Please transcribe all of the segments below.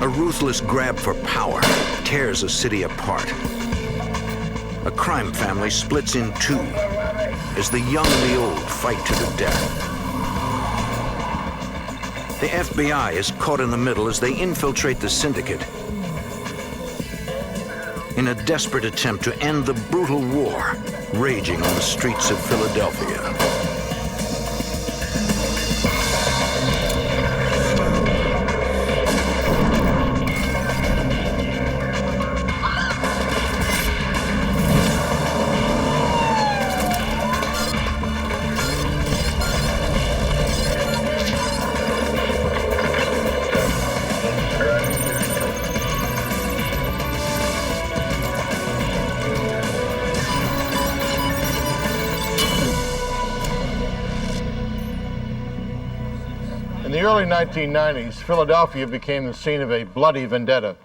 A ruthless grab for power tears a city apart. A crime family splits in two as the young and the old fight to the death. The FBI is caught in the middle as they infiltrate the syndicate in a desperate attempt to end the brutal war raging on the streets of Philadelphia. In the early 1990s, Philadelphia became the scene of a bloody vendetta.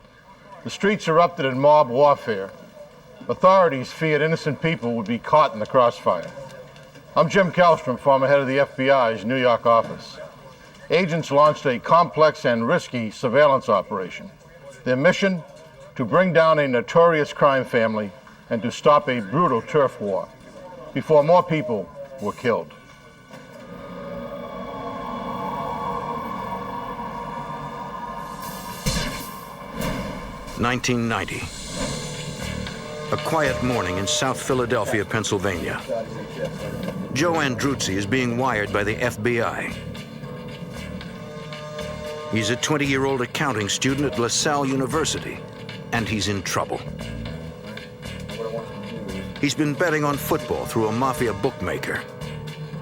The streets erupted in mob warfare. Authorities feared innocent people would be caught in the crossfire. I'm Jim Kallstrom, former head of the FBI's New York office. Agents launched a complex and risky surveillance operation. Their mission, to bring down a notorious crime family and to stop a brutal turf war before more people were killed. (1990). A quiet morning in South Philadelphia, Pennsylvania. Joe Andruzzi is being wired by the FBI. He's a 20-year-old accounting student at LaSalle University, and he's in trouble. He's been betting on football through a mafia bookmaker.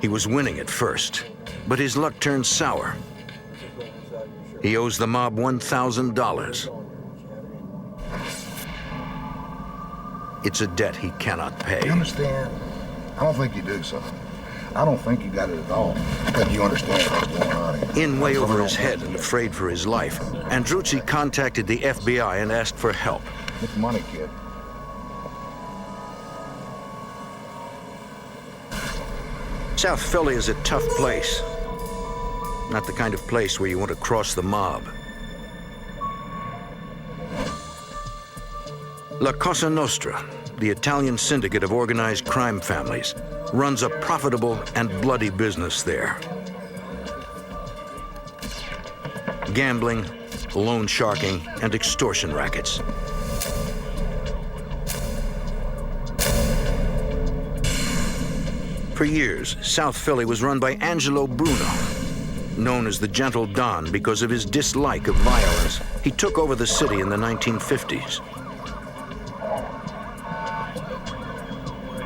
He was winning at first, but his luck turned sour. He owes the mob $1,000. It's a debt he cannot pay. You understand? I don't think you do, son. I don't think you got it at all. But you understand what's going on here. In way over his head and afraid for his life, Andruzzi contacted the FBI and asked for help. Get money, kid. South Philly is a tough place. Not the kind of place where you want to cross the mob. La Cosa Nostra, the Italian syndicate of organized crime families, runs a profitable and bloody business there. Gambling, loan sharking, and extortion rackets. For years, South Philly was run by Angelo Bruno, known as the Gentle Don because of his dislike of violence. He took over the city in the 1950s.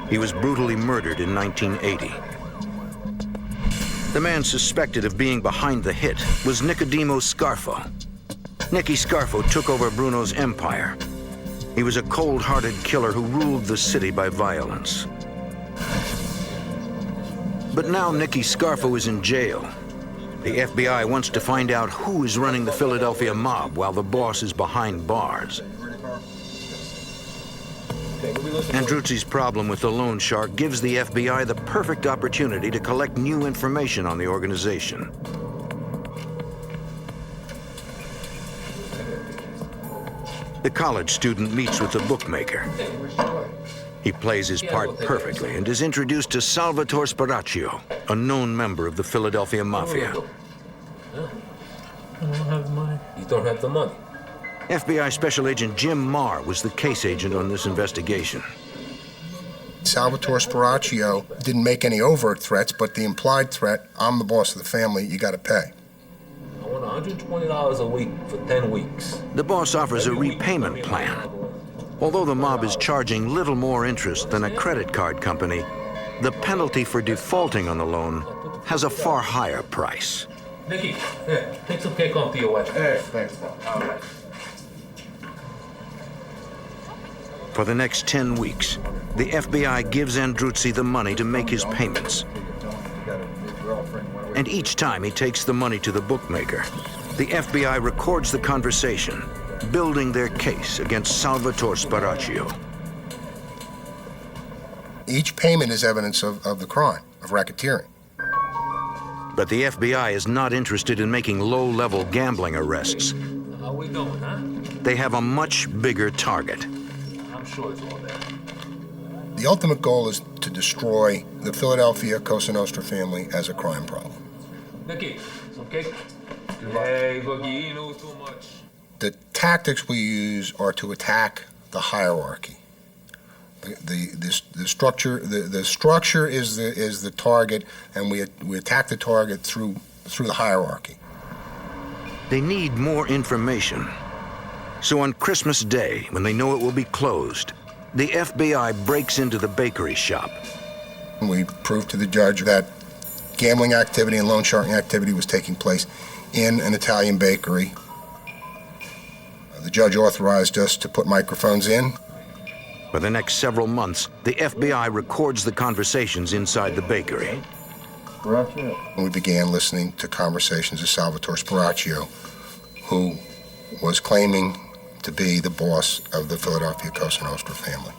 He was brutally murdered in 1980. The man suspected of being behind the hit was Nicodemo Scarfo. Nicky Scarfo took over Bruno's empire. He was a cold-hearted killer who ruled the city by violence. But now Nicky Scarfo is in jail. The FBI wants to find out who is running the Philadelphia mob while the boss is behind bars. Andruzzi's problem with the loan shark gives the FBI the perfect opportunity to collect new information on the organization. The college student meets with the bookmaker. He plays his part perfectly and is introduced to Salvatore Sparacchio, a known member of the Philadelphia Mafia. I don't have the money. You don't have the money? FBI Special Agent Jim Marr was the case agent on this investigation. Salvatore Sparacchio didn't make any overt threats, but the implied threat, I'm the boss of the family, you got to pay. I want $120 a week for 10 weeks. The boss offers a repayment plan. Although the mob is charging little more interest than a credit card company, the penalty for defaulting on the loan has a far higher price. Nicky, here, take some cake home to your wife. Hey, thanks, Bob. All right. For the next 10 weeks, the FBI gives Andruzzi the money to make his payments. And each time he takes the money to the bookmaker, the FBI records the conversation, building their case against Salvatore Sparacchio. Each payment is evidence of the crime, of racketeering. But the FBI is not interested in making low-level gambling arrests. How we doing, huh? they have a much bigger target. I'm sure it's all there. The ultimate goal is to destroy the Philadelphia Cosa Nostra family as a crime problem. Nicky, some cake? Hey, Boogie, you know too much. The tactics we use are to attack the hierarchy. The structure is the target, and we attack the target through the hierarchy. They need more information. So on Christmas Day, when they know it will be closed, the FBI breaks into the bakery shop. We proved to the judge that gambling activity and loan sharking activity was taking place in an Italian bakery. The judge authorized us to put microphones in. For the next several months, the FBI records the conversations inside the bakery. We began listening to conversations of Salvatore Spiraccio, who was claiming to be the boss of the Philadelphia Cosa Nostra family.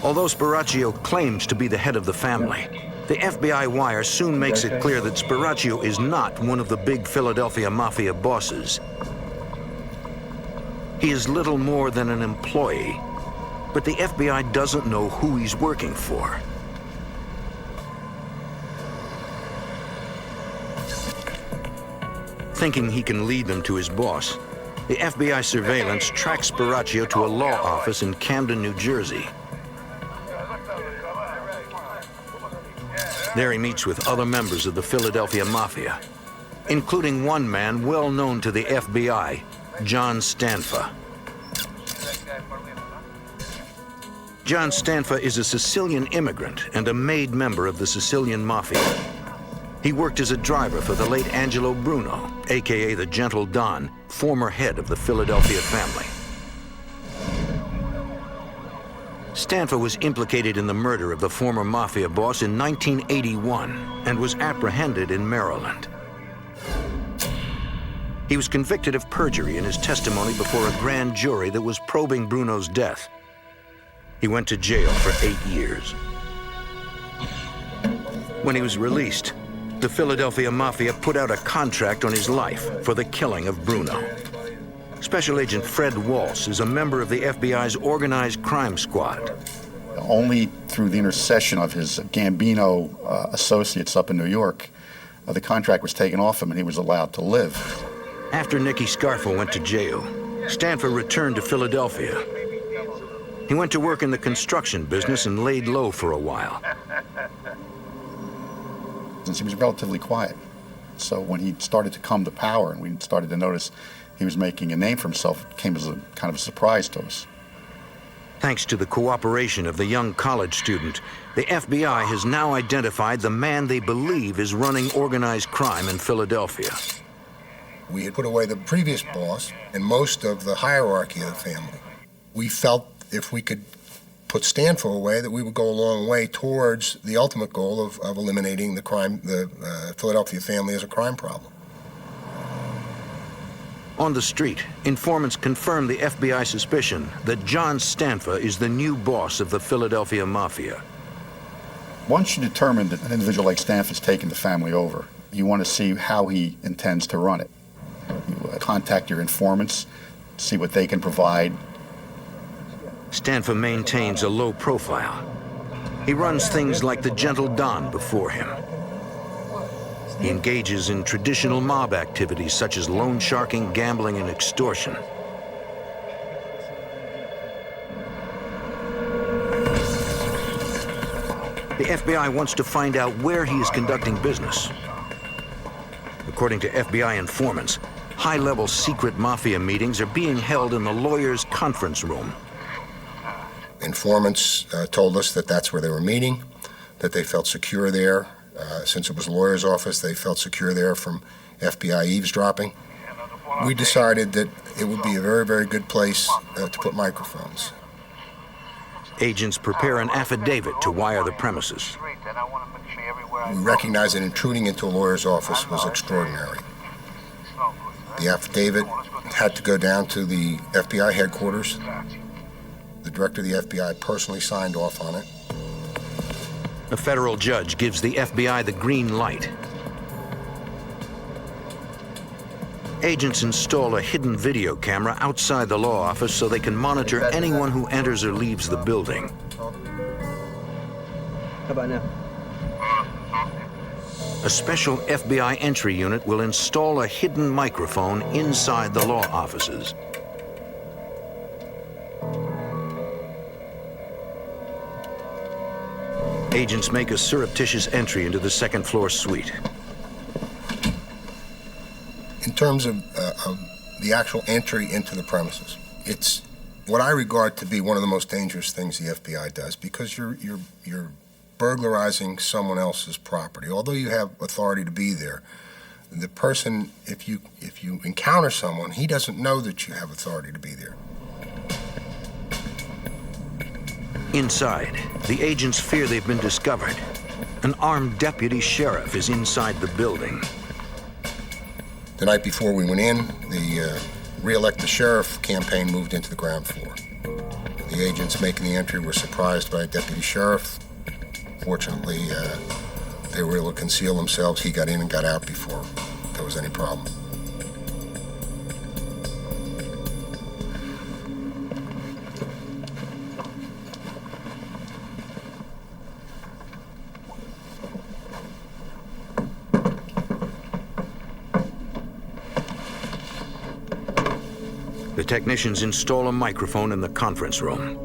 Although Spiraccio claims to be the head of the family, the FBI wire soon makes it clear that Spiraccio is not one of the big Philadelphia Mafia bosses. He is little more than an employee, but the FBI doesn't know who he's working for. Thinking he can lead them to his boss, the FBI surveillance tracks Spiraccio to a law office in Camden, New Jersey. There he meets with other members of the Philadelphia Mafia, including one man well known to the FBI, John Stanfa. John Stanfa is a Sicilian immigrant and a made member of the Sicilian Mafia. He worked as a driver for the late Angelo Bruno, aka the Gentle Don, former head of the Philadelphia family. Stanfa was implicated in the murder of the former Mafia boss in 1981 and was apprehended in Maryland. He was convicted of perjury in his testimony before a grand jury that was probing Bruno's death. He went to jail for 8 years. When he was released, the Philadelphia Mafia put out a contract on his life for the killing of Bruno. Special Agent Fred Walsh is a member of the FBI's organized crime squad. Only through the intercession of his Gambino associates up in New York, the contract was taken off him and he was allowed to live. After Nicky Scarfo went to jail, Stanfa returned to Philadelphia. He went to work in the construction business and laid low for a while. Since he was relatively quiet. So when he started to come to power and we started to notice he was making a name for himself, it came as a kind of a surprise to us. Thanks to the cooperation of the young college student, the FBI has now identified the man they believe is running organized crime in Philadelphia. We had put away the previous boss and most of the hierarchy of the family. We felt if we could put Stanfa away, that we would go a long way towards the ultimate goal of eliminating the Philadelphia family as a crime problem. On the street, informants confirm the FBI suspicion that John Stanfa is the new boss of the Philadelphia Mafia. Once you determine that an individual like Stanfa's taken the family over, you want to see how he intends to run it. You contact your informants, see what they can provide. Stanfa maintains a low profile. He runs things like the Gentle Don before him. He engages in traditional mob activities such as loan sharking, gambling, and extortion. The FBI wants to find out where he is conducting business. According to FBI informants, high-level secret mafia meetings are being held in the lawyers' conference room. Informants told us that that's where they were meeting, that they felt secure there. Since it was a lawyer's office, they felt secure there from FBI eavesdropping. We decided that it would be a very, very good place to put microphones. Agents prepare an affidavit to wire the premises. We recognized that intruding into a lawyer's office was extraordinary. The affidavit had to go down to the FBI headquarters. The director of the FBI personally signed off on it. A federal judge gives the FBI the green light. Agents install a hidden video camera outside the law office so they can monitor anyone who enters or leaves the building. How about now? A special FBI entry unit will install a hidden microphone inside the law offices. Agents make a surreptitious entry into the second-floor suite. In terms of the actual entry into the premises, it's what I regard to be one of the most dangerous things the FBI does, because you're burglarizing someone else's property. Although you have authority to be there, the person, if you encounter someone, he doesn't know that you have authority to be there. Inside, the agents fear they've been discovered. An armed deputy sheriff is inside the building. The night before we went in, the re-elect the sheriff campaign moved into the ground floor. The agents making the entry were surprised by a deputy sheriff. Fortunately, they were able to conceal themselves. He got in and got out before there was any problem. The technicians install a microphone in the conference room.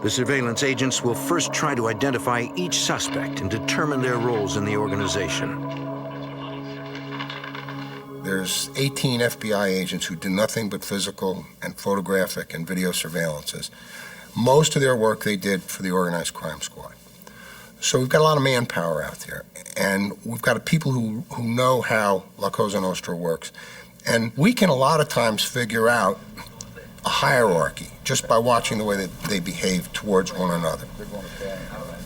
The surveillance agents will first try to identify each suspect and determine their roles in the organization. There's 18 FBI agents who do nothing but physical and photographic and video surveillances. Most of their work they did for the organized crime squad. So we've got a lot of manpower out there, and we've got people who know how La Cosa Nostra works. And we can a lot of times figure out a hierarchy just by watching the way that they behave towards one another.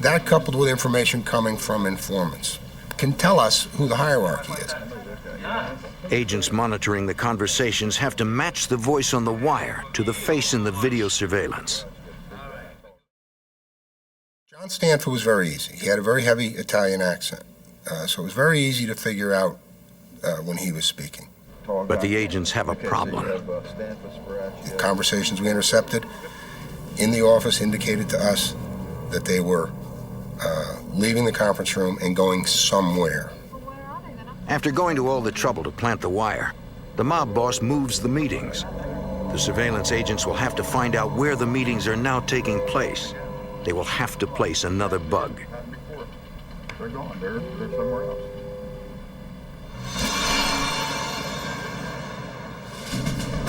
That, coupled with information coming from informants, can tell us who the hierarchy is. Agents monitoring the conversations have to match the voice on the wire to the face in the video surveillance. John Stanford was very easy. He had a very heavy Italian accent, so it was very easy to figure out when he was speaking. But the agents have a problem. The conversations we intercepted in the office indicated to us that they were leaving the conference room and going somewhere. After going to all the trouble to plant the wire, the mob boss moves the meetings. The surveillance agents will have to find out where the meetings are now taking place. They will have to place another bug. They're gone. They're somewhere else.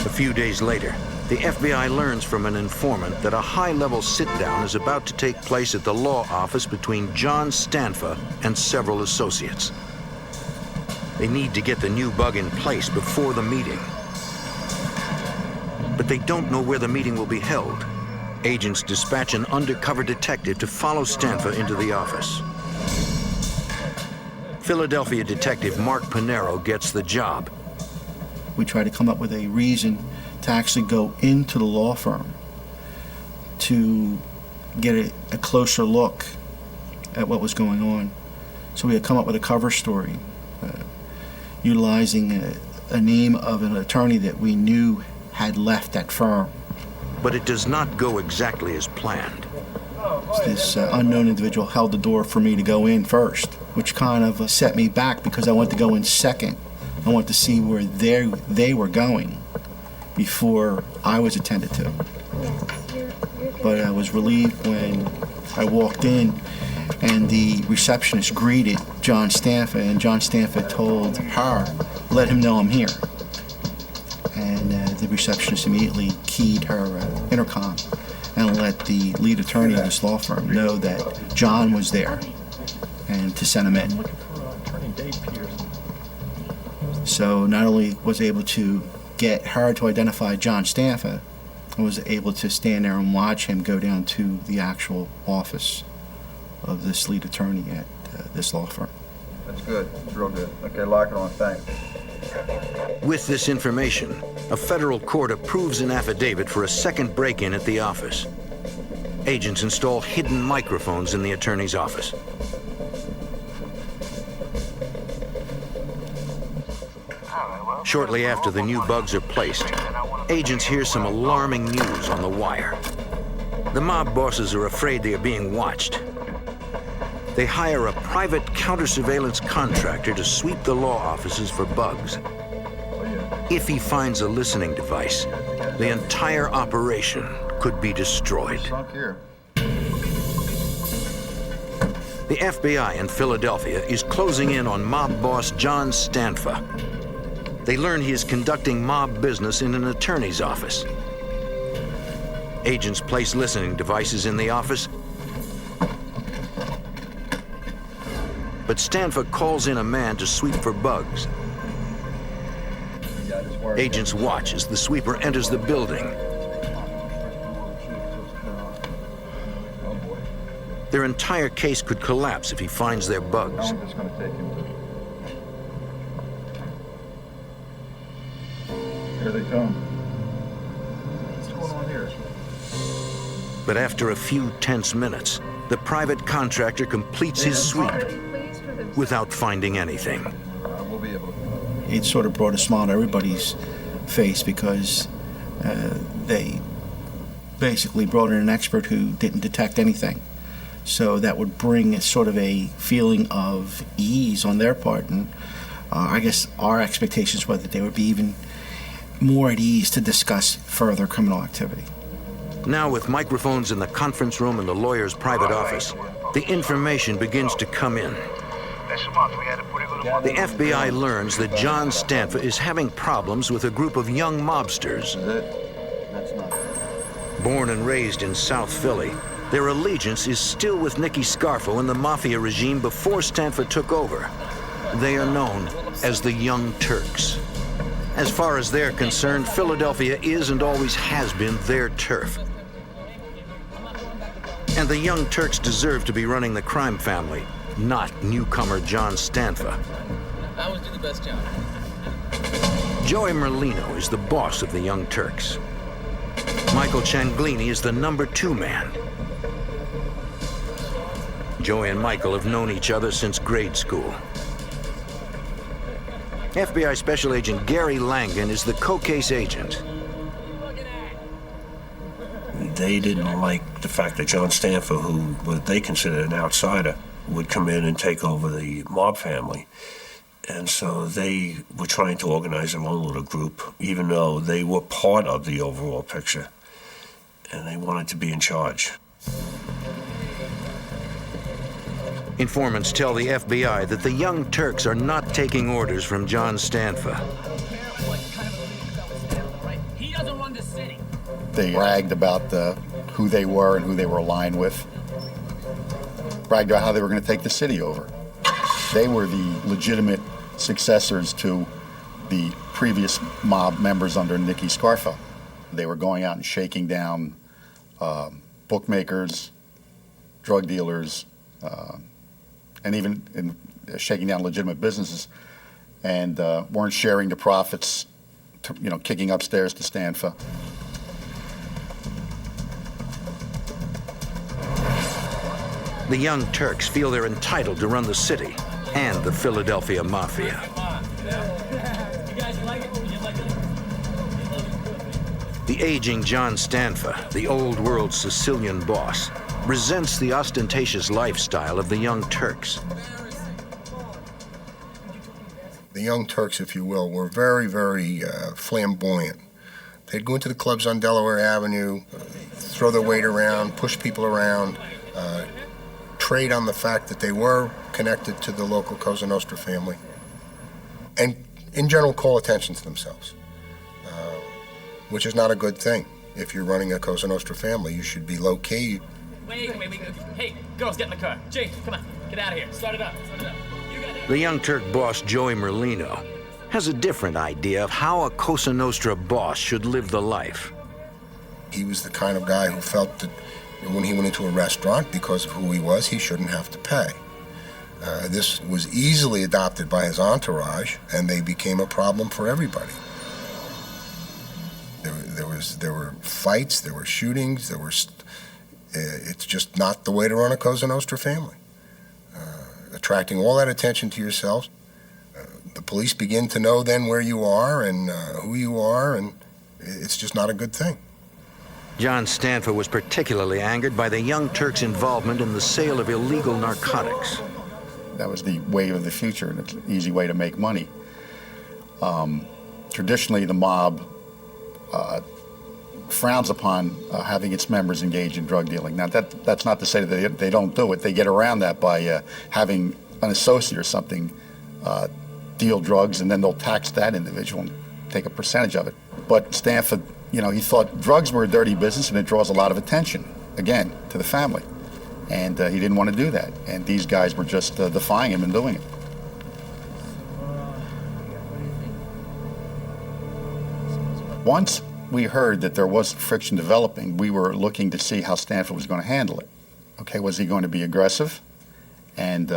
A few days later, the FBI learns from an informant that a high-level sit-down is about to take place at the law office between John Stanfa and several associates. They need to get the new bug in place before the meeting. But they don't know where the meeting will be held. Agents dispatch an undercover detective to follow Stanfa into the office. Philadelphia detective Mark Pinero gets the job. We tried to come up with a reason to actually go into the law firm to get a closer look at what was going on. So we had come up with a cover story utilizing a name of an attorney that we knew had left that firm. But it does not go exactly as planned. This unknown individual held the door for me to go in first, which kind of set me back because I wanted to go in second. I wanted to see where they were going before I was attended to. But I was relieved when I walked in and the receptionist greeted John Stanfa, and John Stanfa told her, "Let him know I'm here." And the receptionist immediately keyed her intercom and let the lead attorney of this law firm know that John was there and to send him in. So not only was I able to get her to identify John Stanfa, I was able to stand there and watch him go down to the actual office of this lead attorney at this law firm. That's good. That's real good. Okay, lock it on. Thanks. With this information, a federal court approves an affidavit for a second break-in at the office. Agents install hidden microphones in the attorney's office. Shortly after the new bugs are placed, agents hear some alarming news on the wire. The mob bosses are afraid they are being watched. They hire a private counter-surveillance contractor to sweep the law offices for bugs. If he finds a listening device, the entire operation could be destroyed. The FBI in Philadelphia is closing in on mob boss John Stanfa. They learn he is conducting mob business in an attorney's office. Agents place listening devices in the office, but Stanfa calls in a man to sweep for bugs. Agents watch as the sweeper enters the building. Their entire case could collapse if he finds their bugs. Here they come. What's going on here? But after a few tense minutes, the private contractor completes his sweep without finding anything. We'll be able to. It sort of brought a smile to everybody's face because they basically brought in an expert who didn't detect anything. So that would bring sort of a feeling of ease on their part. And I guess our expectations were that they would be even more at ease to discuss further criminal activity. Now, with microphones in the conference room and the lawyer's private office, the information begins to come in. The FBI learns that John Stanfa is having problems with a group of young mobsters. Born and raised in South Philly, their allegiance is still with Nicky Scarfo and the Mafia regime before Stanfa took over. They are known as the Young Turks. As far as they're concerned, Philadelphia is and always has been their turf. And the Young Turks deserve to be running the crime family, not newcomer John Stanfa. I always do the best job. Joey Merlino is the boss of the Young Turks. Michael Cianglini is the #2 man. Joey and Michael have known each other since grade school. FBI Special Agent Gary Langan is the co-case agent. They didn't like the fact that John Stanfa, who what they considered an outsider, would come in and take over the mob family. And so they were trying to organize their own little group, even though they were part of the overall picture. And they wanted to be in charge. Informants tell the FBI that the Young Turks are not taking orders from John Stanfa. He doesn't run the city. They bragged about who they were and who they were aligned with. Bragged about how they were going to take the city over. They were the legitimate successors to the previous mob members under Nicky Scarfo. They were going out and shaking down bookmakers, drug dealers, and even shaking down legitimate businesses, and weren't sharing the profits, kicking upstairs to Stanfa. The Young Turks feel they're entitled to run the city and the Philadelphia Mafia. The aging John Stanfa, the old world Sicilian boss, resents the ostentatious lifestyle of the Young Turks. The Young Turks, if you will, were very, very flamboyant. They'd go into the clubs on Delaware Avenue, throw their weight around, push people around, trade on the fact that they were connected to the local Cosa Nostra family, and in general call attention to themselves, which is not a good thing. If you're running a Cosa Nostra family, you should be low-key. Wait. Hey, girls, get in the car. James, come on. Get out of here. Start it up. The Young Turk boss, Joey Merlino, has a different idea of how a Cosa Nostra boss should live the life. He was the kind of guy who felt that when he went into a restaurant, because of who he was, he shouldn't have to pay. This was easily adopted by his entourage, and they became a problem for everybody. There were fights, there were shootings, it's just not the way to run a Cosa Nostra family. Attracting all that attention to yourselves, the police begin to know then where you are and who you are, and it's just not a good thing. John Stanfa was particularly angered by the Young Turks' involvement in the sale of illegal narcotics. That was the wave of the future, and it's an easy way to make money. Traditionally, the mob frowns upon having its members engage in drug dealing. Now, that's not to say that they don't do it. They get around that by having an associate or something deal drugs, and then they'll tax that individual and take a percentage of it. But Stanfa, he thought drugs were a dirty business and it draws a lot of attention, again, to the family. And he didn't want to do that. And these guys were just defying him and doing it. Once we heard that there was friction developing, we were looking to see how Stanfa was going to handle it. Okay, was he going to be aggressive and,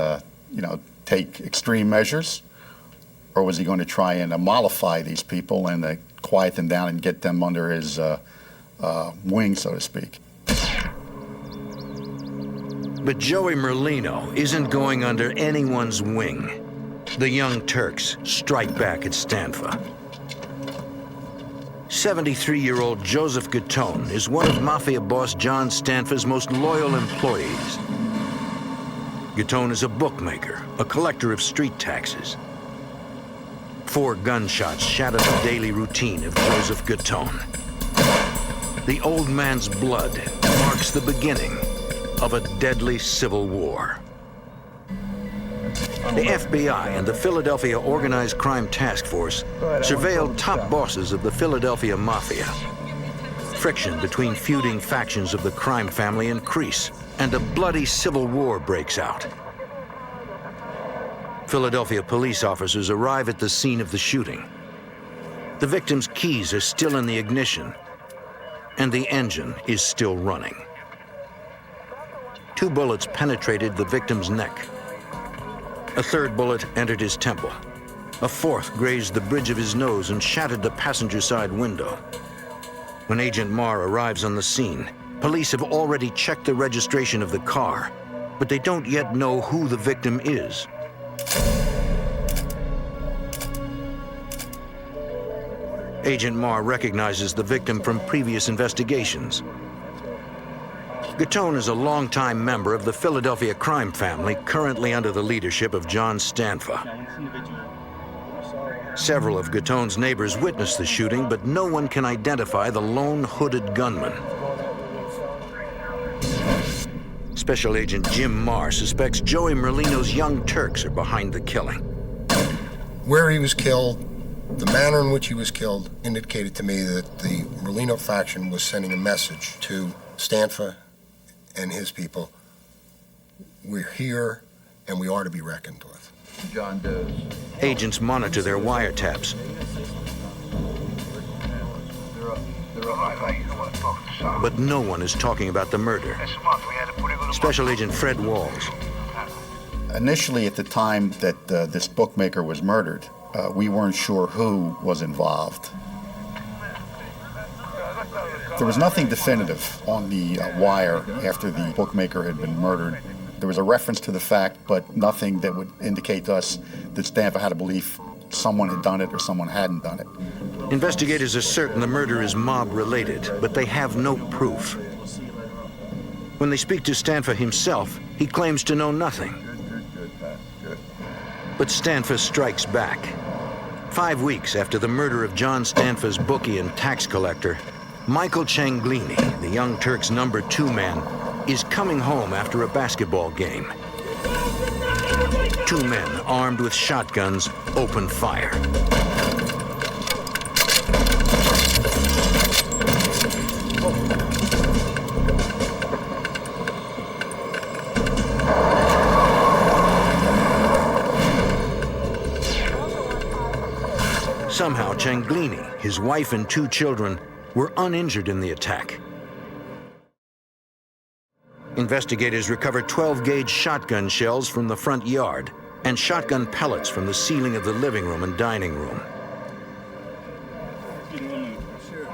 take extreme measures? Or was he going to try and mollify these people and quiet them down and get them under his wing, so to speak? But Joey Merlino isn't going under anyone's wing. The Young Turks strike back at Stanfa. 73-year-old Joseph Gattone is one of Mafia boss John Stanfa's most loyal employees. Gattone is a bookmaker, a collector of street taxes. 4 gunshots shatter the daily routine of Joseph Gattone. The old man's blood marks the beginning of a deadly civil war. The FBI and the Philadelphia Organized Crime Task Force surveilled top bosses of the Philadelphia Mafia. Friction between feuding factions of the crime family increase, and a bloody civil war breaks out. Philadelphia police officers arrive at the scene of the shooting. The victim's keys are still in the ignition, and the engine is still running. 2 bullets penetrated the victim's neck. A 3rd bullet entered his temple. A 4th grazed the bridge of his nose and shattered the passenger side window. When Agent Marr arrives on the scene, police have already checked the registration of the car, but they don't yet know who the victim is. Agent Marr recognizes the victim from previous investigations. Gattone is a longtime member of the Philadelphia crime family, currently under the leadership of John Stanfa. Several of Gattone's neighbors witnessed the shooting, but no one can identify the lone hooded gunman. Special Agent Jim Marr suspects Joey Merlino's Young Turks are behind the killing. Where he was killed, the manner in which he was killed, indicated to me that the Merlino faction was sending a message to Stanfa and his people. We're here, and we are to be reckoned with. John does. Agents monitor their wiretaps. But no one is talking about the murder. Special Agent Fred Walls. Initially, at the time that this bookmaker was murdered, we weren't sure who was involved. There was nothing definitive on the wire after the bookmaker had been murdered. There was a reference to the fact, but nothing that would indicate to us that Stanfa had a belief someone had done it or someone hadn't done it. Investigators are certain the murder is mob-related, but they have no proof. When they speak to Stanfa himself, he claims to know nothing. But Stanfa strikes back. 5 weeks after the murder of John Stanfa's bookie and tax collector, Michael Cianglini, the Young Turks' number 2 man, is coming home after a basketball game. 2 men armed with shotguns open fire. Somehow, Cianglini, his wife and 2 children, were uninjured in the attack. Investigators recovered 12-gauge shotgun shells from the front yard and shotgun pellets from the ceiling of the living room and dining room.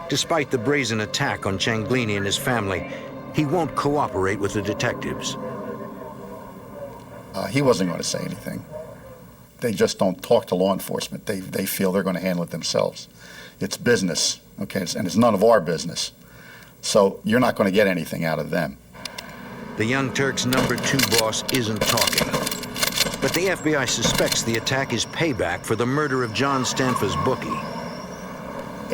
Despite the brazen attack on Cianglini and his family, he won't cooperate with the detectives. He wasn't going to say anything. they just don't talk to law enforcement. They feel they're going to handle it themselves. It's business, okay, and it's none of our business. So you're not going to get anything out of them. The Young Turks' number 2 boss isn't talking. But the FBI suspects the attack is payback for the murder of John Stanfa's bookie.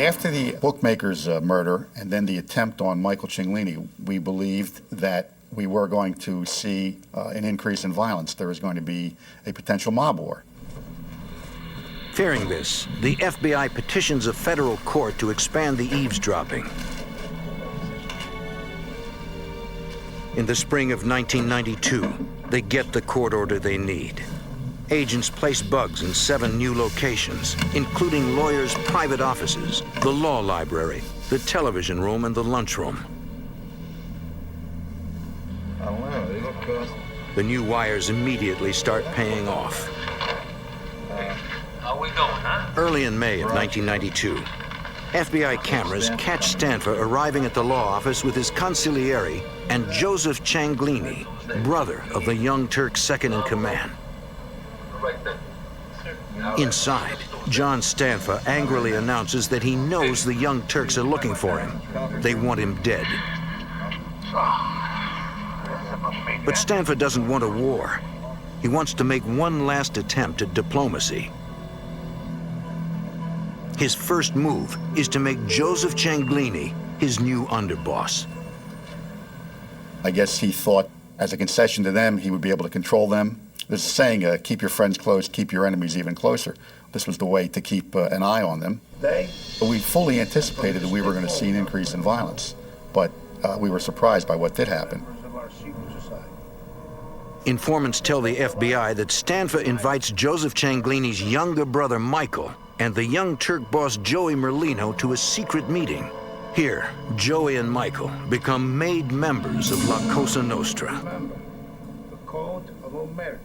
After the bookmaker's murder and then the attempt on Michael Cianglini, we believed that we were going to see an increase in violence. There was going to be a potential mob war. Fearing this, the FBI petitions a federal court to expand the eavesdropping. In the spring of 1992, they get the court order they need. Agents place bugs in 7 new locations, including lawyers' private offices, the law library, the television room, and the lunchroom. I don't know, they look The new wires immediately start paying off. How we going, huh? Early in May of 1992, FBI cameras catch Stanfa arriving at the law office with his consigliere and Joseph Cianglini, brother of the Young Turks' second-in-command. Right there. Inside, John Stanfa angrily announces that he knows the Young Turks are looking for him. They want him dead. But Stanfa doesn't want a war. He wants to make one last attempt at diplomacy. His first move is to make Joseph Cianglini his new underboss. I guess he thought, as a concession to them, he would be able to control them. There's a saying, keep your friends close, keep your enemies even closer. This was the way to keep an eye on them. We fully anticipated that we were going to see an increase in violence, but we were surprised by what did happen. Informants tell the FBI that Stanfa invites Joseph Cianglini's younger brother, Michael, and the Young Turk boss, Joey Merlino, to a secret meeting. Here, Joey and Michael become made members of La Cosa Nostra. the code of America.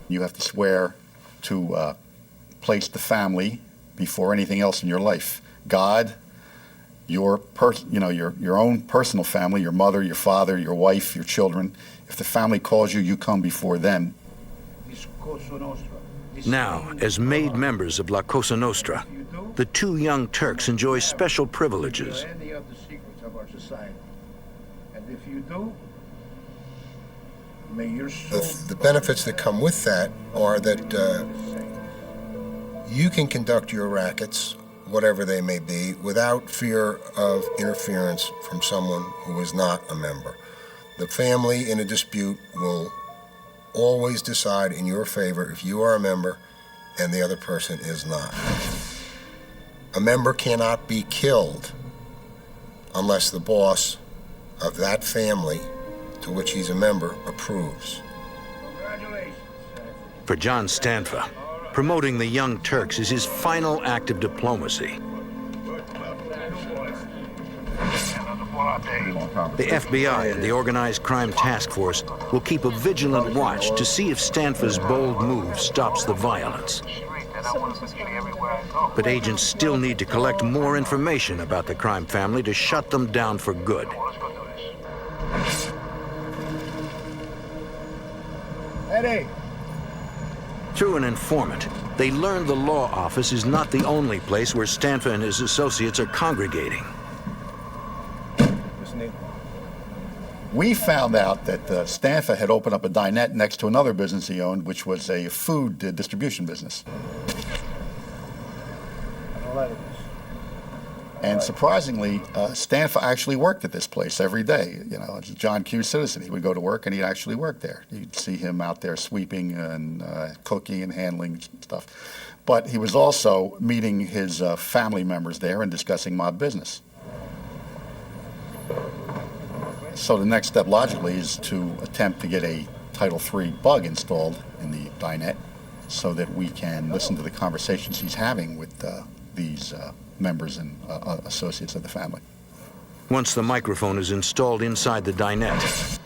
You have to swear to place the family before anything else in your life. God, your own personal family, your mother, your father, your wife, your children. If the family calls you, you come before them. Now, as made members of La Cosa Nostra, the 2 Young Turks enjoy special privileges. Any of the secrets of our society. And if you do, may your soul... The benefits that come with that are that you can conduct your rackets, whatever they may be, without fear of interference from someone who is not a member. The family in a dispute will always decide in your favor if you are a member and the other person is not. A member cannot be killed unless the boss of that family to which he's a member approves. For John Stanfa, promoting the Young Turks is his final act of diplomacy. The FBI and the Organized Crime Task Force will keep a vigilant watch to see if Stanfa's bold move stops the violence. But agents still need to collect more information about the crime family to shut them down for good. Eddie! Through an informant, they learn the law office is not the only place where Stanfa and his associates are congregating. We found out that Stanfa had opened up a dinette next to another business he owned, which was a food distribution business. And surprisingly, Stanfa actually worked at this place every day. You know, as a John Q. citizen, he would go to work and he'd actually work there. You'd see him out there sweeping and cooking and handling stuff. But he was also meeting his family members there and discussing mob business. So the next step, logically, is to attempt to get a Title III bug installed in the dinette so that we can listen to the conversations he's having with these members and associates of the family. Once the microphone is installed inside the dinette,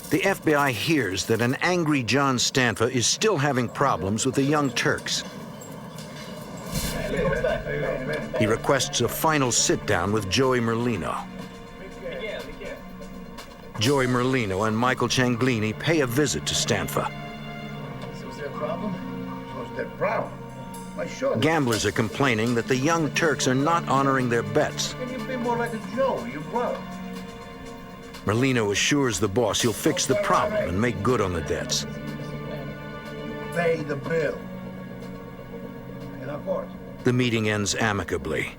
the FBI hears that an angry John Stanfa is still having problems with the Young Turks. He requests a final sit-down with Joey Merlino. Joey Merlino and Michael Cianglini pay a visit to Stanfa. So is there a problem? That brown. My shirt. Gamblers are complaining that the Young Turks are not honoring their bets. Can you be more like a Joe, your brother? Merlino assures the boss he'll fix the problem and make good on the debts. Pay the bill. And of course. The meeting ends amicably.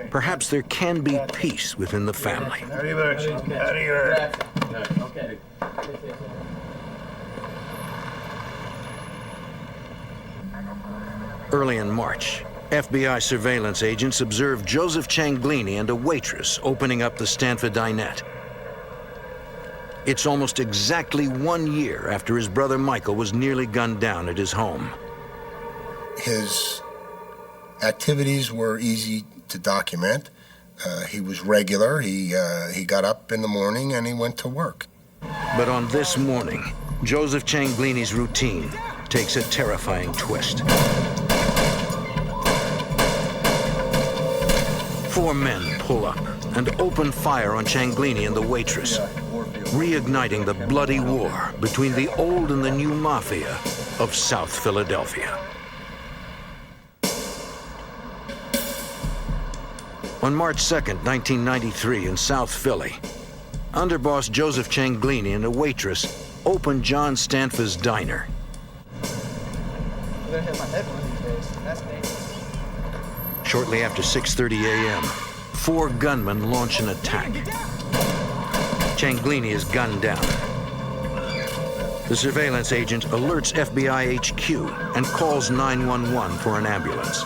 Perhaps there can be peace within the family. Arrivederci. Arrivederci. Okay. Early in March, FBI surveillance agents observed Joseph Cianglini and a waitress opening up the Stanford dinette. It's almost exactly 1 year after his brother Michael was nearly gunned down at his home. His activities were easy to document. He was regular. He got up in the morning and he went to work. But on this morning, Joseph Cianglini's routine takes a terrifying twist. 4 men pull up and open fire on Cianglini and the waitress, reigniting the bloody war between the old and the new mafia of South Philadelphia. On March 2nd, 1993, in South Philly, underboss Joseph Cianglini and a waitress opened John Stanford's diner. Shortly after 6:30 a.m., 4 gunmen launch an attack. Cianglini is gunned down. The surveillance agent alerts FBI HQ and calls 911 for an ambulance.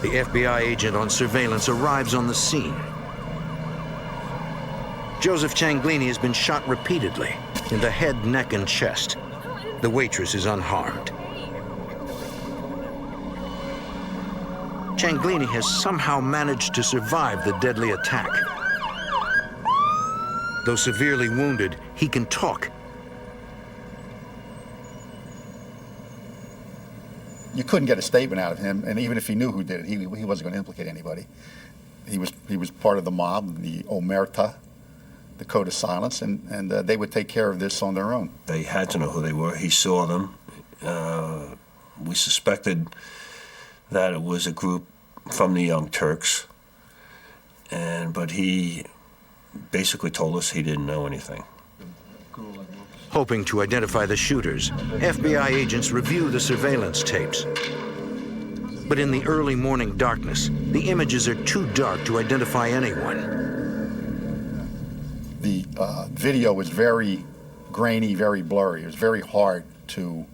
The FBI agent on surveillance arrives on the scene. Joseph Cianglini has been shot repeatedly in the head, neck, and chest. The waitress is unharmed. Cianglini has somehow managed to survive the deadly attack. Though severely wounded, he can talk. You couldn't get a statement out of him, and even if he knew who did it, he wasn't going to implicate anybody. He was part of the mob, the Omerta, the Code of Silence, and they would take care of this on their own. They had to know who they were. He saw them. We suspected that it was a group from the Young Turks, but he basically told us he didn't know anything. Hoping to identify the shooters, FBI agents review the surveillance tapes. But in the early morning darkness, the images are too dark to identify anyone. The video was very grainy, very blurry. It was very hard to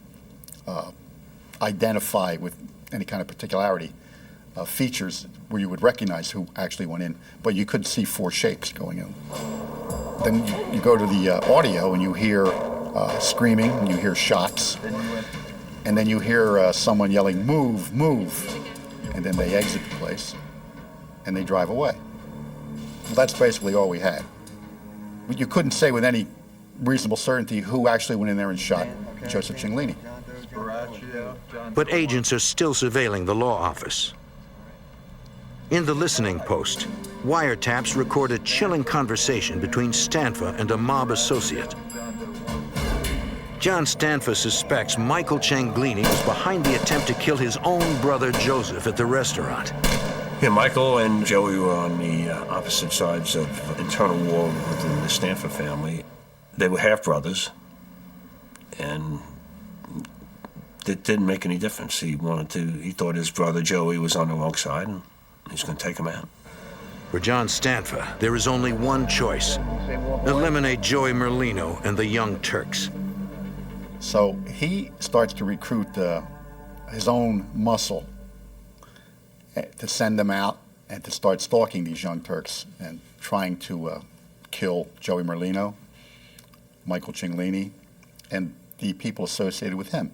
identify with any kind of particularity features where you would recognize who actually went in, but you could see 4 shapes going in. Then you go to the audio and you hear screaming, and you hear shots, and then you hear someone yelling, "Move, move," and then they exit the place and they drive away. That's basically all we had. You couldn't say with any reasonable certainty who actually went in there and shot Joseph Cianglini. But agents are still surveilling the law office. In the listening post, wiretaps record a chilling conversation between Stanfa and a mob associate. John Stanfa suspects Michael Cianglini was behind the attempt to kill his own brother Joseph at the restaurant. Yeah, Michael and Joey were on the opposite sides of internal war within the Stanford family. They were half-brothers, and it didn't make any difference. He thought his brother Joey was on the wrong side, and he's going to take him out. For John Stanfa, there is only one choice: eliminate Joey Merlino and the Young Turks. So he starts to recruit his own muscle to send them out and to start stalking these Young Turks and trying to kill Joey Merlino, Michael Cianglini, and the people associated with him.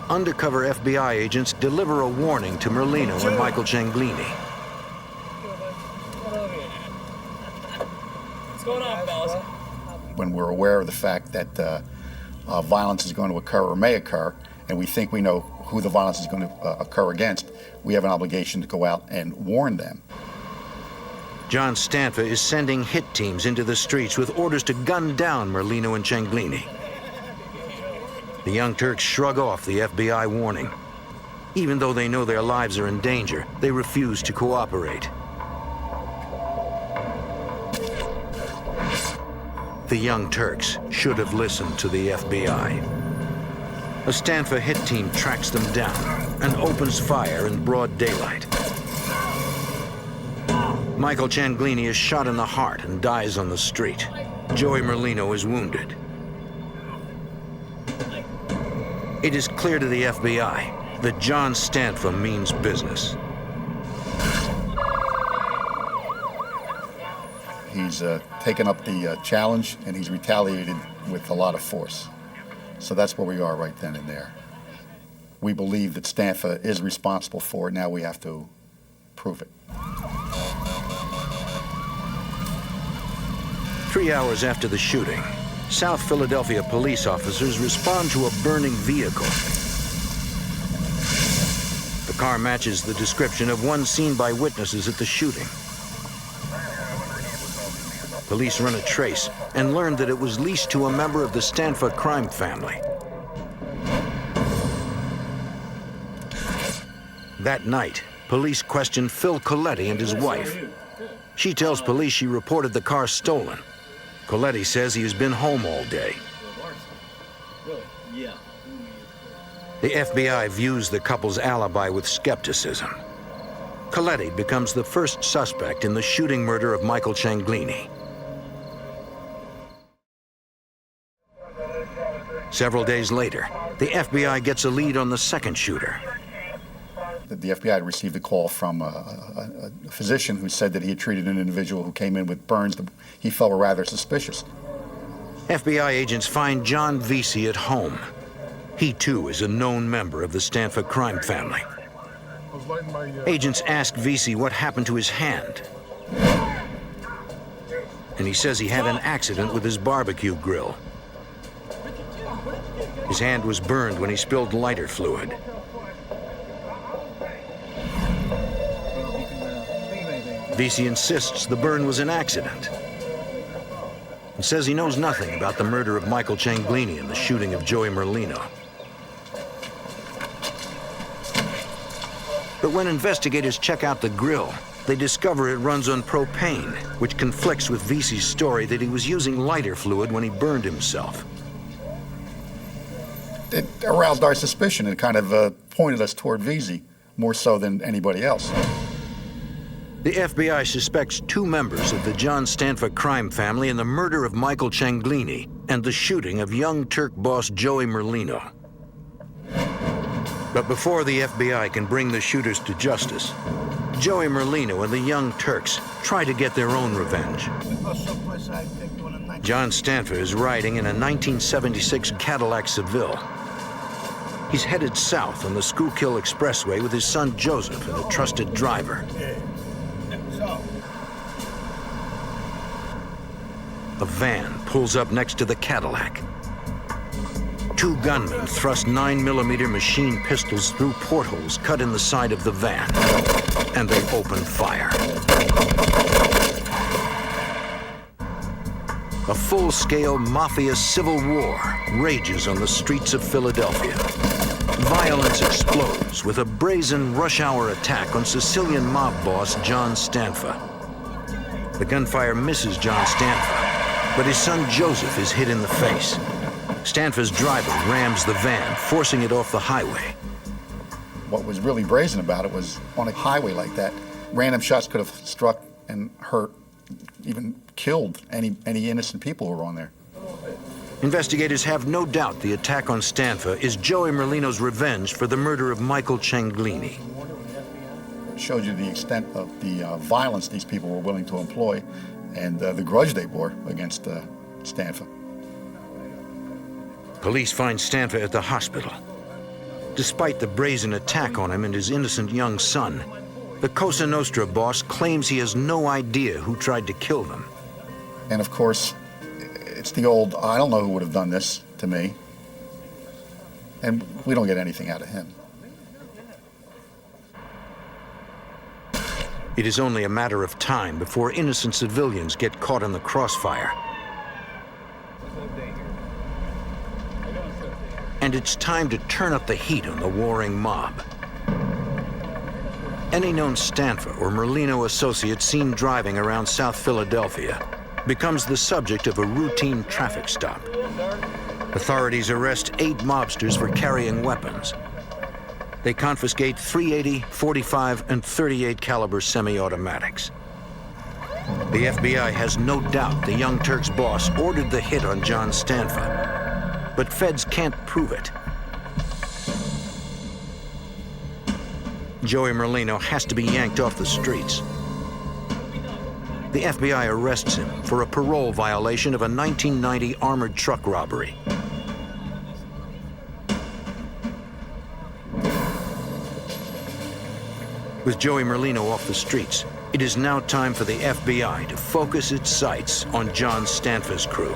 Undercover FBI agents deliver a warning to Merlino and Michael Cianglini. What's going on, fellas? When we're aware of the fact that violence is going to occur or may occur, and we think we know who the violence is going to occur against, we have an obligation to go out and warn them. John Stanfa is sending hit teams into the streets with orders to gun down Merlino and Cianglini. The Young Turks shrug off the FBI warning. Even though they know their lives are in danger, they refuse to cooperate. The Young Turks should have listened to the FBI. A Stanfa hit team tracks them down and opens fire in broad daylight. Michael Cianglini is shot in the heart and dies on the street. Joey Merlino is wounded. It is clear to the FBI that John Stanfa means business. He's taken up the challenge, and he's retaliated with a lot of force. So that's where we are right then and there. We believe that Stanfa is responsible for it. Now we have to prove it. 3 hours after the shooting, South Philadelphia police officers respond to a burning vehicle. The car matches the description of one seen by witnesses at the shooting. Police run a trace and learn that it was leased to a member of the Stanfa crime family. That night, police question Phil Coletti and his wife. She tells police she reported the car stolen. Coletti says he has been home all day. The FBI views the couple's alibi with skepticism. Coletti becomes the first suspect in the shooting murder of Michael Cianglini. Several days later, the FBI gets a lead on the second shooter. The FBI had received a call from a physician who said that he had treated an individual who came in with burns that he felt were rather suspicious. FBI agents find John Vesey at home. He too is a known member of the Stanfa crime family. Agents ask Vesey what happened to his hand. And he says he had an accident with his barbecue grill. His hand was burned when he spilled lighter fluid. Vesey insists the burn was an accident and says he knows nothing about the murder of Michael Cianglini and the shooting of Joey Merlino. But when investigators check out the grill, they discover it runs on propane, which conflicts with Vesey's story that he was using lighter fluid when he burned himself. It aroused our suspicion and kind of pointed us toward Vesey, more so than anybody else. The FBI suspects two members of the John Stanfa crime family in the murder of Michael Cianglini and the shooting of Young Turk boss Joey Merlino. But before the FBI can bring the shooters to justice, Joey Merlino and the Young Turks try to get their own revenge. John Stanfa is riding in a 1976 Cadillac Seville. He's headed south on the Schuylkill Expressway with his son Joseph and a trusted driver. A van pulls up next to the Cadillac. Two gunmen thrust 9mm machine pistols through portholes cut in the side of the van, and they open fire. A full-scale mafia civil war rages on the streets of Philadelphia. Violence explodes with a brazen rush-hour attack on Sicilian mob boss John Stanfa. The gunfire misses John Stanfa, but his son Joseph is hit in the face. Stanfa's driver rams the van, forcing it off the highway. What was really brazen about it was on a highway like that, random shots could have struck and hurt, even killed any innocent people who were on there. Investigators have no doubt the attack on Stanfa is Joey Merlino's revenge for the murder of Michael Cianglini. It showed you the extent of the violence these people were willing to employ and the grudge they bore against Stanfa. Police find Stanfa at the hospital. Despite the brazen attack on him and his innocent young son, the Cosa Nostra boss claims he has no idea who tried to kill them. And of course, it's the old, I don't know who would have done this to me. And we don't get anything out of him. It is only a matter of time before innocent civilians get caught in the crossfire. And it's time to turn up the heat on the warring mob. Any known Stanfa or Merlino associate seen driving around South Philadelphia becomes the subject of a routine traffic stop. Authorities arrest 8 mobsters for carrying weapons. They confiscate .380, .45, and .38 caliber semi-automatics. The FBI has no doubt the Young Turks boss ordered the hit on John Stanfa, but feds can't prove it. Joey Merlino has to be yanked off the streets. The FBI arrests him for a parole violation of a 1990 armored truck robbery. With Joey Merlino off the streets, it is now time for the FBI to focus its sights on John Stanfa's crew.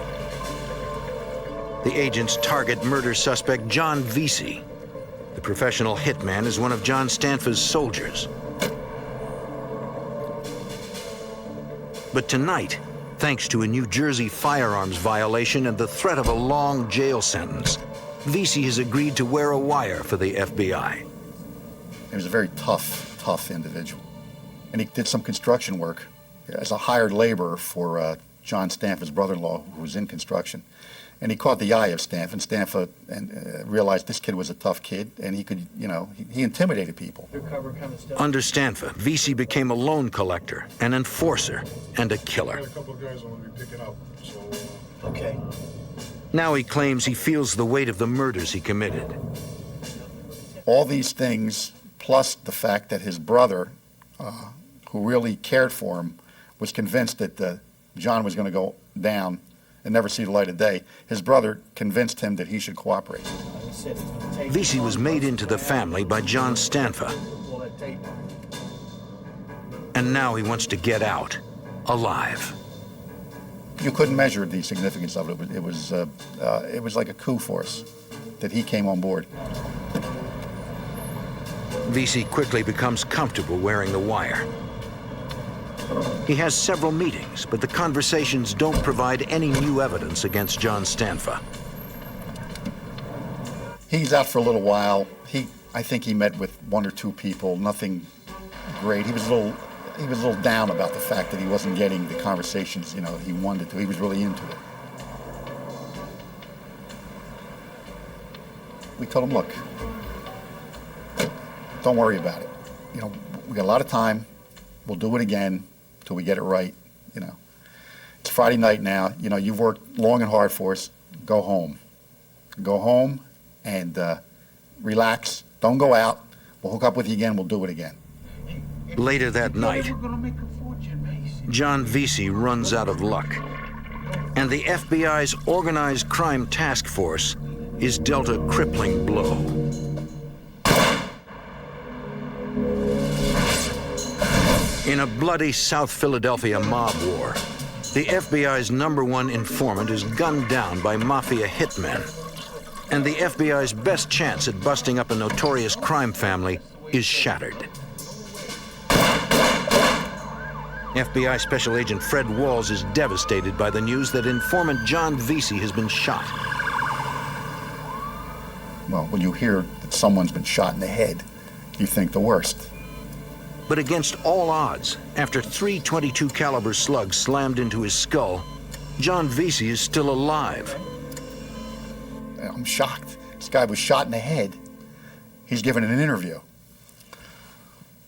The agents target murder suspect John Vesey. The professional hitman is one of John Stanfa's soldiers. But tonight, thanks to a New Jersey firearms violation and the threat of a long jail sentence, Vesey has agreed to wear a wire for the FBI. He was a very tough individual. And he did some construction work as a hired laborer for John Stanfa's brother-in-law, who was in construction. And he caught the eye of Stanfa, and Stanfa realized this kid was a tough kid, and he could, he intimidated people. Under Stanfa, Vesey became a loan collector, an enforcer, and a killer. Okay. Now he claims he feels the weight of the murders he committed. All these things, plus the fact that his brother, who really cared for him, was convinced that John was going to go down and never see the light of day. His brother convinced him that he should cooperate. Vesey was made into the family by John Stanfa. And now he wants to get out, alive. You couldn't measure the significance of it. It was like a coup for us that he came on board. Vesey quickly becomes comfortable wearing the wire. He has several meetings, but the conversations don't provide any new evidence against John Stanfa. He's out for a little while. I think he met with 1 or 2 people, nothing great. He was a little down about the fact that he wasn't getting the conversations, he wanted to. He was really into it. We told him, look, don't worry about it. We got a lot of time. We'll do it again till we get it right. It's Friday night now. You've worked long and hard for us. Go home. Go home and relax. Don't go out. We'll hook up with you again. We'll do it again. Later that night, John Vesey runs out of luck, and the FBI's Organized Crime Task Force is dealt a crippling blow. In a bloody South Philadelphia mob war, the FBI's #1 informant is gunned down by mafia hitmen, and the FBI's best chance at busting up a notorious crime family is shattered. FBI Special Agent Fred Walls is devastated by the news that informant John Vesey has been shot. Well, when you hear that someone's been shot in the head, you think the worst. But against all odds, after 3 .22 caliber slugs slammed into his skull, John Vesey is still alive. I'm shocked. This guy was shot in the head. He's given an interview.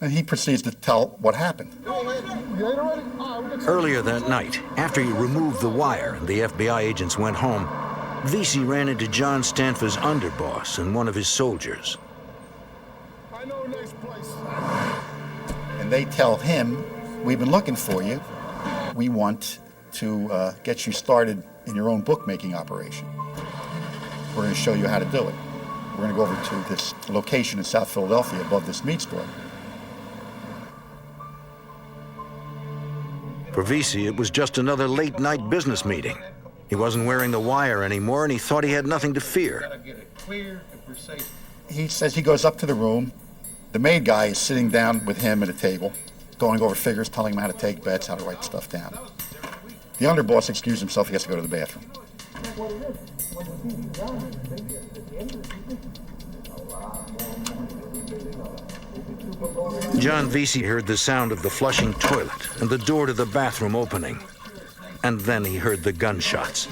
And he proceeds to tell what happened. Earlier that night, after he removed the wire and the FBI agents went home, Vesey ran into John Stanfa's underboss and one of his soldiers. I know a nice place. And they tell him, we've been looking for you. We want to get you started in your own bookmaking operation. We're going to show you how to do it. We're going to go over to this location in South Philadelphia above this meat store. For Vesey, it was just another late-night business meeting. He wasn't wearing the wire anymore, and he thought he had nothing to fear. He says he goes up to the room. The maid guy is sitting down with him at a table. going over figures, telling him how to take bets, how to write stuff down. The underboss excused himself, he has to go to the bathroom. John Vesey heard the sound of the flushing toilet and the door to the bathroom opening. And then he heard the gunshots.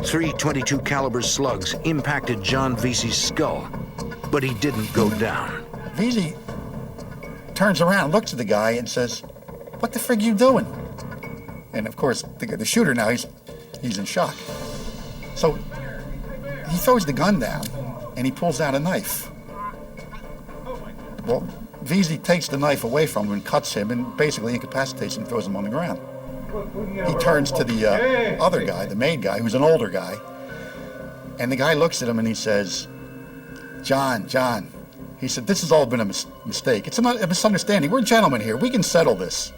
3 .22 caliber slugs impacted John Vesey's skull, but he didn't go down. Vesey turns around, looks at the guy, and says, "What the frig you doing?" And of course, the shooter now, he's in shock. So he throws the gun down, and he pulls out a knife. Well, Vesey takes the knife away from him and cuts him and basically incapacitates him and throws him on the ground. He turns to the other guy, the main guy, who's an older guy, and the guy looks at him and he says, John, he said, "This has all been a mistake. It's a misunderstanding. We're gentlemen here. We can settle this."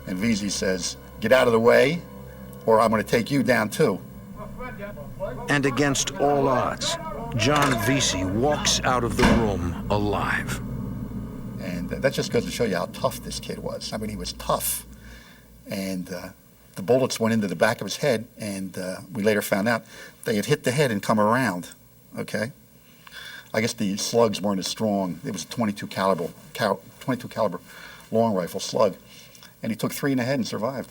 And Vesey says, "Get out of the way, or I'm going to take you down too." And against all odds, John Vesey walks out of the room alive. And that just goes to show you how tough this kid was. I mean, he was tough. And the bullets went into the back of his head, and we later found out they had hit the head and come around, okay? I guess the slugs weren't as strong. It was a 22 caliber long rifle slug, and he took 3 in the head and survived.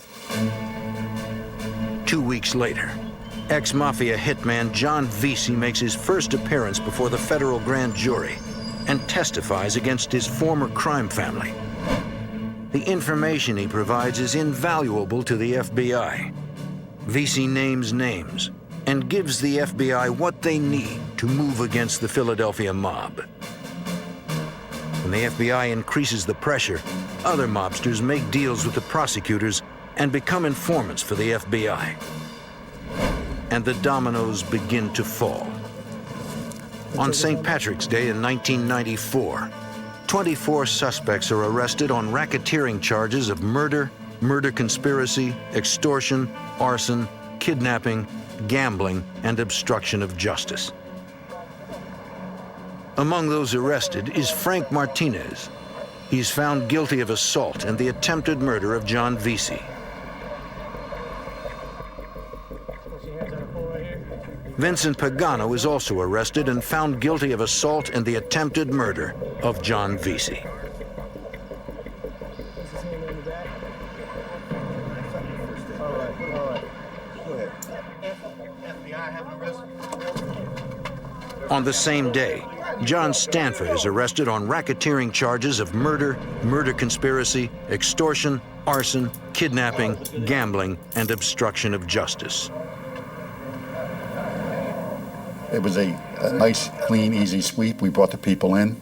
2 weeks later, ex-mafia hitman John Vesey makes his first appearance before the federal grand jury and testifies against his former crime family. The information he provides is invaluable to the FBI. Vesey names names and gives the FBI what they need to move against the Philadelphia mob. When the FBI increases the pressure, other mobsters make deals with the prosecutors and become informants for the FBI. And the dominoes begin to fall. On St. Patrick's Day in 1994, 24 suspects are arrested on racketeering charges of murder, murder conspiracy, extortion, arson, kidnapping, gambling, and obstruction of justice. Among those arrested is Frank Martinez. He's found guilty of assault and the attempted murder of John Vesey. Vincent Pagano is also arrested and found guilty of assault and the attempted murder of John Vesey. On the same day, John Stanford is arrested on racketeering charges of murder, murder conspiracy, extortion, arson, kidnapping, gambling, and obstruction of justice. It was a nice, clean, easy sweep. We brought the people in,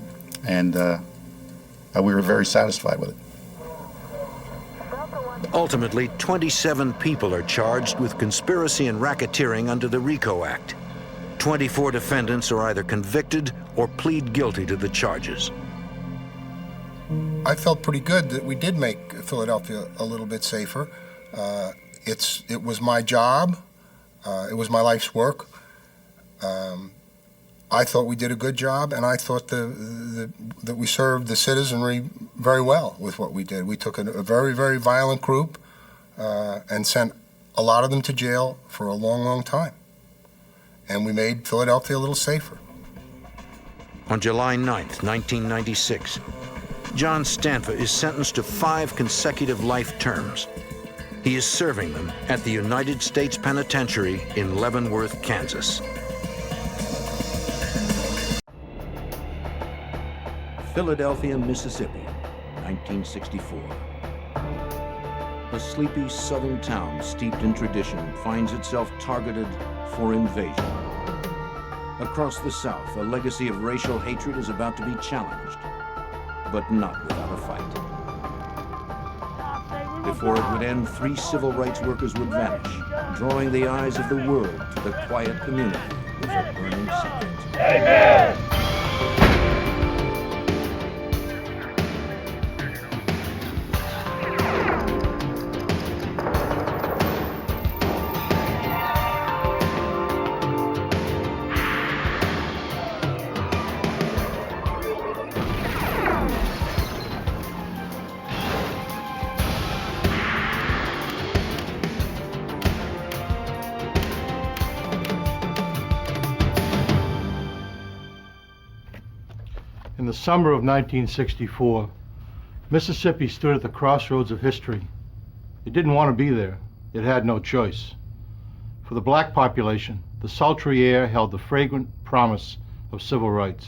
and we were very satisfied with it. Ultimately, 27 people are charged with conspiracy and racketeering under the RICO Act. 24 defendants are either convicted or plead guilty to the charges. I felt pretty good that we did make Philadelphia a little bit safer. It was my job. It was my life's work. I thought we did a good job, and I thought that we served the citizenry very well with what we did. We took a very, very violent group and sent a lot of them to jail for a long, long time. And we made Philadelphia a little safer. On July 9th, 1996, John Stanford is sentenced to 5 consecutive life terms. He is serving them at the United States Penitentiary in Leavenworth, Kansas. Philadelphia, Mississippi, 1964. A sleepy southern town steeped in tradition finds itself targeted for invasion. Across the South, a legacy of racial hatred is about to be challenged, but not without a fight. Before it would end, 3 civil rights workers would vanish, drawing the eyes of the world to the quiet community with a burning secret. Amen! the summer of 1964, Mississippi stood at the crossroads of history. It didn't want to be there. It had no choice. For the black population, the sultry air held the fragrant promise of civil rights.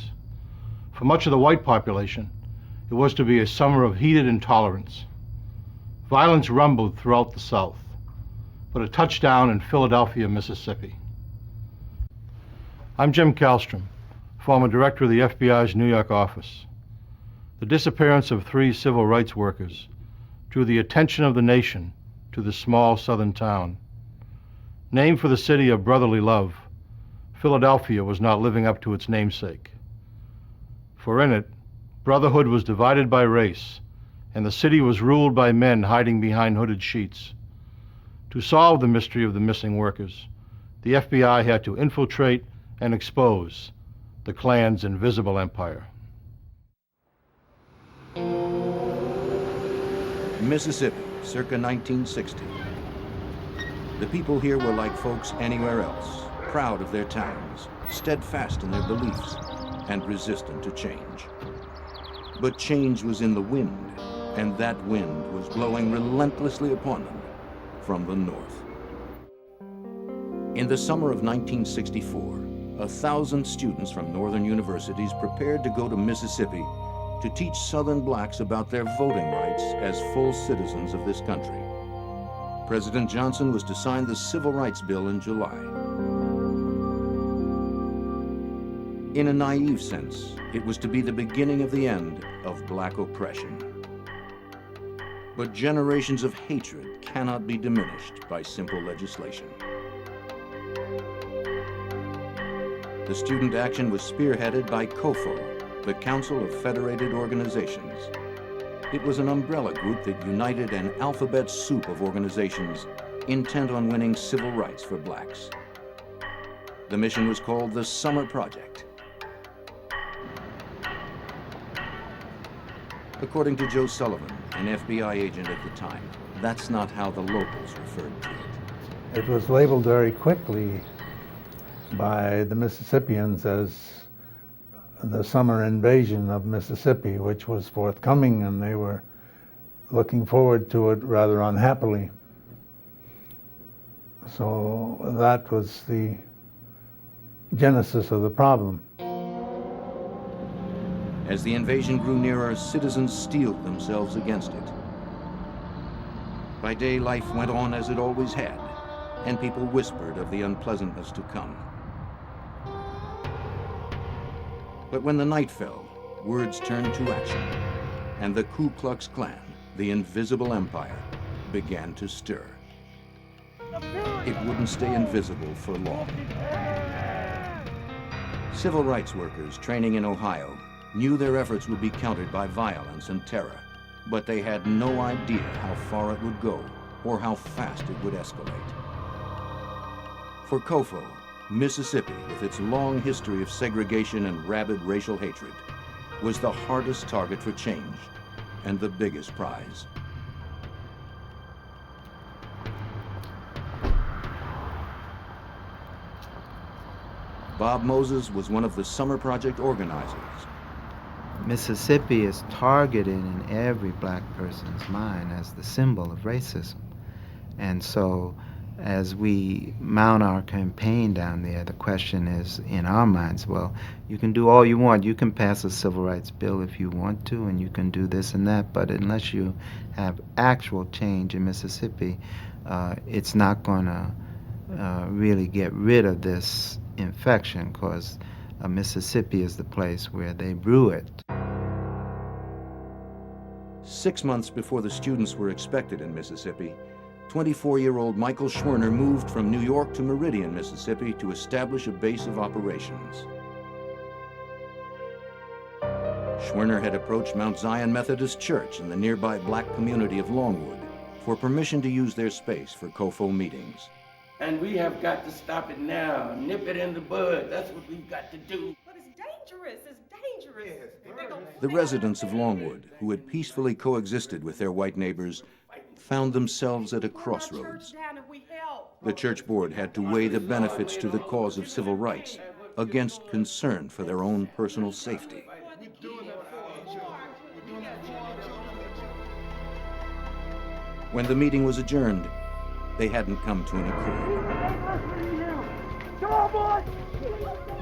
For much of the white population, it was to be a summer of heated intolerance. Violence rumbled throughout the South, but a touchdown in Philadelphia, Mississippi. I'm Jim Kallstrom, former director of the FBI's New York office. The disappearance of 3 civil rights workers drew the attention of the nation to the small southern town. Named for the city of brotherly love, Philadelphia was not living up to its namesake. For in it, brotherhood was divided by race, and the city was ruled by men hiding behind hooded sheets. To solve the mystery of the missing workers, the FBI had to infiltrate and expose the Klan's invisible empire. Mississippi, circa 1960. The people here were like folks anywhere else, proud of their towns, steadfast in their beliefs, and resistant to change. But change was in the wind, and that wind was blowing relentlessly upon them from the north. In the summer of 1964, 1,000 students from northern universities prepared to go to Mississippi to teach Southern blacks about their voting rights as full citizens of this country. President Johnson was to sign the Civil Rights Bill in July. In a naive sense, it was to be the beginning of the end of black oppression. But generations of hatred cannot be diminished by simple legislation. The student action was spearheaded by COFO, the Council of Federated Organizations. It was an umbrella group that united an alphabet soup of organizations intent on winning civil rights for blacks. The mission was called the Summer Project. According to Joe Sullivan, an FBI agent at the time, that's not how the locals referred to it. It was labeled very quickly by the Mississippians as the summer invasion of Mississippi, which was forthcoming, and they were looking forward to it rather unhappily. So that was the genesis of the problem. As the invasion grew nearer, citizens steeled themselves against it. By day, life went on as it always had, and people whispered of the unpleasantness to come. But when the night fell, words turned to action, and the Ku Klux Klan, the invisible empire, began to stir. It wouldn't stay invisible for long. Civil rights workers training in Ohio knew their efforts would be countered by violence and terror, but they had no idea how far it would go or how fast it would escalate. For COFO, Mississippi, with its long history of segregation and rabid racial hatred, was the hardest target for change and the biggest prize. Bob Moses was one of the Summer Project organizers. Mississippi is targeted in every black person's mind as the symbol of racism. And so as we mount our campaign down there, the question is in our minds, well, you can do all you want. You can pass a civil rights bill if you want to, and you can do this and that, but unless you have actual change in Mississippi, it's not going to really get rid of this infection, because Mississippi is the place where they brew it. 6 months before the students were expected in Mississippi, 24-year-old Michael Schwerner moved from New York to Meridian, Mississippi to establish a base of operations. Schwerner had approached Mount Zion Methodist Church in the nearby black community of Longwood for permission to use their space for COFO meetings. And we have got to stop it now, nip it in the bud. That's what we've got to do. But it's dangerous, The residents of Longwood, who had peacefully coexisted with their white neighbors, found themselves at a crossroads. The church board had to weigh the benefits to the cause of civil rights against concern for their own personal safety. When the meeting was adjourned, they hadn't come to an accord. Come on, boy!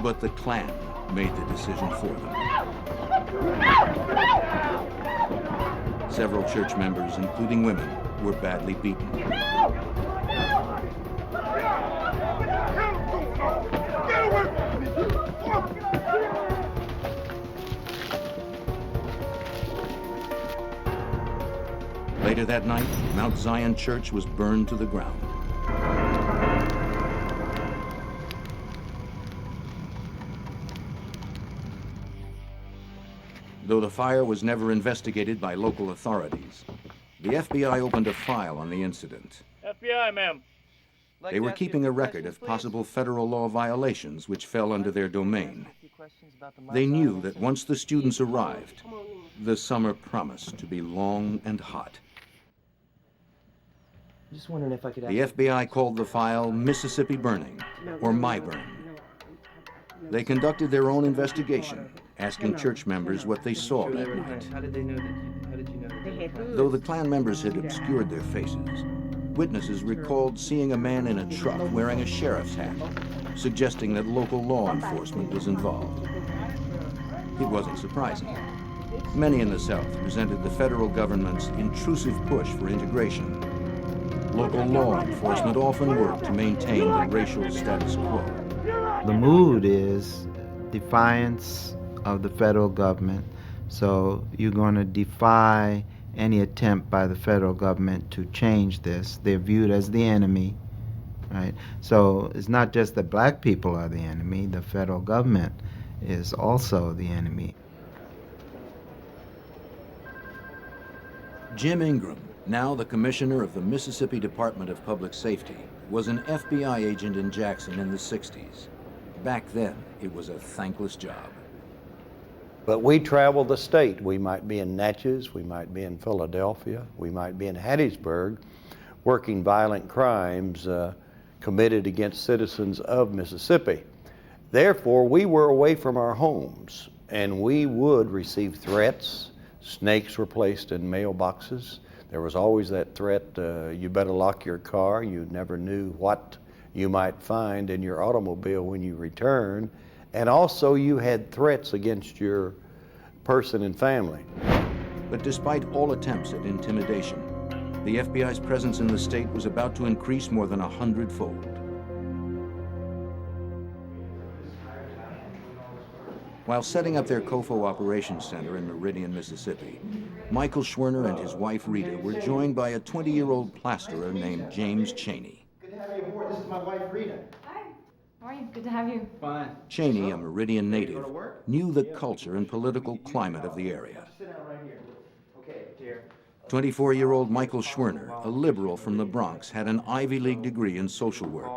But the Klan made the decision for them. Several church members, including women, were badly beaten. Later that night, Mount Zion Church was burned to the ground. Though the fire was never investigated by local authorities, the FBI opened a file on the incident. FBI, ma'am. They were keeping a record of possible federal law violations which fell under their domain. They knew that once the students arrived, the summer promised to be long and hot. Just wondering if I could. The FBI called the file Mississippi Burning, or My Burn. They conducted their own investigation, asking church members what they saw that night. How did they know that? How did you know that? Though the Klan members had obscured their faces, witnesses recalled seeing a man in a truck wearing a sheriff's hat, suggesting that local law enforcement was involved. It wasn't surprising. Many in the South resented the federal government's intrusive push for integration. Local law enforcement often worked to maintain the racial status quo. The mood is defiance of the federal government, so you're going to defy any attempt by the federal government to change this. They're viewed as the enemy, right? So it's not just that black people are the enemy, the federal government is also the enemy. Jim Ingram, now the commissioner of the Mississippi Department of Public Safety, was an FBI agent in Jackson in the 60s. Back then, it was a thankless job. But we travel the state. We might be in Natchez, we might be in Philadelphia, we might be in Hattiesburg, working violent crimes committed against citizens of Mississippi. Therefore, we were away from our homes, and we would receive threats. Snakes were placed in mailboxes. There was always that threat, you better lock your car. You never knew what you might find in your automobile when you return. And also you had threats against your person and family. But despite all attempts at intimidation, the FBI's presence in the state was about to increase more than 100-fold. While setting up their COFO Operations Center in Meridian, Mississippi, Michael Schwerner and his wife Rita were joined by a 20-year-old plasterer named James Cheney. Good to have you aboard. This is my wife, Rita. Hi. How are you? Good to have you. Fine. Cheney, a Meridian native, knew the culture and political climate of the area. Sit down right here. Okay, dear. 24-year-old Michael Schwerner, a liberal from the Bronx, had an Ivy League degree in social work.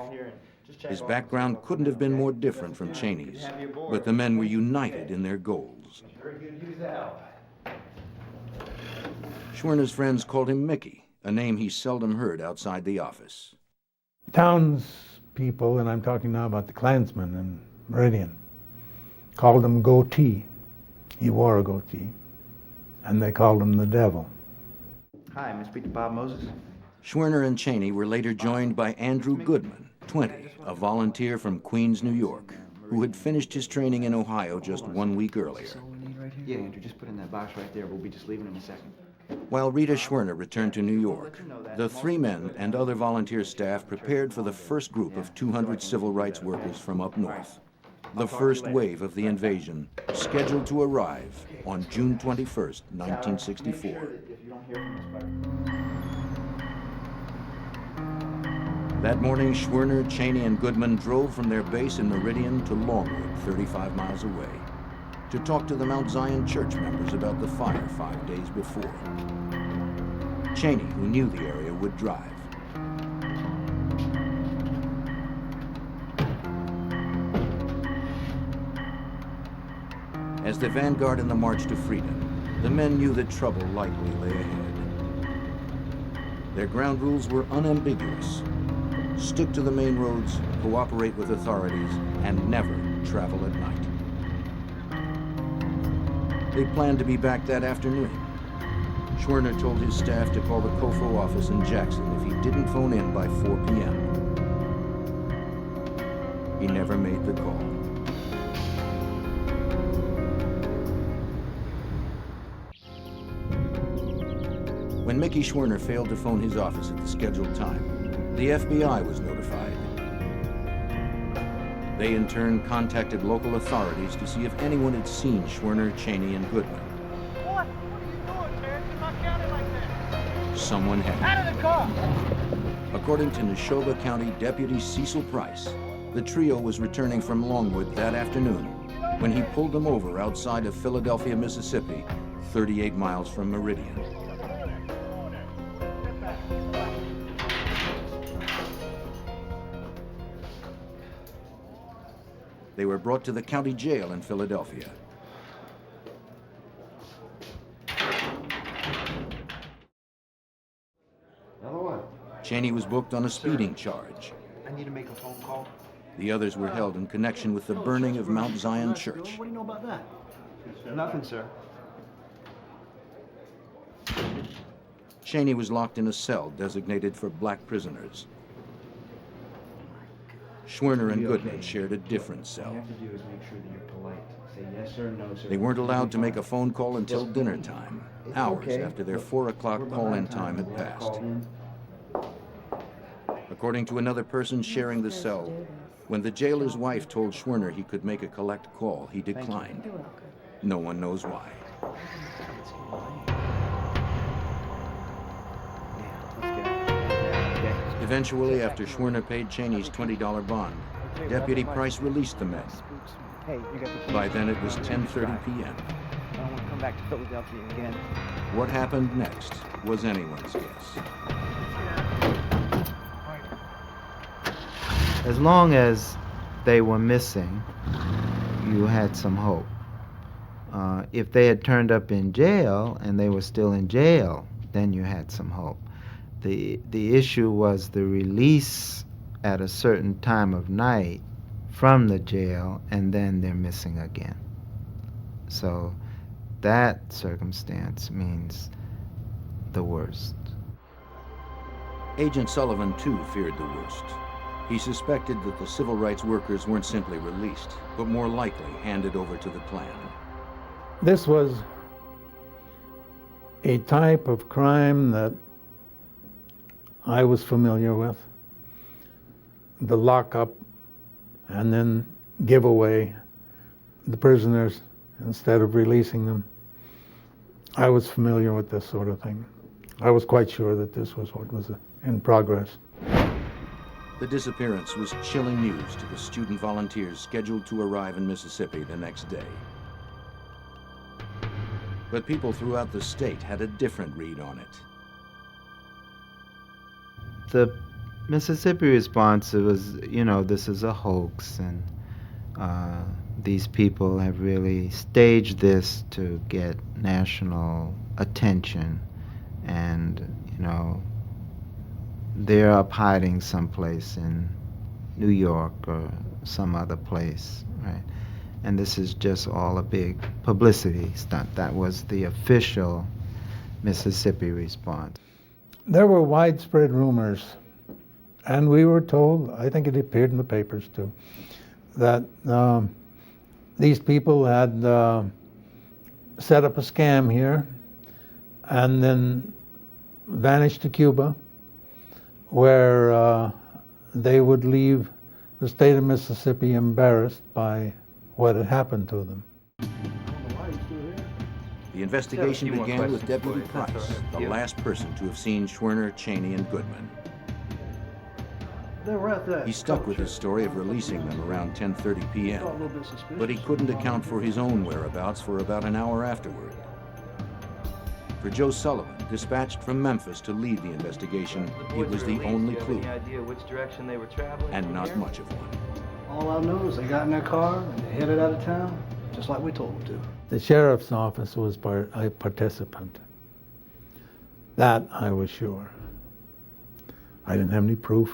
His background couldn't have been more different from Cheney's, but the men were united in their goals. Schwerner's friends called him Mickey, a name he seldom heard outside the office. Townspeople, and I'm talking now about the Klansmen in Meridian, called him Gotti. He wore a goatee, and they called him the Devil. Hi, may I speak to Bob Moses? Schwerner and Cheney were later joined by Andrew Goodman, 20, a volunteer from Queens, New York, who had finished his training in Ohio just 1 week earlier. Yeah, Andrew, just put in that box right there. We'll be just leaving in a second. While Rita Schwerner returned to New York, the three men and other volunteer staff prepared for the first group of 200 civil rights workers from up north. The first wave of the invasion, scheduled to arrive on June 21st, 1964. That morning, Schwerner, Cheney, and Goodman drove from their base in Meridian to Longwood, 35 miles away, to talk to the Mount Zion Church members about the fire 5 days before. Cheney, who knew the area, would drive. As the vanguard in the march to freedom, the men knew that trouble likely lay ahead. Their ground rules were unambiguous. Stick to the main roads, cooperate with authorities, and never travel at night. They planned to be back that afternoon. Schwerner told his staff to call the COFO office in Jackson if he didn't phone in by 4 p.m. He never made the call. When Mickey Schwerner failed to phone his office at the scheduled time, the FBI was notified. They in turn contacted local authorities to see if anyone had seen Schwerner, Cheney, and Goodman. What? What are you doing, Terrence? You're not counting like that. Someone had. Out of the car! According to Neshoba County Deputy Cecil Price, the trio was returning from Longwood that afternoon when he pulled them over outside of Philadelphia, Mississippi, 38 miles from Meridian. They were brought to the county jail in Philadelphia. Cheney was booked on a speeding charge. I need to make a phone call. The others were held in connection with the burning of Mount Zion Church. What do you know about that? Nothing, sir. Cheney was locked in a cell designated for black prisoners. Schwerner and Goodman shared a different cell. All you have to do is make sure that you're polite. Say yes sir, no sir. They weren't allowed to make a phone call until dinner time, hours after their 4 o'clock call-in time had passed. According to another person sharing the cell, when the jailer's wife told Schwerner he could make a collect call, he declined. No one knows why. Eventually, after Schwerner paid Cheney's $20 bond, Deputy Price released the men. By then, it was 10:30 p.m. I don't want to come back to Philadelphia again. What happened next was anyone's guess. As long as they were missing, you had some hope. If they had turned up in jail and they were still in jail, then you had some hope. The issue was the release at a certain time of night from the jail, and then they're missing again. So that circumstance means the worst. Agent Sullivan, too, feared the worst. He suspected that the civil rights workers weren't simply released, but more likely handed over to the Klan. This was a type of crime that I was familiar with. The lockup and then give away the prisoners instead of releasing them. I was familiar with this sort of thing. I was quite sure that this was what was in progress. The disappearance was chilling news to the student volunteers scheduled to arrive in Mississippi the next day. But people throughout the state had a different read on it. The Mississippi response, it was, this is a hoax, and these people have really staged this to get national attention, and, they're up hiding someplace in New York or some other place, right? And this is just all a big publicity stunt. That was the official Mississippi response. There were widespread rumors, and we were told, I think it appeared in the papers too, that these people had set up a scam here and then vanished to Cuba, where they would leave the state of Mississippi embarrassed by what had happened to them. The investigation began with Deputy Price, the last person to have seen Schwerner, Cheney, and Goodman. He stuck with his story of releasing them around 10:30 p.m., but he couldn't account for his own whereabouts for about an hour afterward. For Joe Sullivan, dispatched from Memphis to lead the investigation, it was the only clue, and not much of one. All I know is they got in their car and they headed out of town, just like we told them to. The sheriff's office was a participant. That I was sure. I didn't have any proof.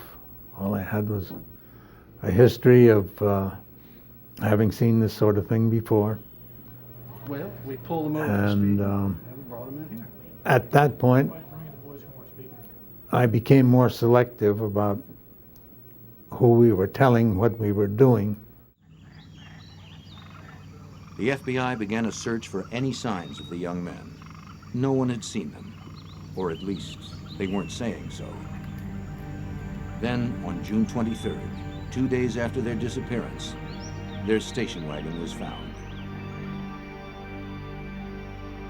All I had was a history of having seen this sort of thing before. Well, we pulled them over and the street and we brought them in here. At that point, I became more selective about who we were telling, what we were doing. The FBI began a search for any signs of the young men. No one had seen them, or at least they weren't saying so. Then, on June 23rd, 2 days after their disappearance, their station wagon was found.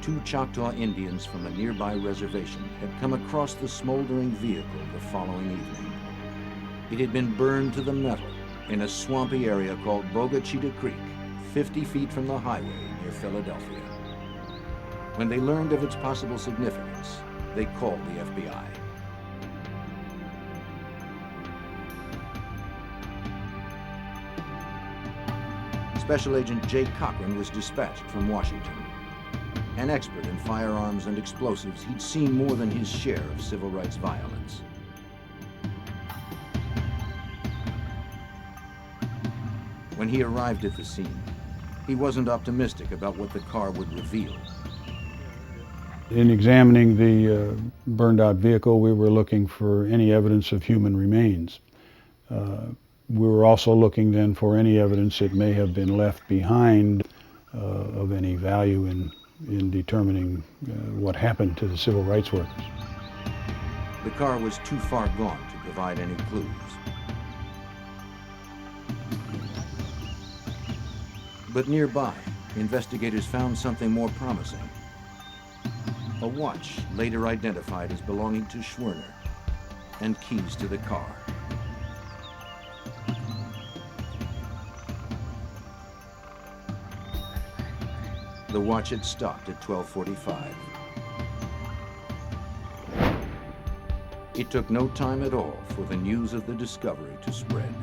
2 Choctaw Indians from a nearby reservation had come across the smoldering vehicle the following evening. It had been burned to the metal in a swampy area called Bogachita Creek, 50 feet from the highway near Philadelphia. When they learned of its possible significance, they called the FBI. Special Agent Jay Cochran was dispatched from Washington. An expert in firearms and explosives, he'd seen more than his share of civil rights violence. When he arrived at the scene, he wasn't optimistic about what the car would reveal. In examining the burned out vehicle, we were looking for any evidence of human remains. We were also looking then for any evidence that may have been left behind of any value in determining what happened to the civil rights workers. The car was too far gone to provide any clues. But nearby, investigators found something more promising. A watch later identified as belonging to Schwerner, and keys to the car. The watch had stopped at 12:45. It took no time at all for the news of the discovery to spread.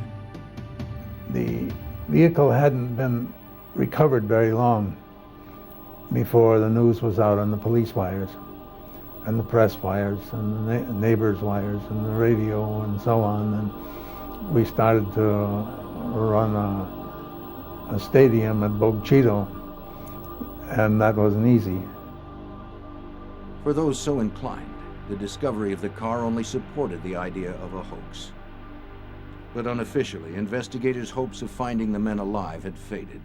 The vehicle hadn't been recovered very long before the news was out on the police wires and the press wires and the neighbors' wires and the radio and so on. And we started to run a stadium at Bogachita, and that wasn't easy. For those so inclined, the discovery of the car only supported the idea of a hoax. But unofficially, investigators' hopes of finding the men alive had faded.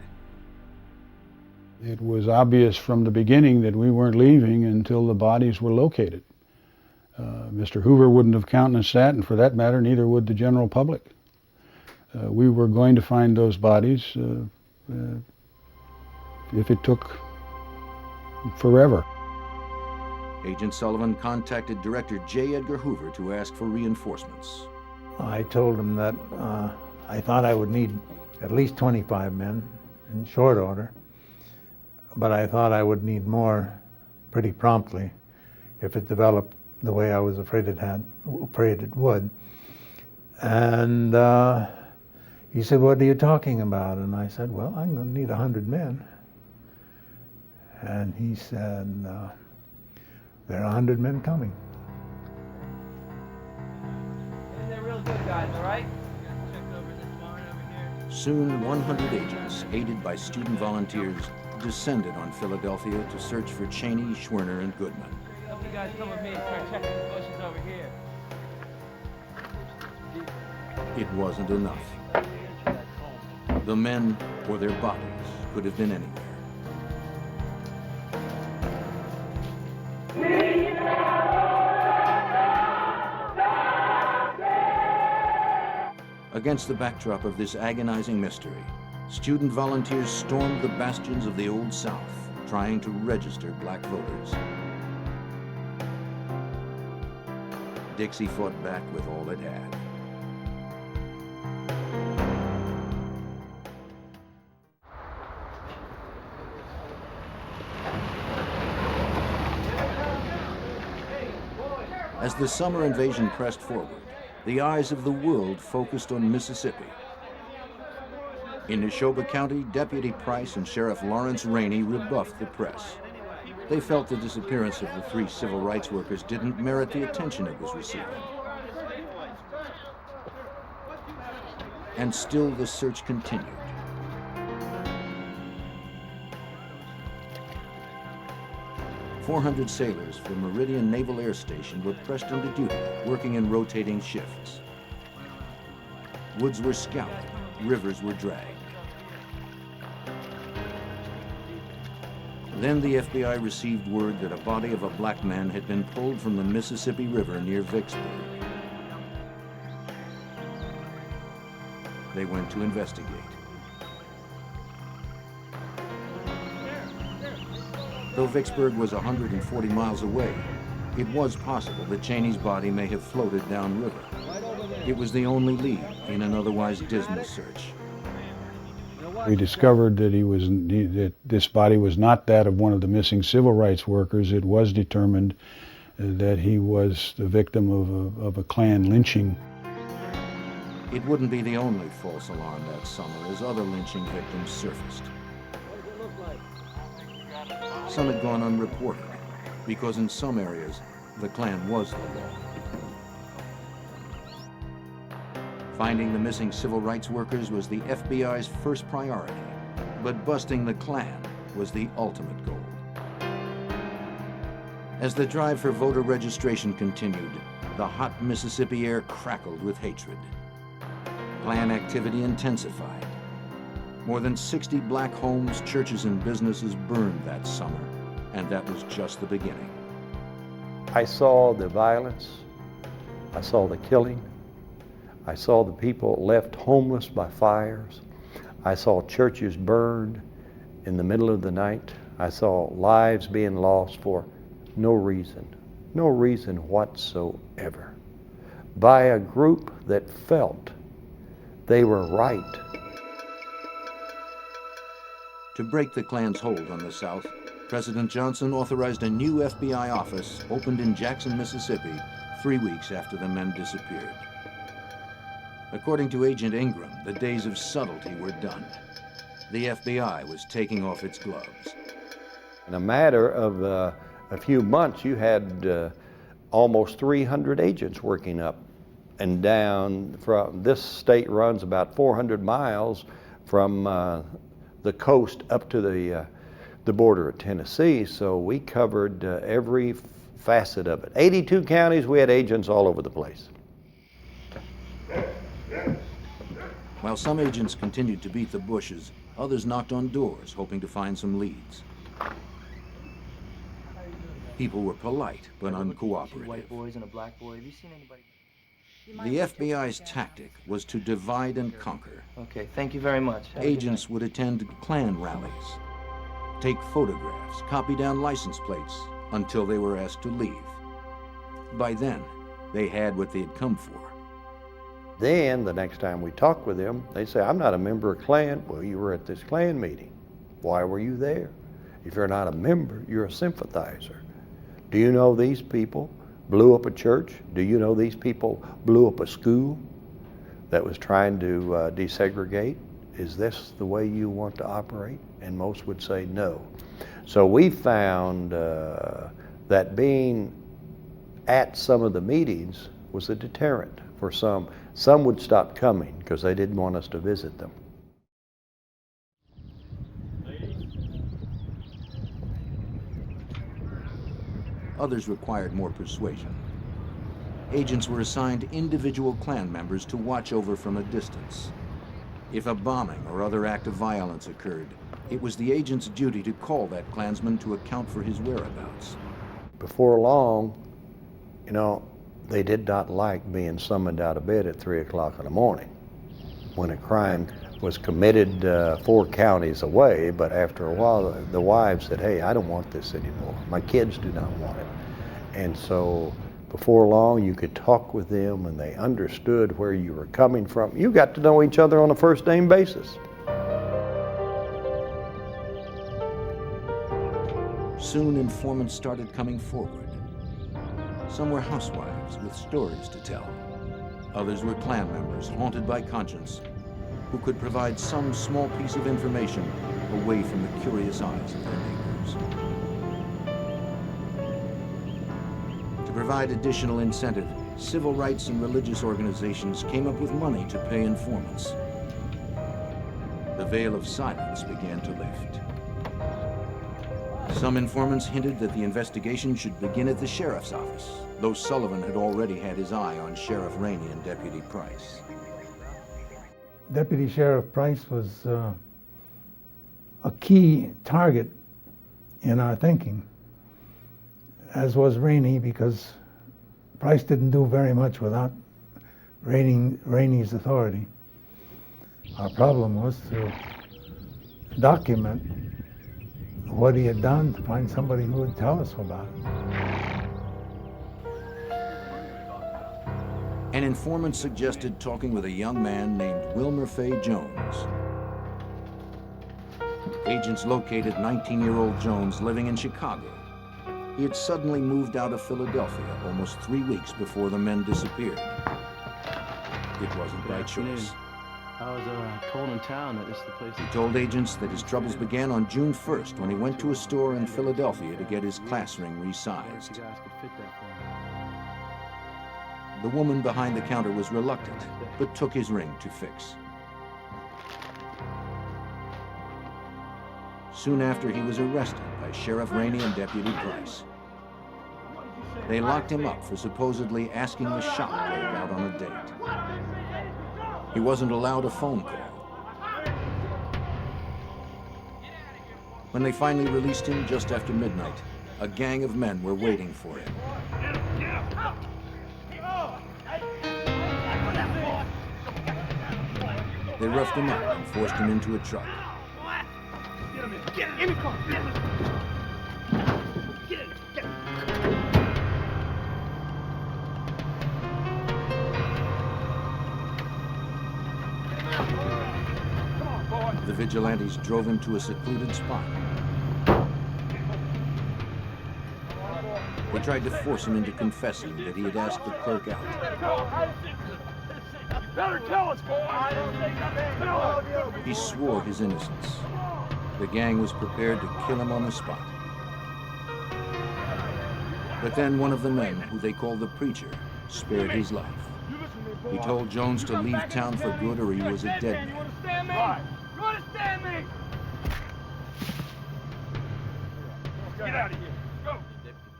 It was obvious from the beginning that we weren't leaving until the bodies were located. Mr. Hoover wouldn't have countenanced that, and for that matter, neither would the general public. We were going to find those bodies if it took forever. Agent Sullivan contacted Director J. Edgar Hoover to ask for reinforcements. I told him that I thought I would need at least 25 men in short order, but I thought I would need more pretty promptly if it developed the way I was afraid it would. And he said, "What are you talking about?" And I said, "Well, I'm going to need 100 men." And he said, "There are 100 men coming." And they're real good guys, all right? Soon, 100 agents, aided by student volunteers, descended on Philadelphia to search for Cheney, Schwerner, and Goodman. Hope you guys come with me and start checking the bushes over here. It wasn't enough. The men or their bodies could have been anywhere. Against the backdrop of this agonizing mystery, student volunteers stormed the bastions of the Old South, trying to register black voters. Dixie fought back with all it had. As the summer invasion pressed forward, the eyes of the world focused on Mississippi. In Neshoba County, Deputy Price and Sheriff Lawrence Rainey rebuffed the press. They felt the disappearance of the 3 civil rights workers didn't merit the attention it was receiving. And still the search continued. 400 sailors from Meridian Naval Air Station were pressed into duty, working in rotating shifts. Woods were scoured, rivers were dragged. Then the FBI received word that a body of a black man had been pulled from the Mississippi River near Vicksburg. They went to investigate. Though Vicksburg was 140 miles away, it was possible that Cheney's body may have floated downriver. It was the only lead in an otherwise dismal search. We discovered that that this body was not that of one of the missing civil rights workers. It was determined that he was the victim of a Klan lynching. It wouldn't be the only false alarm that summer as other lynching victims surfaced. Some had gone unreported because in some areas the Klan was the law. Finding the missing civil rights workers was the FBI's first priority, but busting the Klan was the ultimate goal. As the drive for voter registration continued, the hot Mississippi air crackled with hatred. Klan activity intensified. More than 60 black homes, churches, and businesses burned that summer, and that was just the beginning. I saw the violence, I saw the killing, I saw the people left homeless by fires, I saw churches burned in the middle of the night, I saw lives being lost for no reason whatsoever, by a group that felt they were right. To break the Klan's hold on the South, President Johnson authorized a new FBI office opened in Jackson, Mississippi, 3 weeks after the men disappeared. According to Agent Ingram, the days of subtlety were done. The FBI was taking off its gloves. In a matter of a few months, you had almost 300 agents working up and down. From this state runs about 400 miles from the coast up to the border of Tennessee, so we covered every facet of it. 82 counties, we had agents all over the place. While some agents continued to beat the bushes, others knocked on doors, hoping to find some leads. People were polite, but uncooperative. White boys and a black boy. Have you seen anybody? The FBI's tactic was to divide and conquer. Okay, thank you very much. Agents would attend Klan rallies, take photographs, copy down license plates until they were asked to leave. By then, they had what they had come for. Then, the next time we talked with them, they say, I'm not a member of Klan. Well, you were at this Klan meeting. Why were you there? If you're not a member, you're a sympathizer. Do you know these people blew up a church? Do you know these people blew up a school that was trying to desegregate? Is this the way you want to operate? And most would say no. So we found that being at some of the meetings was a deterrent for some. Some would stop coming because they didn't want us to visit them. Others required more persuasion. Agents were assigned individual Klan members to watch over from a distance. If a bombing or other act of violence occurred, it was the agent's duty to call that Klansman to account for his whereabouts. Before long, you know, they did not like being summoned out of bed at 3 o'clock in the morning when a crime was committed 4 counties away, but after a while the wives said, hey, I don't want this anymore. My kids do not want it. And so before long you could talk with them and they understood where you were coming from. You got to know each other on a first name basis. Soon informants started coming forward. Some were housewives with stories to tell. Others were Klan members haunted by conscience who could provide some small piece of information away from the curious eyes of their neighbors. To provide additional incentive, civil rights and religious organizations came up with money to pay informants. The veil of silence began to lift. Some informants hinted that the investigation should begin at the sheriff's office, though Sullivan had already had his eye on Sheriff Rainey and Deputy Price. Deputy Sheriff Price was a key target in our thinking, as was Rainey, because Price didn't do very much without Rainey's authority. Our problem was to document what he had done, to find somebody who would tell us about it. An informant suggested talking with a young man named Wilmer Fay Jones. Agents located 19-year-old Jones living in Chicago. He had suddenly moved out of Philadelphia almost 3 weeks before the men disappeared. It wasn't by choice. I was told in town that this is the place. He told agents that his troubles began on June 1st when he went to a store in Philadelphia to get his class ring resized. You guys could fit that for me. The woman behind the counter was reluctant, but took his ring to fix. Soon after, he was arrested by Sheriff Rainey and Deputy Price. They locked him up for supposedly asking the shop clerk out on a date. He wasn't allowed a phone call. When they finally released him just after midnight, a gang of men were waiting for him. They roughed him up and forced him into a truck. Get in the car! Get in! Get in! The vigilantes drove him to a secluded spot. They tried to force him into confessing that he had asked the clerk out. Better tell us, boy! He swore his innocence. The gang was prepared to kill him on the spot. But then one of the men, who they called the preacher, spared his life. He told Jones to leave town for good or he was a dead man. You understand me? You understand me? Get out of here. Go.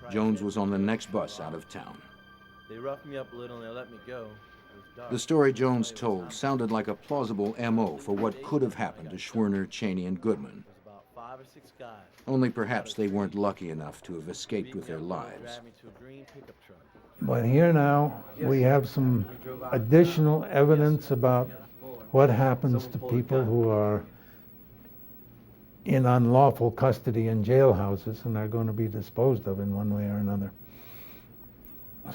Jones was on the next bus out of town. They roughed me up a little and they let me go. The story Jones told sounded like a plausible M.O. for what could have happened to Schwerner, Cheney, and Goodman. Only perhaps they weren't lucky enough to have escaped with their lives. But here now, we have some additional evidence about what happens to people who are in unlawful custody in jailhouses and are going to be disposed of in one way or another.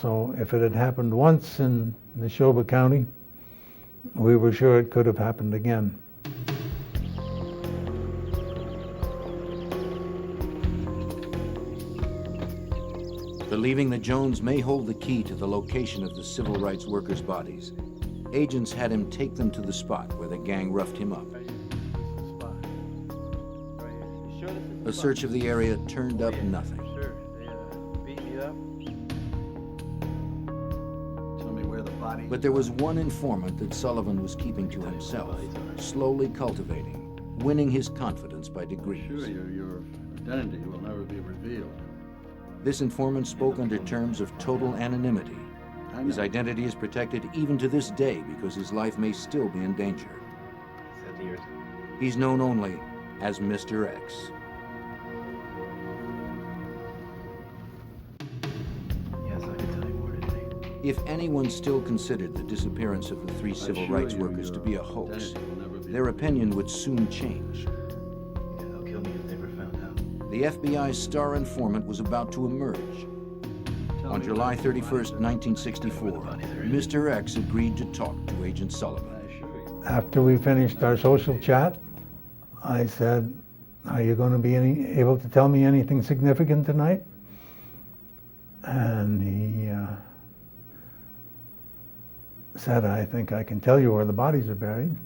So if it had happened once in Neshoba County, we were sure it could have happened again. Believing that Jones may hold the key to the location of the civil rights workers' bodies, agents had him take them to the spot where the gang roughed him up. A search of the area turned up nothing. But there was one informant that Sullivan was keeping to himself, slowly cultivating, winning his confidence by degrees. Sure, your identity will never be revealed. This informant spoke under terms of total anonymity. His identity is protected even to this day because his life may still be in danger. He's known only as Mr. X. If anyone still considered the disappearance of the 3 civil rights workers to be a hoax, their opinion would soon change. They'll kill me if they were found out. The FBI's star informant was about to emerge. On July 31st, 1964, Mr. X agreed to talk to Agent Sullivan. After we finished our social chat, I said, "Are you going to be able to tell me anything significant tonight?" And he said, "I think I can tell you where the bodies are buried."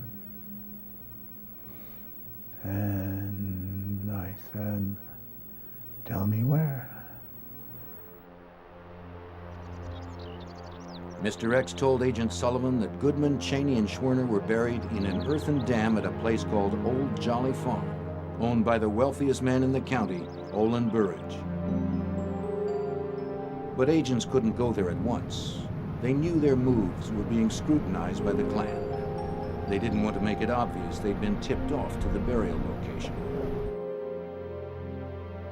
And I said, "Tell me where." Mr. X told Agent Sullivan that Goodman, Cheney, and Schwerner were buried in an earthen dam at a place called Old Jolly Farm, owned by the wealthiest man in the county, Olin Burridge. But agents couldn't go there at once. They knew their moves were being scrutinized by the Klan. They didn't want to make it obvious they'd been tipped off to the burial location.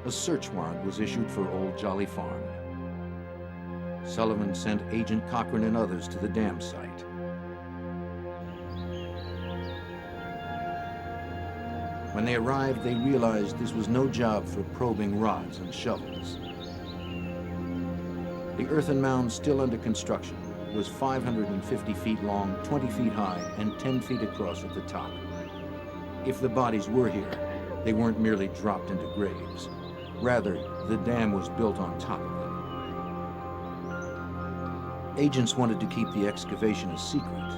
A search warrant was issued for Old Jolly Farm. Sullivan sent Agent Cochran and others to the dam site. When they arrived, they realized this was no job for probing rods and shovels. The earthen mound still under construction was 550 feet long, 20 feet high, and 10 feet across at the top. If the bodies were here, they weren't merely dropped into graves. Rather, the dam was built on top of them. Agents wanted to keep the excavation a secret.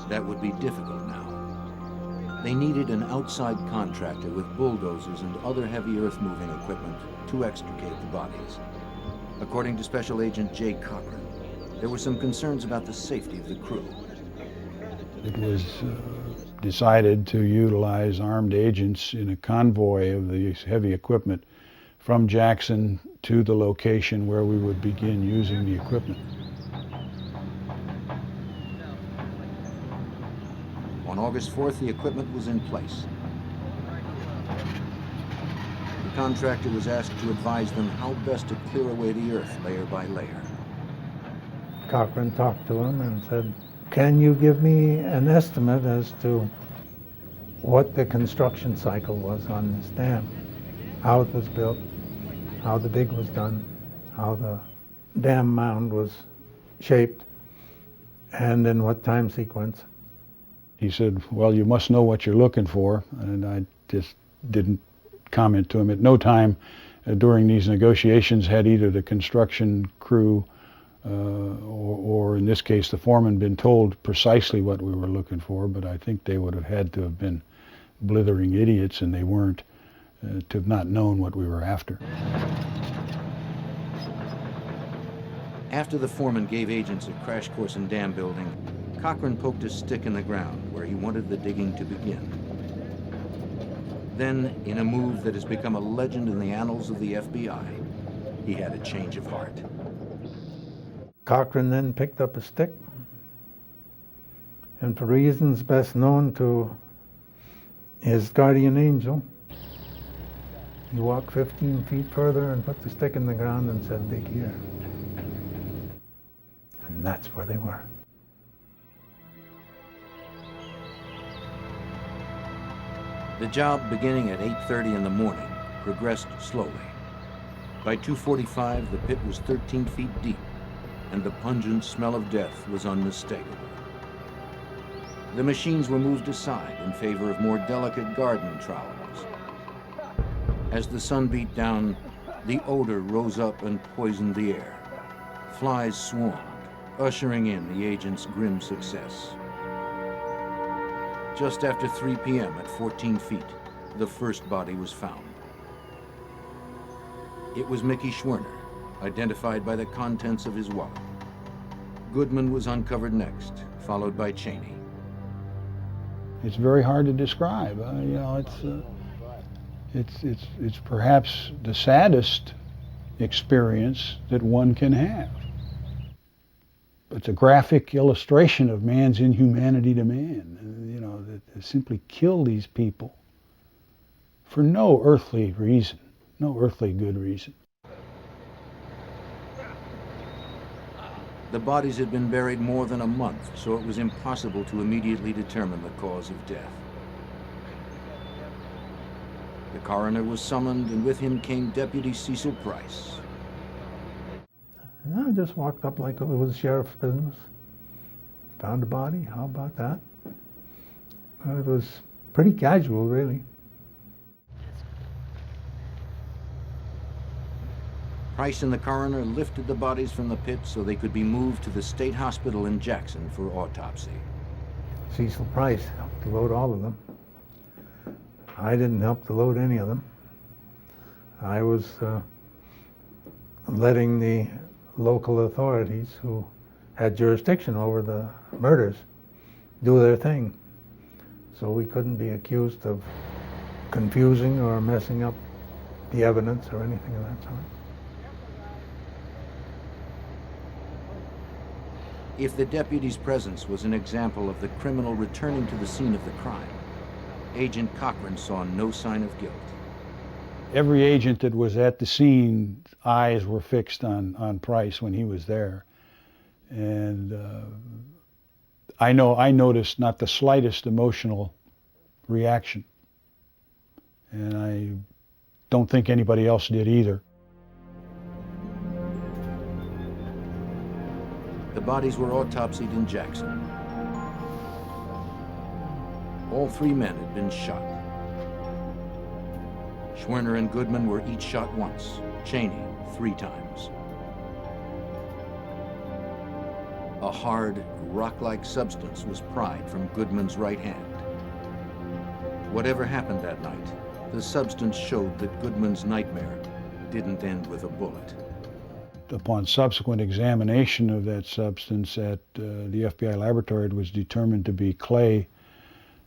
That would be difficult now. They needed an outside contractor with bulldozers and other heavy earth-moving equipment to extricate the bodies. According to Special Agent Jay Cochran, there were some concerns about the safety of the crew. It was decided to utilize armed agents in a convoy of the heavy equipment from Jackson to the location where we would begin using the equipment. On August 4th, the equipment was in place. The contractor was asked to advise them how best to clear away the earth layer by layer. Cochran talked to him and said, "Can you give me an estimate as to what the construction cycle was on this dam? How it was built, how the dig was done, how the dam mound was shaped, and in what time sequence?" He said, "Well, you must know what you're looking for," and I just didn't comment to him. At no time during these negotiations had either the construction crew or in this case the foreman been told precisely what we were looking for, but I think they would have had to have been blithering idiots, and they weren't, to have not known what we were after. After the foreman gave agents a crash course in dam building, Cochran poked a stick in the ground where he wanted the digging to begin. Then, in a move that has become a legend in the annals of the FBI, he had a change of heart. Cochran then picked up a stick, and for reasons best known to his guardian angel, he walked 15 feet further and put the stick in the ground and said, "Dig here." And that's where they were. The job, beginning at 8:30 in the morning, progressed slowly. By 2:45, the pit was 13 feet deep, and the pungent smell of death was unmistakable. The machines were moved aside in favor of more delicate garden trowels. As the sun beat down, the odor rose up and poisoned the air. Flies swarmed, ushering in the agent's grim success. Just after 3 p.m. at 14 feet, the first body was found. It was Mickey Schwerner, identified by the contents of his wallet. Goodman was uncovered next, followed by Cheney. It's very hard to describe. You know, it's perhaps the saddest experience that one can have. It's a graphic illustration of man's inhumanity to man. You know, that simply kill these people for no earthly reason, no earthly good reason. The bodies had been buried more than a month, so it was impossible to immediately determine the cause of death. The coroner was summoned, and with him came Deputy Cecil Price. I just walked up like it was sheriff's business. Found a body, how about that? It was pretty casual, really. Price and the coroner lifted the bodies from the pit so they could be moved to the state hospital in Jackson for autopsy. Cecil Price helped to load all of them. I didn't help to load any of them. I was letting the local authorities who had jurisdiction over the murders do their thing. So we couldn't be accused of confusing or messing up the evidence or anything of that sort. If the deputy's presence was an example of the criminal returning to the scene of the crime, Agent Cochran saw no sign of guilt. Every agent that was at the scene, eyes were fixed on Price when he was there. And I noticed not the slightest emotional reaction. And I don't think anybody else did either. The bodies were autopsied in Jackson. All three men had been shot. Schwerner and Goodman were each shot once, Cheney 3 times. A hard, rock-like substance was pried from Goodman's right hand. Whatever happened that night, the substance showed that Goodman's nightmare didn't end with a bullet. Upon subsequent examination of that substance at the FBI laboratory, it was determined to be clay,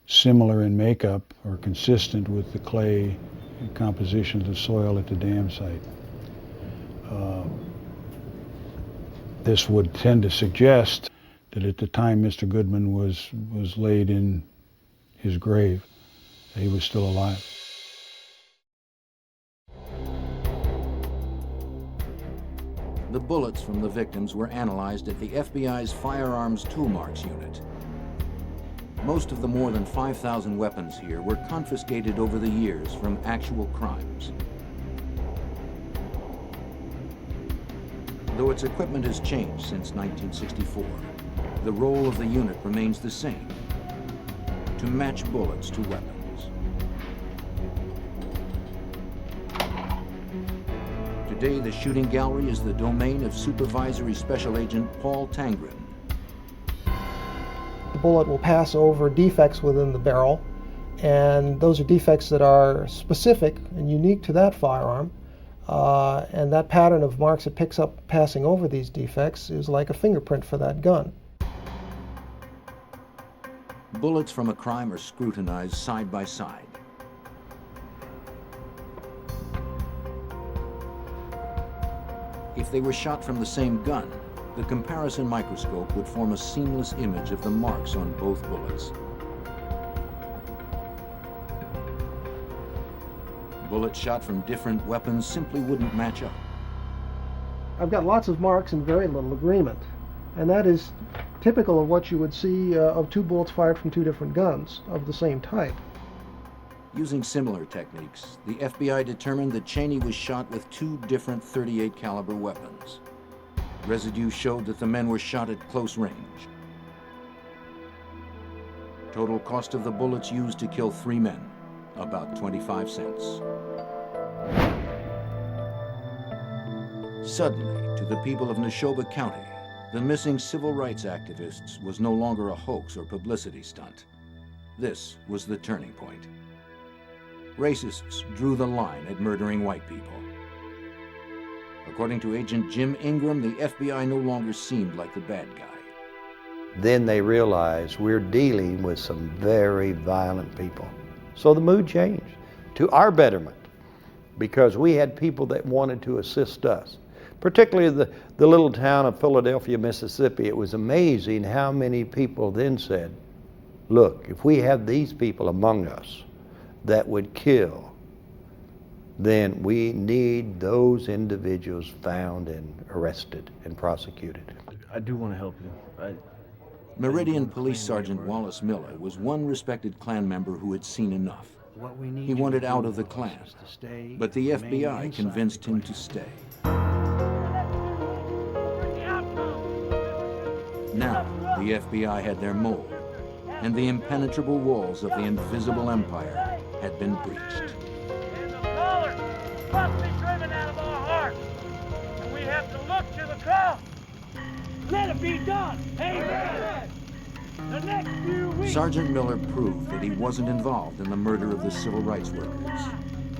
similar in makeup or consistent with the clay composition of the soil at the dam site. This would tend to suggest that at the time Mr. Goodman was laid in his grave, that he was still alive. The bullets from the victims were analyzed at the FBI's Firearms Toolmarks Unit. Most of the more than 5,000 weapons here were confiscated over the years from actual crimes. Though its equipment has changed since 1964, the role of the unit remains the same: to match bullets to weapons. Today, the shooting gallery is the domain of Supervisory Special Agent Paul Tangren. The bullet will pass over defects within the barrel, and those are defects that are specific and unique to that firearm. And that pattern of marks it picks up passing over these defects is like a fingerprint for that gun. Bullets from a crime are scrutinized side by side. If they were shot from the same gun, the comparison microscope would form a seamless image of the marks on both bullets. Bullets shot from different weapons simply wouldn't match up. I've got lots of marks and very little agreement, and that is typical of what you would see of 2 bullets fired from 2 different guns of the same type. Using similar techniques, the FBI determined that Cheney was shot with 2 different .38 caliber weapons. Residue showed that the men were shot at close range. Total cost of the bullets used to kill 3 men, about 25 cents. Suddenly, to the people of Neshoba County, the missing civil rights activists was no longer a hoax or publicity stunt. This was the turning point. Racists drew the line at murdering white people. According to Agent Jim Ingram, the FBI no longer seemed like the bad guy. Then they realized we're dealing with some very violent people. So the mood changed to our betterment, because we had people that wanted to assist us. Particularly the little town of Philadelphia, Mississippi. It was amazing how many people then said, look, if we have these people among us that would kill, then we need those individuals found and arrested and prosecuted. I do want to help you. Meridian Police Sergeant Wallace Miller was one respected Klan member who had seen enough. He wanted out of the Klan, but the FBI convinced him to stay. Now, the FBI had their mole, and the impenetrable walls of the invisible empire had been breached. And the color must be driven out of our hearts, and we have to look to the cross. Let it be done. Amen. The next few weeks. Sergeant Miller proved that he wasn't involved in the murder of the civil rights workers.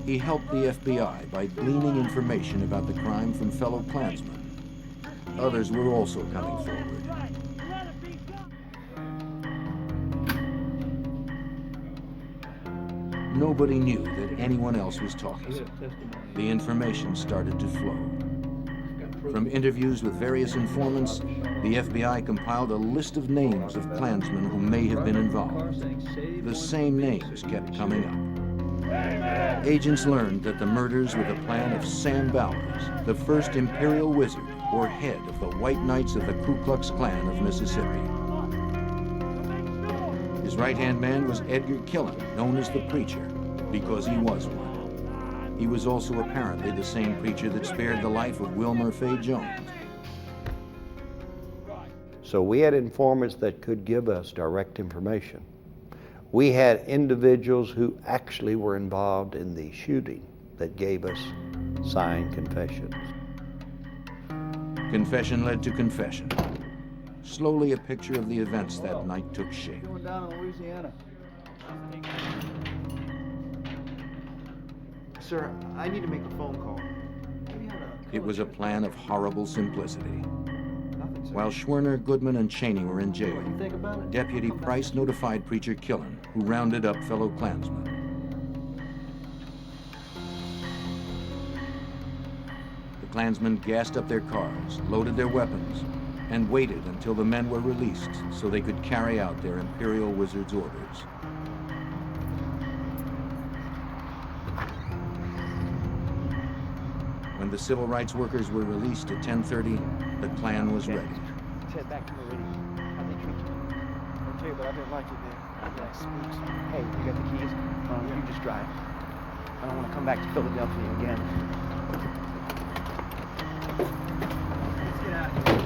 He helped the FBI by gleaning information about the crime from fellow Klansmen. Others were also coming forward. nobody knew that anyone else was talking. The information started to flow. From interviews with various informants, the FBI compiled a list of names of Klansmen who may have been involved. The same names kept coming up. Agents learned that the murders were the plan of Sam Bowers, the first Imperial Wizard, or head of the White Knights of the Ku Klux Klan of Mississippi. His right-hand man was Edgar Killen, known as the Preacher, because he was one. He was also apparently the same preacher that spared the life of Wilmer Fay Jones. So we had informants that could give us direct information. We had individuals who actually were involved in the shooting that gave us signed confessions. Confession led to confession. Slowly, a picture of the events that night took shape. Going down in Louisiana. Sir, I need to make a phone call. It was a plan of horrible simplicity. While Schwerner, Goodman, and Cheney were in jail, Deputy Price notified Preacher Killen, who rounded up fellow Klansmen. The Klansmen gassed up their cars, loaded their weapons, and waited until the men were released so they could carry out their Imperial Wizard's orders. When the civil rights workers were released at 10:30, the Klan was ready. Let's head back to Meridian. How'd they treat you? Okay, but I didn't like it there. Like spooks. Hey, you got the keys? You just drive. I don't want to come back to Philadelphia again. Let's get out of here.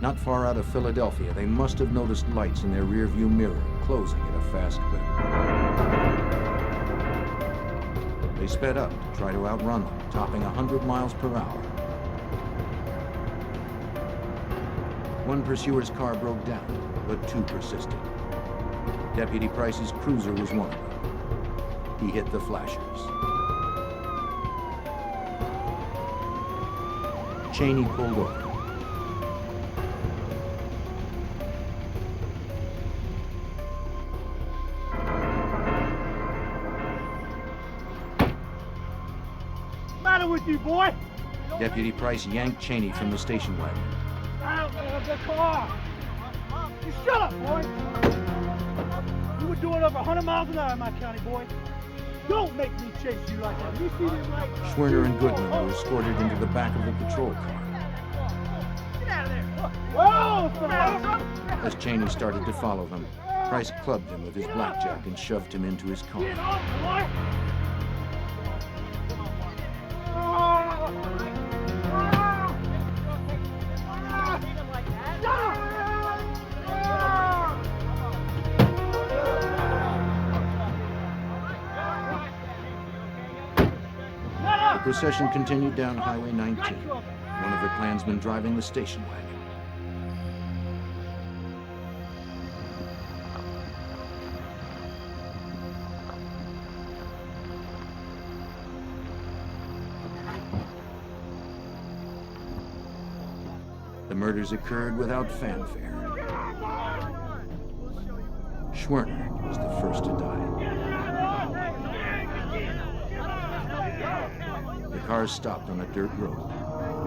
Not far out of Philadelphia, they must have noticed lights in their rearview mirror, closing at a fast clip. They sped up to try to outrun them, topping 100 miles per hour. One pursuer's car broke down, but two persisted. Deputy Price's cruiser was one of them. He hit the flashers. Cheney pulled over. With you, boy. Deputy Price yanked Cheney from the station wagon. Out of the car. You shut up, boy. You were doing over 100 miles an hour in my county, boy. Don't make me chase you like that. You see them lights? Schwerner and Goodman were escorted into the back of the patrol car. Get out of there. Whoa! As Cheney started to follow them, Price clubbed him with his blackjack and shoved him into his car. Get off, boy. The procession continued down Highway 19, one of the Klansmen driving the station wagon. The murders occurred without fanfare. Schwerner was the first to die. The cars stopped on a dirt road.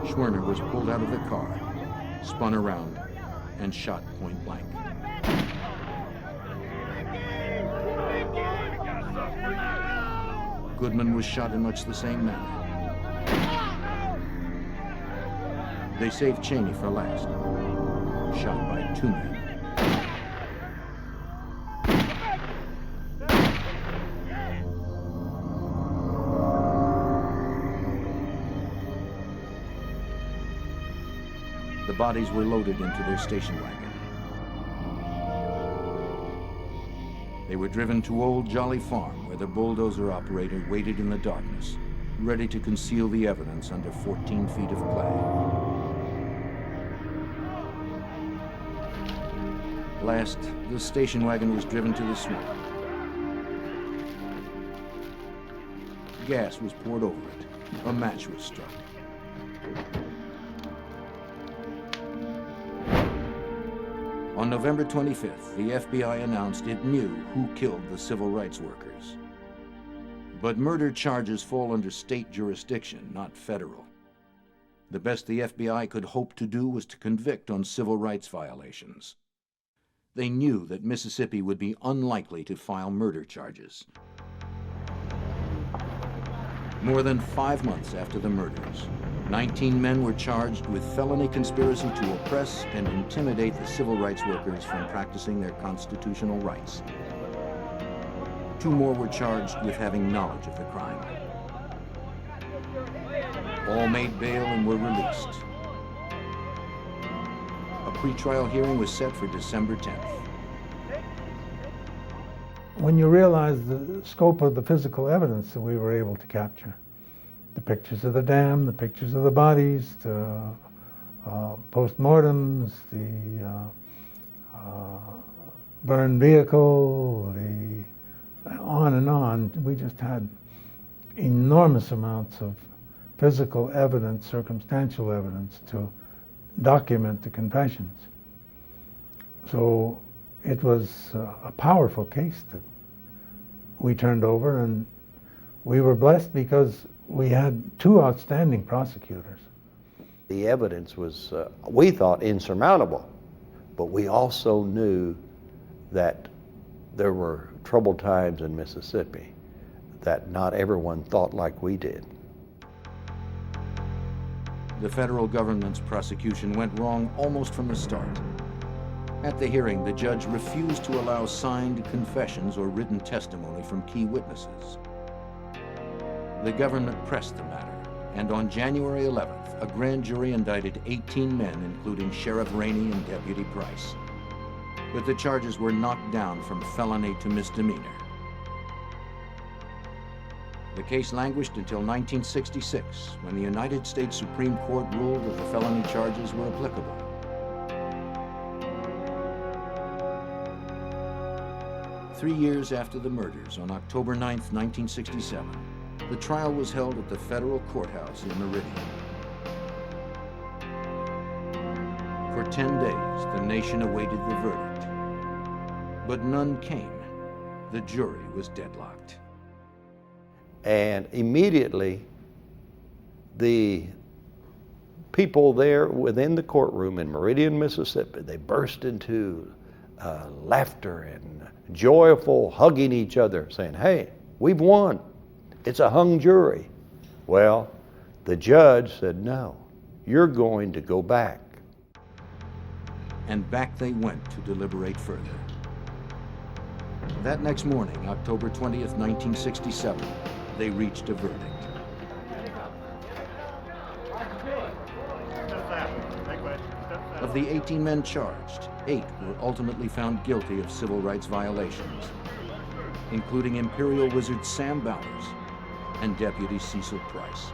Schwerner was pulled out of the car, spun around, and shot point blank. Goodman was shot in much the same manner. They saved Cheney for last, shot by two men. The bodies were loaded into their station wagon. They were driven to Old Jolly Farm, where the bulldozer operator waited in the darkness, ready to conceal the evidence under 14 feet of clay. Last, the station wagon was driven to the smoke. Gas was poured over it. A match was struck. On November 25th, the FBI announced it knew who killed the civil rights workers. But murder charges fall under state jurisdiction, not federal. The best the FBI could hope to do was to convict on civil rights violations. They knew that Mississippi would be unlikely to file murder charges. More than 5 months after the murders, 19 men were charged with felony conspiracy to oppress and intimidate the civil rights workers from practicing their constitutional rights. 2 more were charged with having knowledge of the crime. All made bail and were released. A pretrial hearing was set for December 10th. When you realize the scope of the physical evidence that we were able to capture, the pictures of the dam, the pictures of the bodies, the postmortems, the burned vehicle, on and on, we just had enormous amounts of physical evidence, circumstantial evidence to document the confessions. So it was a powerful case that we turned over, and we were blessed because we had 2 outstanding prosecutors. The evidence was, we thought, insurmountable, but we also knew that there were troubled times in Mississippi, that not everyone thought like we did. The federal government's prosecution went wrong almost from the start. At the hearing, the judge refused to allow signed confessions or written testimony from key witnesses. The government pressed the matter, and on January 11th, a grand jury indicted 18 men, including Sheriff Rainey and Deputy Price. But the charges were knocked down from felony to misdemeanor. The case languished until 1966, when the United States Supreme Court ruled that the felony charges were applicable. Three years after the murders, on October 9th, 1967, the trial was held at the federal courthouse in Meridian. For 10 days, the nation awaited the verdict. But none came. The jury was deadlocked. And immediately, the people there within the courtroom in Meridian, Mississippi, they burst into laughter and joyful hugging each other, saying, "Hey, we've won. It's a hung jury." Well, the judge said, "No, you're going to go back." And back they went to deliberate further. That next morning, October 20th, 1967, they reached a verdict. Of the 18 men charged, 8 were ultimately found guilty of civil rights violations, including Imperial Wizard Sam Bowers and Deputy Cecil Price.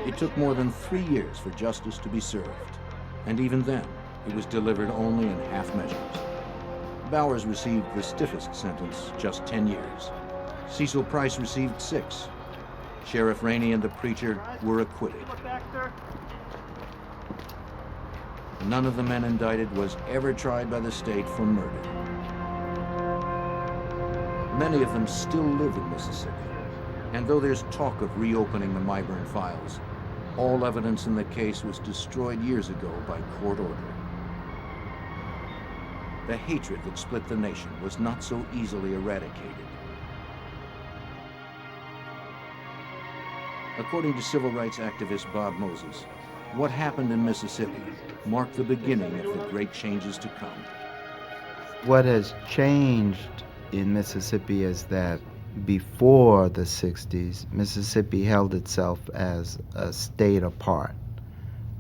It took more than 3 years for justice to be served, and even then, it was delivered only in half measures. Bowers received the stiffest sentence, just 10 years. Cecil Price received 6. Sheriff Rainey and the preacher were acquitted. None of the men indicted was ever tried by the state for murder. Many of them still live in Mississippi, and though there's talk of reopening the Myburn files, all evidence in the case was destroyed years ago by court order. The hatred that split the nation was not so easily eradicated. According to civil rights activist Bob Moses, what happened in Mississippi marked the beginning of the great changes to come. What has changed in Mississippi is that before the 60s, Mississippi held itself as a state apart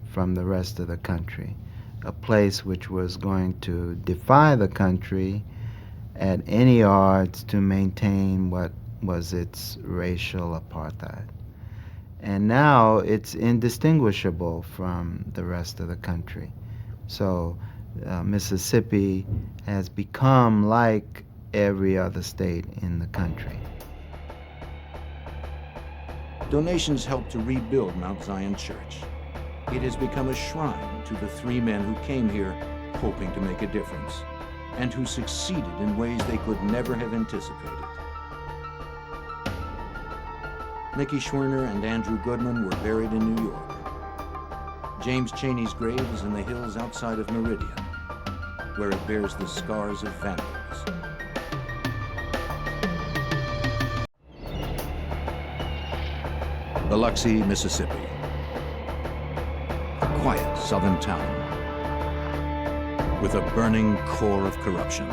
from the rest of the country, a place which was going to defy the country at any odds to maintain what was its racial apartheid. And now it's indistinguishable from the rest of the country. So Mississippi has become like every other state in the country. Donations helped to rebuild Mount Zion Church. It has become a shrine to the three men who came here hoping to make a difference, and who succeeded in ways they could never have anticipated. Nicky Schwerner and Andrew Goodman were buried in New York. James Chaney's grave is in the hills outside of Meridian, where it bears the scars of vandals. Biloxi, Mississippi. A quiet southern town with a burning core of corruption.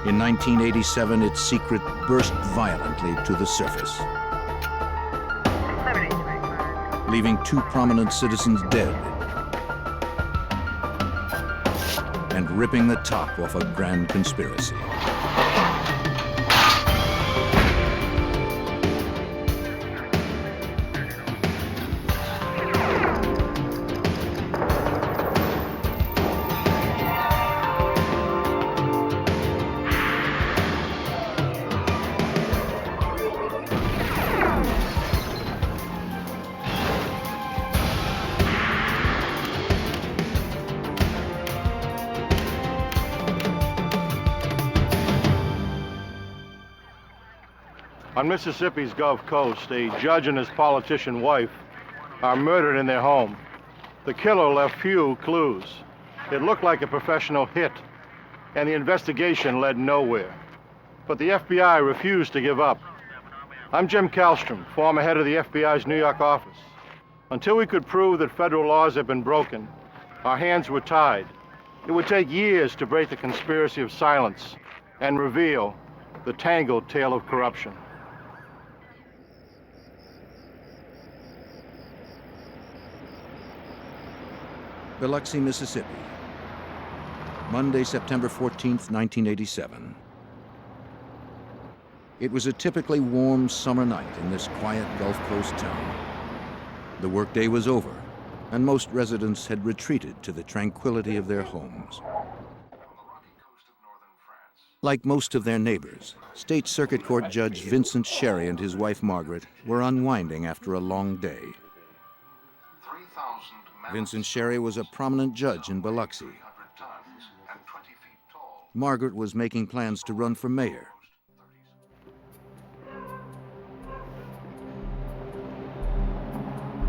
In 1987, its secret burst violently to the surface, leaving two prominent citizens dead and ripping the top off a grand conspiracy. On Mississippi's Gulf Coast, a judge and his politician wife are murdered in their home. The killer left few clues. It looked like a professional hit, and the investigation led nowhere. But the FBI refused to give up. I'm Jim Kallstrom, former head of the FBI's New York office. Until we could prove that federal laws had been broken, our hands were tied. It would take years to break the conspiracy of silence and reveal the tangled tale of corruption. Biloxi, Mississippi. Monday, September 14th, 1987. It was a typically warm summer night in this quiet Gulf Coast town. The workday was over, and most residents had retreated to the tranquility of their homes. Like most of their neighbors, State Circuit Court Judge Vincent Sherry and his wife Margaret were unwinding after a long day. Vincent Sherry was a prominent judge in Biloxi. Margaret was making plans to run for mayor.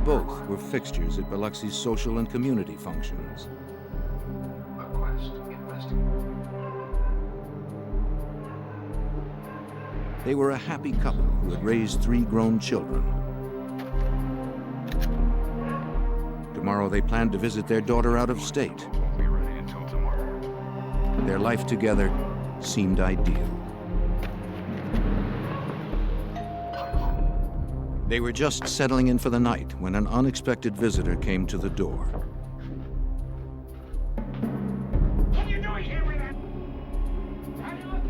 Both were fixtures at Biloxi's social and community functions. They were a happy couple who had raised 3 grown children. Tomorrow they planned to visit their daughter out of state. Their life together seemed ideal. They were just settling in for the night when an unexpected visitor came to the door. What are you doing here with that? How do you look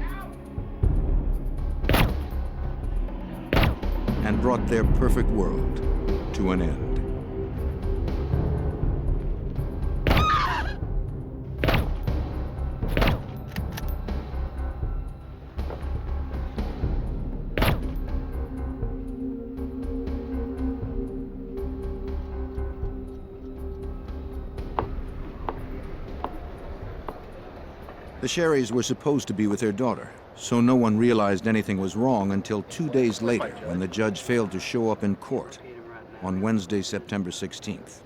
out? And brought their perfect world to an end. The Sherrys were supposed to be with their daughter, so no one realized anything was wrong until 2 days later when the judge failed to show up in court on Wednesday, September 16th.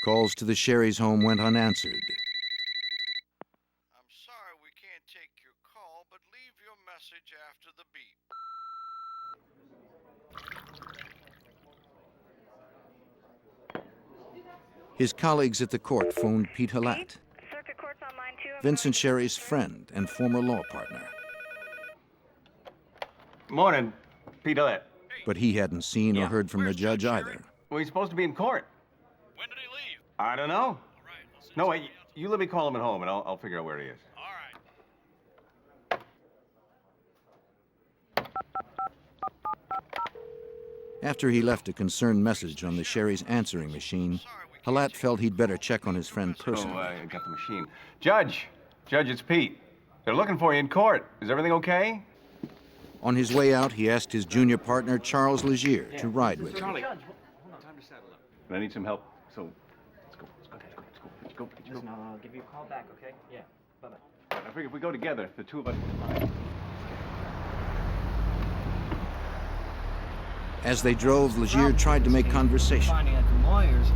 Calls to the Sherrys' home went unanswered. I'm sorry we can't take your call, but leave your message after the beep. His colleagues at the court phoned Pete Halat, Vincent Sherry's friend and former law partner. Morning, Pete Halat. But he hadn't seen or heard from the judge either. Well, he's supposed to be in court. When did he leave? I don't know. All right, No, wait, you let me call him at home and I'll figure out where he is. All right. After he left a concerned message on the Sherry's answering machine, Halat felt he'd better check on his friend personally. I got the machine. Judge, it's Pete. They're looking for you in court. Is everything okay? On his way out, he asked his junior partner, Charles Legier, to ride with him. Charlie, hold on, time to settle up. But I need some help, so let's go. Listen, I'll give you a call back, okay? Yeah, bye-bye. I figure if we go together, the two of us. As they drove, Legier tried to make conversation. Finding out from lawyers.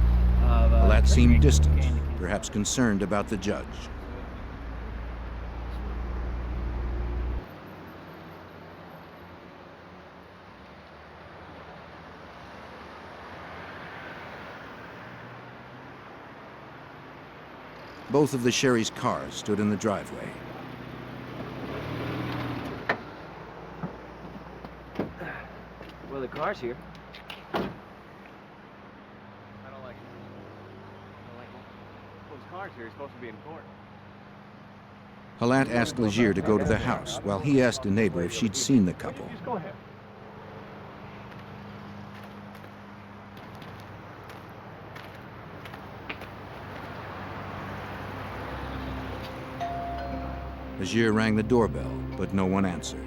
Halat seemed distant, perhaps concerned about the judge. Both of the Sherry's cars stood in the driveway. Well, the car's here. I don't like it. Well, his car's here. He's supposed to be in court. Halat asked Legier to go to the house, while he asked a neighbor if she'd seen the couple. Just go ahead. Legier rang the doorbell, but no one answered.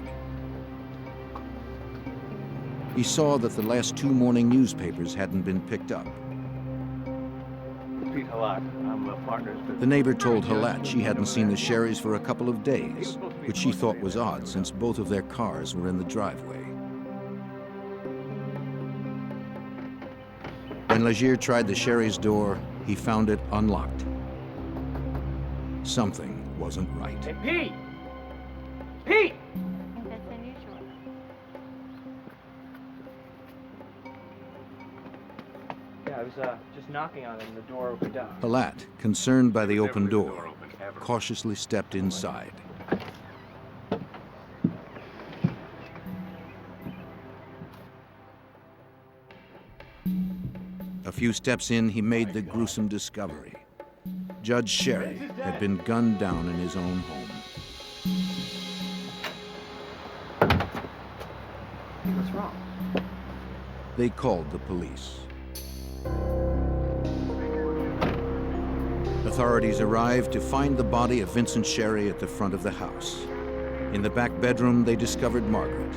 He saw that the last 2 morning newspapers hadn't been picked up. Pete Halat. I'm a partner. The neighbor told Halat she hadn't seen the Sherrys for a couple of days, which she thought was odd since both of their cars were in the driveway. When Legier tried the Sherry's door, he found it unlocked. Something wasn't right. Hey, Pete! Pete! That's unusual. Yeah, I was just knocking on it and the door opened up. Halat, concerned by the open door, cautiously stepped inside. A few steps in, he made the gruesome discovery. Judge Sherry had been gunned down in his own home. What's wrong? They called the police. Authorities arrived to find the body of Vincent Sherry at the front of the house. In the back bedroom, they discovered Margaret.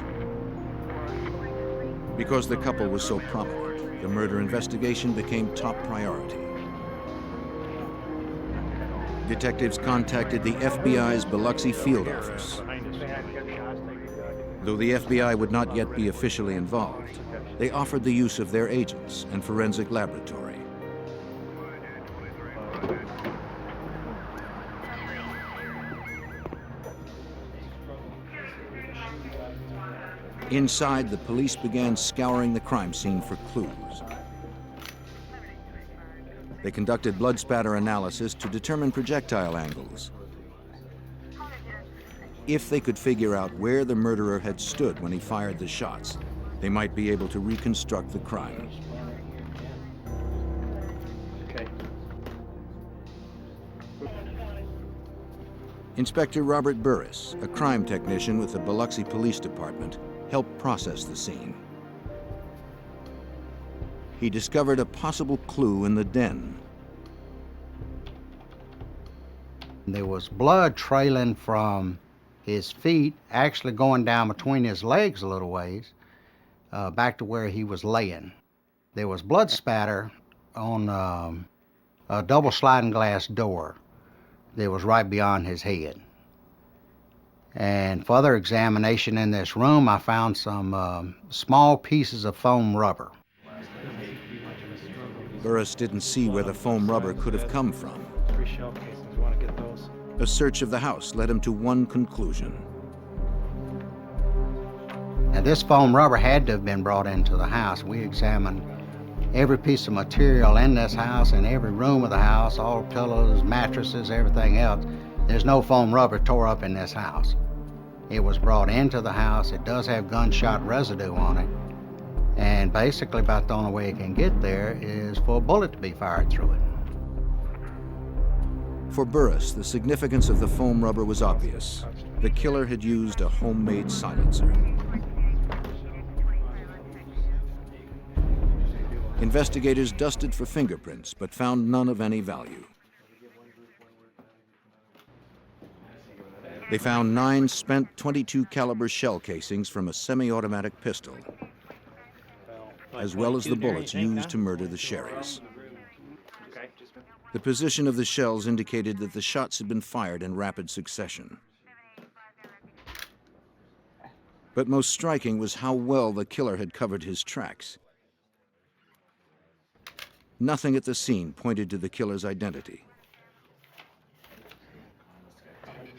Because the couple was so prominent, the murder investigation became top priority. Detectives contacted the FBI's Biloxi field office. Though the FBI would not yet be officially involved, they offered the use of their agents and forensic laboratory. Inside, the police began scouring the crime scene for clues. They conducted blood spatter analysis to determine projectile angles. If they could figure out where the murderer had stood when he fired the shots, they might be able to reconstruct the crime. Okay. Inspector Robert Burris, a crime technician with the Biloxi Police Department, helped process the scene. He discovered a possible clue in the den. There was blood trailing from his feet, actually going down between his legs a little ways, back to where he was laying. There was blood spatter on a double sliding glass door that was right beyond his head. And further examination in this room, I found some small pieces of foam rubber. Burris didn't see where the foam rubber could have come from. 3 shell casings, you want to get those? A search of the house led him to one conclusion. Now this foam rubber had to have been brought into the house. We examined every piece of material in this house, in every room of the house, all pillows, mattresses, everything else. There's no foam rubber tore up in this house. It was brought into the house. It does have gunshot residue on it. And basically about the only way it can get there is for a bullet to be fired through it. For Burris, the significance of the foam rubber was obvious. The killer had used a homemade silencer. Investigators dusted for fingerprints, but found none of any value. They found 9 spent .22 caliber shell casings from a semi-automatic pistol, as well as the bullets used to murder the Sherrys. The position of the shells indicated that the shots had been fired in rapid succession. But most striking was how well the killer had covered his tracks. Nothing at the scene pointed to the killer's identity.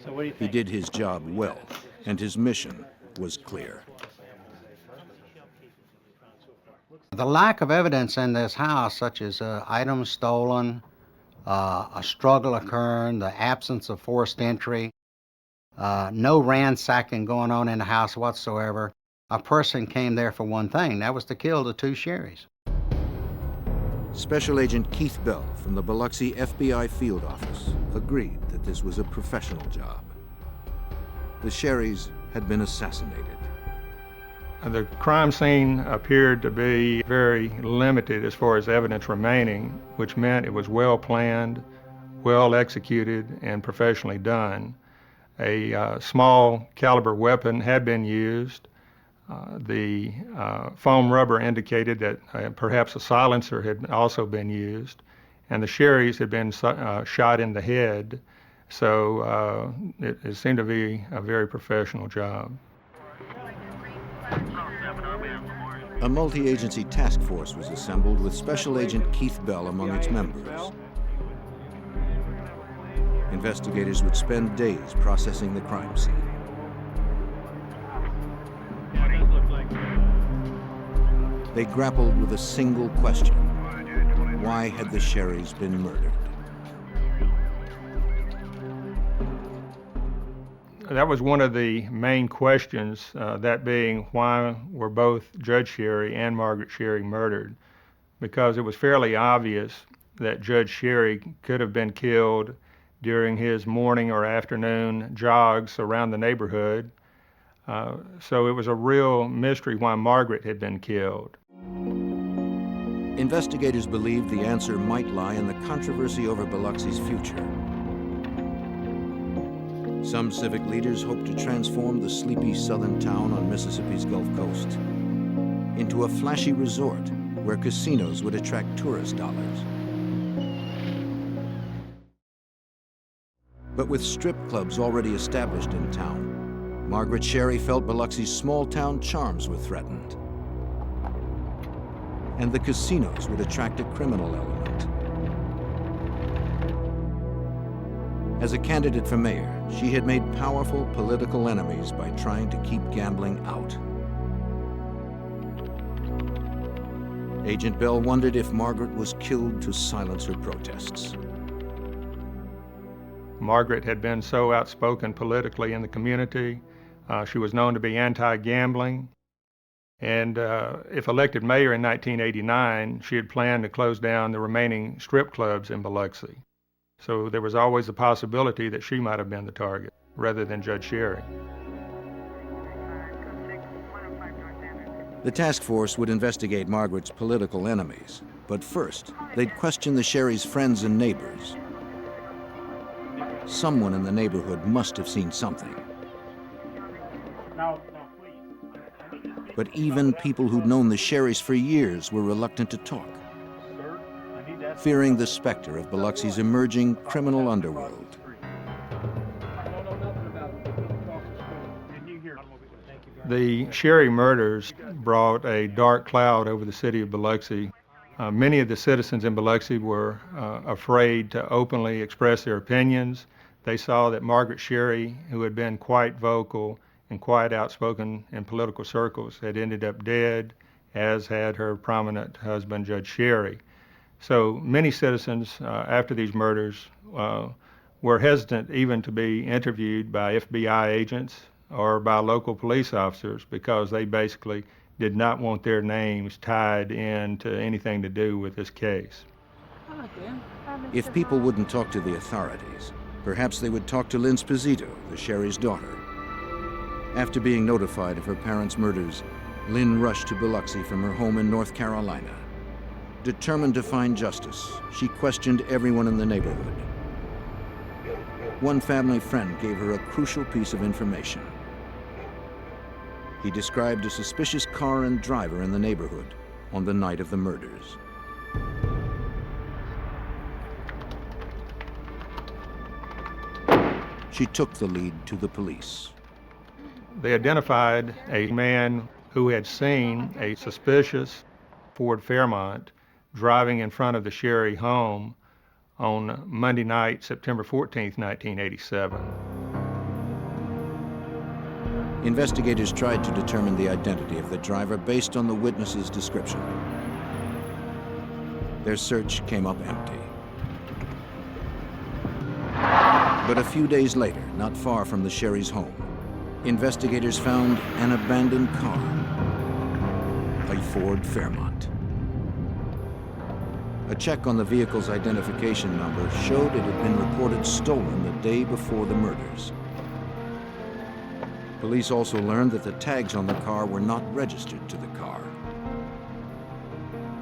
So what do you He think? did his job well, and his mission was clear. The lack of evidence in this house, such as items stolen, a struggle occurring, the absence of forced entry, no ransacking going on in the house whatsoever. A person came there for one thing, that was to kill the 2 Sherrys. Special Agent Keith Bell from the Biloxi FBI field office agreed that this was a professional job. The Sherrys had been assassinated. The crime scene appeared to be very limited as far as evidence remaining, which meant it was well planned, well executed, and professionally done. A small caliber weapon had been used. The foam rubber indicated that perhaps a silencer had also been used, and the Sherrys had been shot in the head, so it seemed to be a very professional job. A multi-agency task force was assembled with Special Agent Keith Bell among its members. Investigators would spend days processing the crime scene. They grappled with a single question: why had the Sherrys been murdered? That was one of the main questions, that being why were both Judge Sherry and Margaret Sherry murdered? Because it was fairly obvious that Judge Sherry could have been killed during his morning or afternoon jogs around the neighborhood. So it was a real mystery why Margaret had been killed. Investigators believed the answer might lie in the controversy over Biloxi's future. Some civic leaders hoped to transform the sleepy southern town on Mississippi's Gulf Coast into a flashy resort where casinos would attract tourist dollars. But with strip clubs already established in town, Margaret Sherry felt Biloxi's small-town charms were threatened. And the casinos would attract a criminal element. As a candidate for mayor, she had made powerful political enemies by trying to keep gambling out. Agent Bell wondered if Margaret was killed to silence her protests. Margaret had been so outspoken politically in the community. She was known to be anti-gambling. And if elected mayor in 1989, she had planned to close down the remaining strip clubs in Biloxi. So there was always the possibility that she might have been the target, rather than Judge Sherry. The task force would investigate Margaret's political enemies, but first, they'd question the Sherrys' friends and neighbors. Someone in the neighborhood must have seen something. But even people who'd known the Sherrys for years were reluctant to talk, fearing the specter of Biloxi's emerging criminal underworld. The Sherry murders brought a dark cloud over the city of Biloxi. Many of the citizens in Biloxi were afraid to openly express their opinions. They saw that Margaret Sherry, who had been quite vocal and quite outspoken in political circles, had ended up dead, as had her prominent husband, Judge Sherry. So many citizens after these murders were hesitant even to be interviewed by FBI agents or by local police officers because they basically did not want their names tied into anything to do with this case. If people wouldn't talk to the authorities, perhaps they would talk to Lynn Sposito, the Sherry's daughter. After being notified of her parents' murders, Lynn rushed to Biloxi from her home in North Carolina. Determined to find justice, she questioned everyone in the neighborhood. One family friend gave her a crucial piece of information. He described a suspicious car and driver in the neighborhood on the night of the murders. She took the lead to the police. They identified a man who had seen a suspicious Ford Fairmont driving in front of the Sherry home on Monday night, September 14th, 1987. Investigators tried to determine the identity of the driver based on the witness's description. Their search came up empty. But a few days later, not far from the Sherry's home, investigators found an abandoned car, a Ford Fairmont. A check on the vehicle's identification number showed it had been reported stolen the day before the murders. Police also learned that the tags on the car were not registered to the car.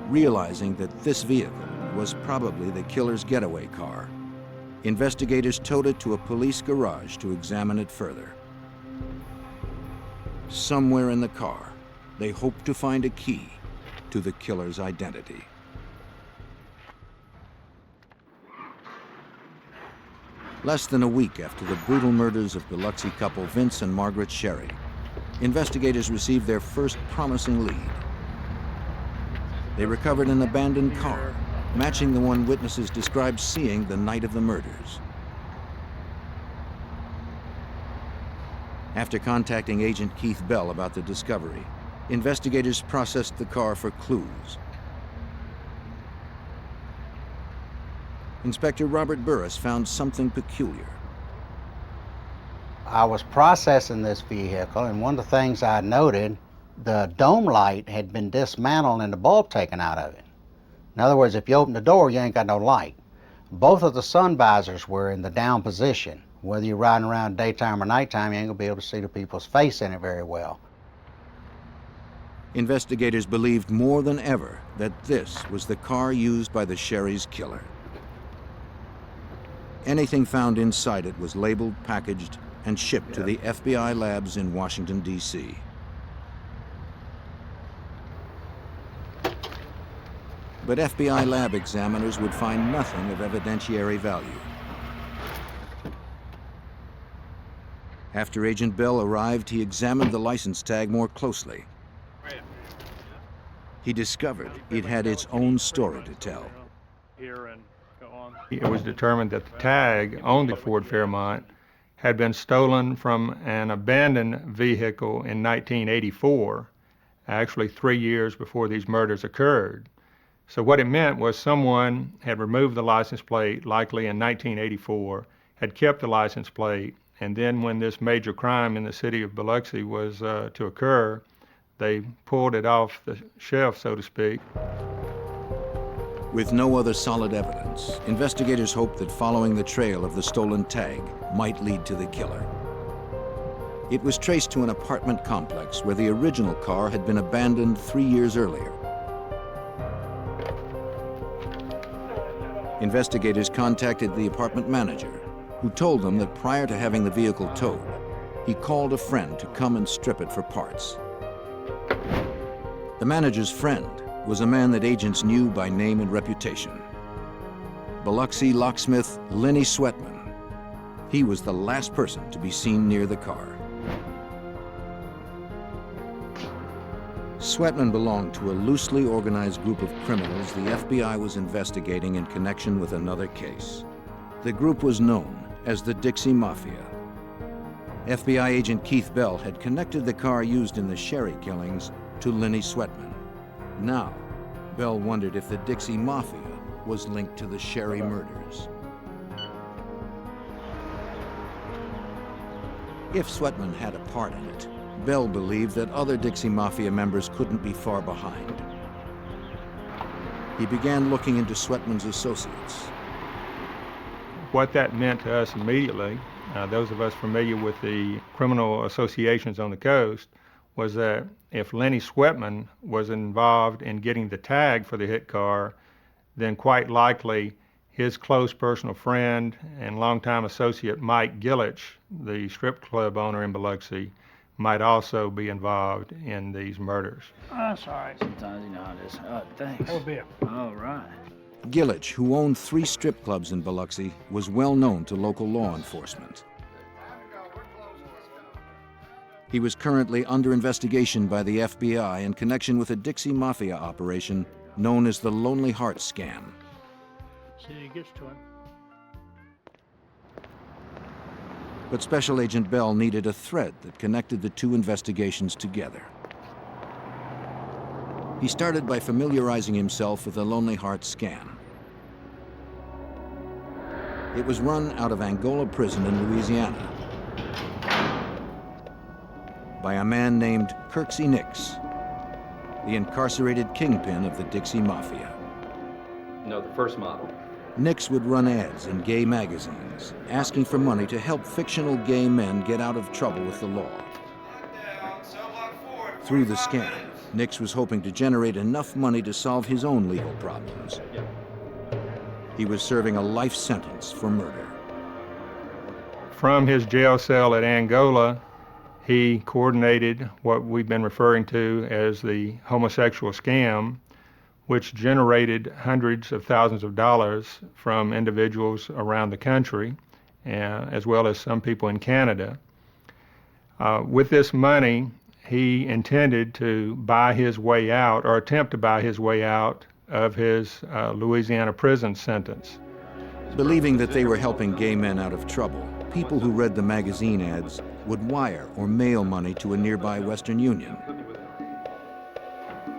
Realizing that this vehicle was probably the killer's getaway car, investigators towed it to a police garage to examine it further. Somewhere in the car, they hoped to find a key to the killer's identity. Less than a week after the brutal murders of Biloxi couple Vince and Margaret Sherry, investigators received their first promising lead. They recovered an abandoned car, matching the one witnesses described seeing the night of the murders. After contacting Agent Keith Bell about the discovery, investigators processed the car for clues. Inspector Robert Burris found something peculiar. I was processing this vehicle, and one of the things I noted, the dome light had been dismantled and the bulb taken out of it. In other words, if you open the door, you ain't got no light. Both of the sun visors were in the down position. Whether you're riding around daytime or nighttime, you ain't gonna be able to see the people's face in it very well. Investigators believed more than ever that this was the car used by the Sherry's killer. Anything found inside it was labeled, packaged, and shipped to the FBI labs in Washington, D.C. But FBI lab examiners would find nothing of evidentiary value. After Agent Bell arrived, he examined the license tag more closely. He discovered it had its own story to tell. It was determined that the tag on the Ford Fairmont had been stolen from an abandoned vehicle in 1984, actually 3 years before these murders occurred. So what it meant was someone had removed the license plate, likely in 1984, had kept the license plate, and then when this major crime in the city of Biloxi was to occur, they pulled it off the shelf, so to speak. With no other solid evidence, investigators hoped that following the trail of the stolen tag might lead to the killer. It was traced to an apartment complex where the original car had been abandoned 3 years earlier. Investigators contacted the apartment manager, who told them that prior to having the vehicle towed, he called a friend to come and strip it for parts. The manager's friend was a man that agents knew by name and reputation. Biloxi locksmith Lenny Sweatman. He was the last person to be seen near the car. Sweatman belonged to a loosely organized group of criminals the FBI was investigating in connection with another case. The group was known as the Dixie Mafia. FBI agent Keith Bell had connected the car used in the Sherry killings to Lenny Sweatman. Now, Bell wondered if the Dixie Mafia was linked to the Sherry murders. If Sweatman had a part in it, Bell believed that other Dixie Mafia members couldn't be far behind. He began looking into Sweatman's associates. What that meant to us immediately, those of us familiar with the criminal associations on the coast, was that if Lenny Swetman was involved in getting the tag for the hit car, then quite likely his close personal friend and longtime associate Mike Gillich, the strip club owner in Biloxi, might also be involved in these murders. That's all right. Sometimes you know how it is. Thanks. Oh, beer. All right. Gillich, who owned 3 strip clubs in Biloxi, was well known to local law enforcement. He was currently under investigation by the FBI in connection with a Dixie Mafia operation known as the Lonely Heart Scam. See, he gets to him. But Special Agent Bell needed a thread that connected the 2 investigations together. He started by familiarizing himself with the Lonely Heart Scam. It was run out of Angola Prison in Louisiana by a man named Kirksey Nix, the incarcerated kingpin of the Dixie Mafia. No, the first model. Nix would run ads in gay magazines, asking for money to help fictional gay men get out of trouble with the law. Through the scam, Nix was hoping to generate enough money to solve his own legal problems. He was serving a life sentence for murder. From his jail cell at Angola, he coordinated what we've been referring to as the homosexual scam, which generated hundreds of thousands of dollars from individuals around the country, as well as some people in Canada. With this money, he intended to buy his way out, or attempt to buy his way out, of his Louisiana prison sentence. Believing that they were helping gay men out of trouble, people who read the magazine ads would wire or mail money to a nearby Western Union.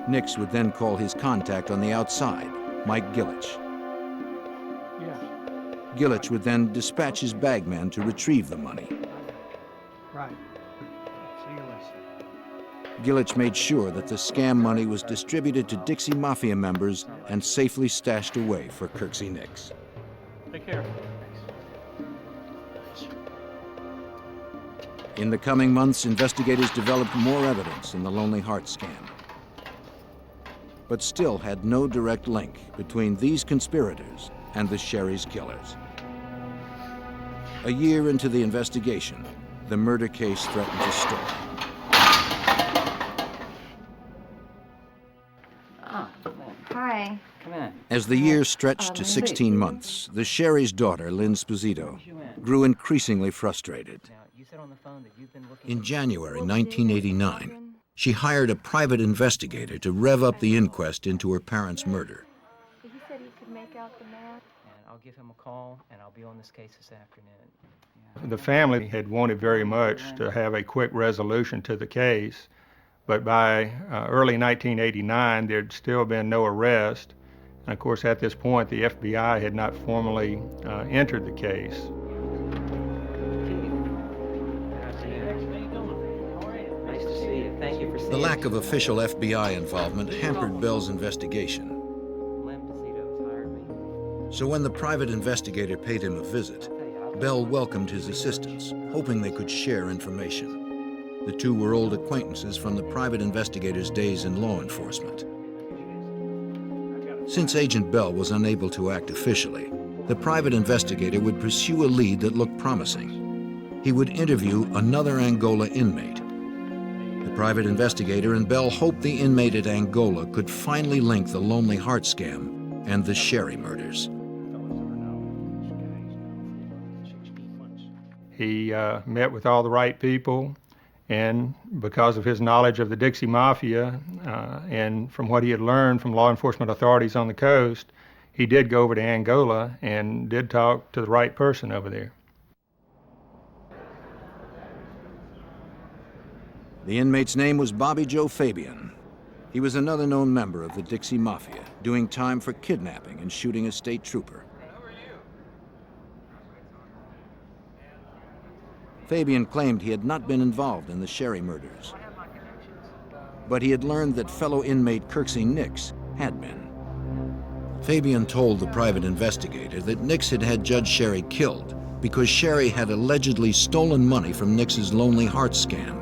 Nix would then call his contact on the outside, Mike Gillich. Yes. Gillich would then dispatch his bagman to retrieve the money. Right. See you later. Gillich made sure that the scam money was distributed to Dixie Mafia members and safely stashed away for Kirksey Nix. Take care. In the coming months, investigators developed more evidence in the Lonely Heart scam, but still had no direct link between these conspirators and the Sherry's killers. A year into the investigation, the murder case threatened to stall. Hi. Come in. As the years stretched to 16 months, the Sherry's daughter, Lynn Sposito, grew increasingly frustrated. In January 1989, she hired a private investigator to rev up the inquest into her parents' murder. He said he could make out the man. And I'll give him a call, and I'll be on this case this afternoon. The family had wanted very much to have a quick resolution to the case, but by early 1989, there'd still been no arrest. And of course, at this point, the FBI had not formally entered the case. The lack of official FBI involvement hampered Bell's investigation. So when the private investigator paid him a visit, Bell welcomed his assistants, hoping they could share information. The 2 were old acquaintances from the private investigator's days in law enforcement. Since Agent Bell was unable to act officially, the private investigator would pursue a lead that looked promising. He would interview another Angola inmate. The private investigator and Bell hoped the inmate at Angola could finally link the Lonely Heart scam and the Sherry murders. He met with all the right people, and because of his knowledge of the Dixie Mafia and from what he had learned from law enforcement authorities on the coast, he did go over to Angola and did talk to the right person over there. The inmate's name was Bobby Joe Fabian. He was another known member of the Dixie Mafia, doing time for kidnapping and shooting a state trooper. Fabian claimed he had not been involved in the Sherry murders, but he had learned that fellow inmate Kirksey Nix had been. Fabian told the private investigator that Nix had had Judge Sherry killed because Sherry had allegedly stolen money from Nix's Lonely Heart scam.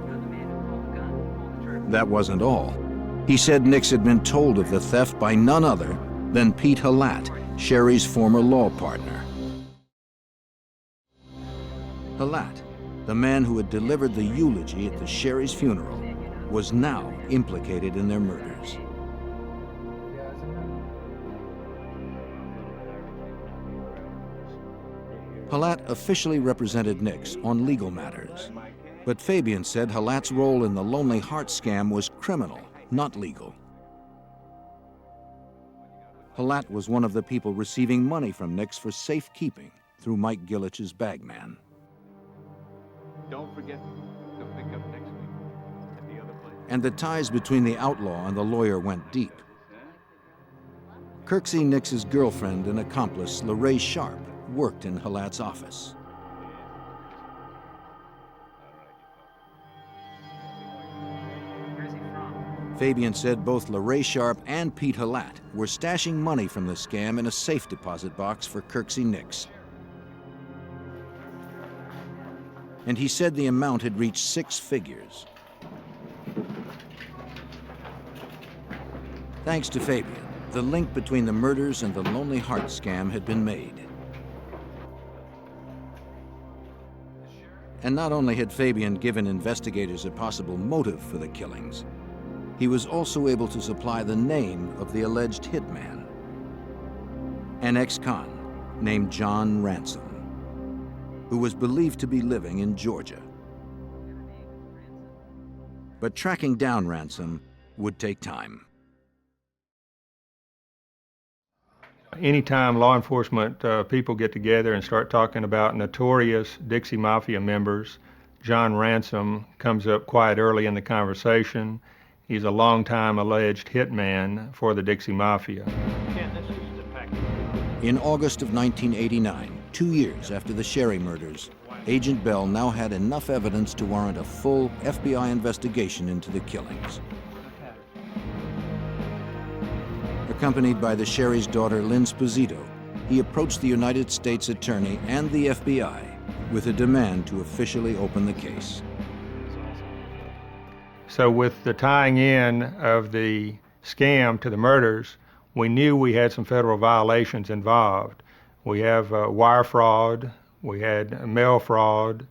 That wasn't all. He said Nix had been told of the theft by none other than Pete Halat, Sherry's former law partner. Halat, the man who had delivered the eulogy at the Sherry's funeral, was now implicated in their murders. Halat officially represented Nix on legal matters, but Fabian said Halat's role in the Lonely Heart scam was criminal, not legal. Halat was one of the people receiving money from Nix for safekeeping through Mike Gillich's bagman. Don't forget to pick up next week at the other place. And the ties between the outlaw and the lawyer went deep. Kirksey Nix's girlfriend and accomplice, LaRae Sharp, worked in Halat's office. Fabian said both LaRae Sharp and Pete Halat were stashing money from the scam in a safe deposit box for Kirksey Nix. And he said the amount had reached 6 figures. Thanks to Fabian, the link between the murders and the Lonely Heart scam had been made. And not only had Fabian given investigators a possible motive for the killings, he was also able to supply the name of the alleged hitman, an ex-con named John Ransom, who was believed to be living in Georgia. But tracking down Ransom would take time. Anytime law enforcement people get together and start talking about notorious Dixie Mafia members, John Ransom comes up quite early in the conversation. He's a longtime alleged hitman for the Dixie Mafia. In August of 1989, 2 years after the Sherry murders, Agent Bell now had enough evidence to warrant a full FBI investigation into the killings. Accompanied by the Sherry's daughter, Lynn Sposito, he approached the United States Attorney and the FBI with a demand to officially open the case. So with the tying in of the scam to the murders, we knew we had some federal violations involved. We have wire fraud, we had mail fraud,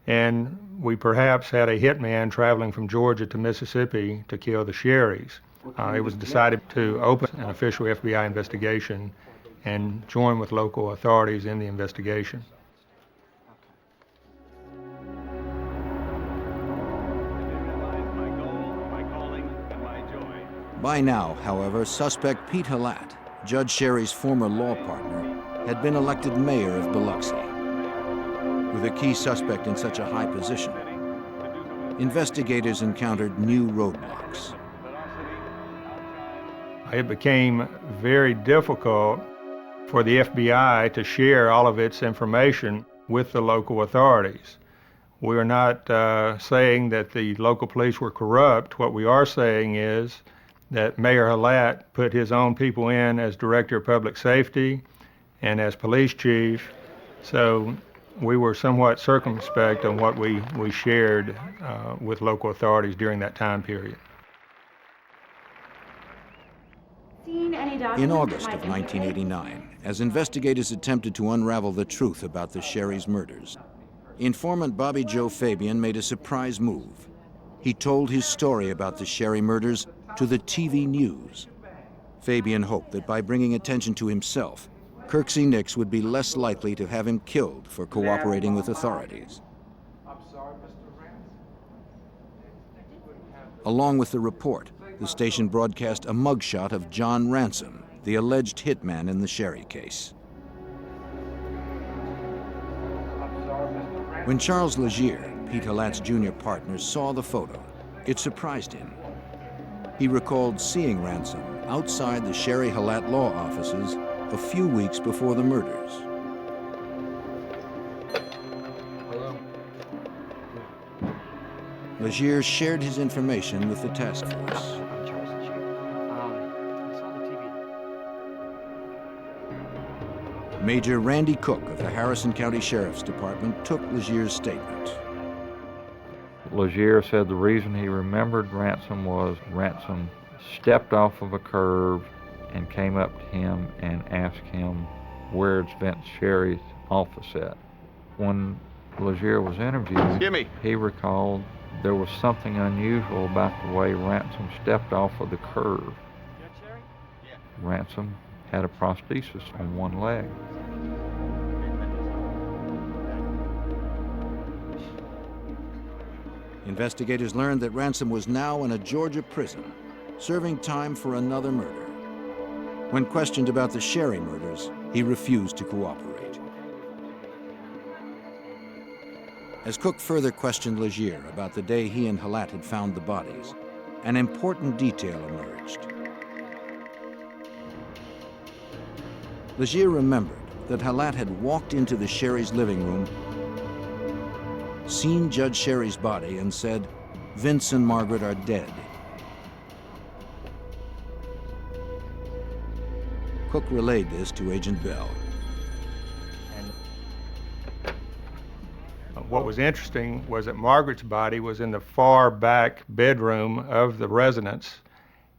and we perhaps had a hitman traveling from Georgia to Mississippi to kill the Sherrys. It was decided to open an official FBI investigation and join with local authorities in the investigation. By now, however, suspect Pete Halat, Judge Sherry's former law partner, had been elected mayor of Biloxi. With a key suspect in such a high position, investigators encountered new roadblocks. It became very difficult for the FBI to share all of its information with the local authorities. We are not saying that the local police were corrupt. What we are saying is that Mayor Halat put his own people in as Director of Public Safety and as Police Chief, so we were somewhat circumspect on what we shared with local authorities during that time period. In August of 1989, as investigators attempted to unravel the truth about the Sherry's murders, informant Bobby Joe Fabian made a surprise move. He told his story about the Sherry murders to the TV news. Fabian hoped that by bringing attention to himself, Kirksey Nix would be less likely to have him killed for cooperating with authorities. Along with the report, the station broadcast a mugshot of John Ransom, the alleged hitman in the Sherry case. When Charles Legier, Pete Halat's junior partner, saw the photo, it surprised him. He recalled seeing Ransom outside the Sherry Halat law offices a few weeks before the murders. Legier shared his information with the task force. Major Randy Cook of the Harrison County Sheriff's Department took Legier's statement. Legier said the reason he remembered Ransom was Ransom stepped off of a curb and came up to him and asked him where's Vince Sherry's office at. When Legier was interviewed, he recalled there was something unusual about the way Ransom stepped off of the curb. Ransom had a prosthesis on one leg. Investigators learned that Ransom was now in a Georgia prison, serving time for another murder. When questioned about the Sherry murders, he refused to cooperate. As Cook further questioned Legier about the day he and Halat had found the bodies, an important detail emerged. Legier remembered that Halat had walked into the Sherry's living room, seen Judge Sherry's body, and said, "Vince and Margaret are dead." Cook relayed this to Agent Bell. What was interesting was that Margaret's body was in the far back bedroom of the residence,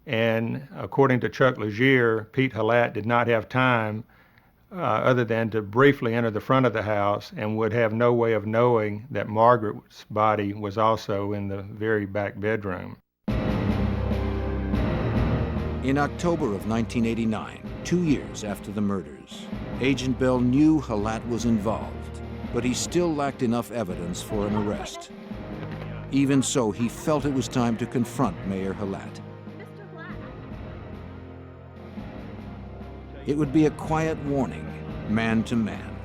and according to Chuck Legier, Pete Halat did not have time other than to briefly enter the front of the house and would have no way of knowing that Margaret's body was also in the very back bedroom. In October of 1989, 2 years after the murders, Agent Bell knew Halat was involved, but he still lacked enough evidence for an arrest. Even so, he felt it was time to confront Mayor Halat. It would be a quiet warning, man to man.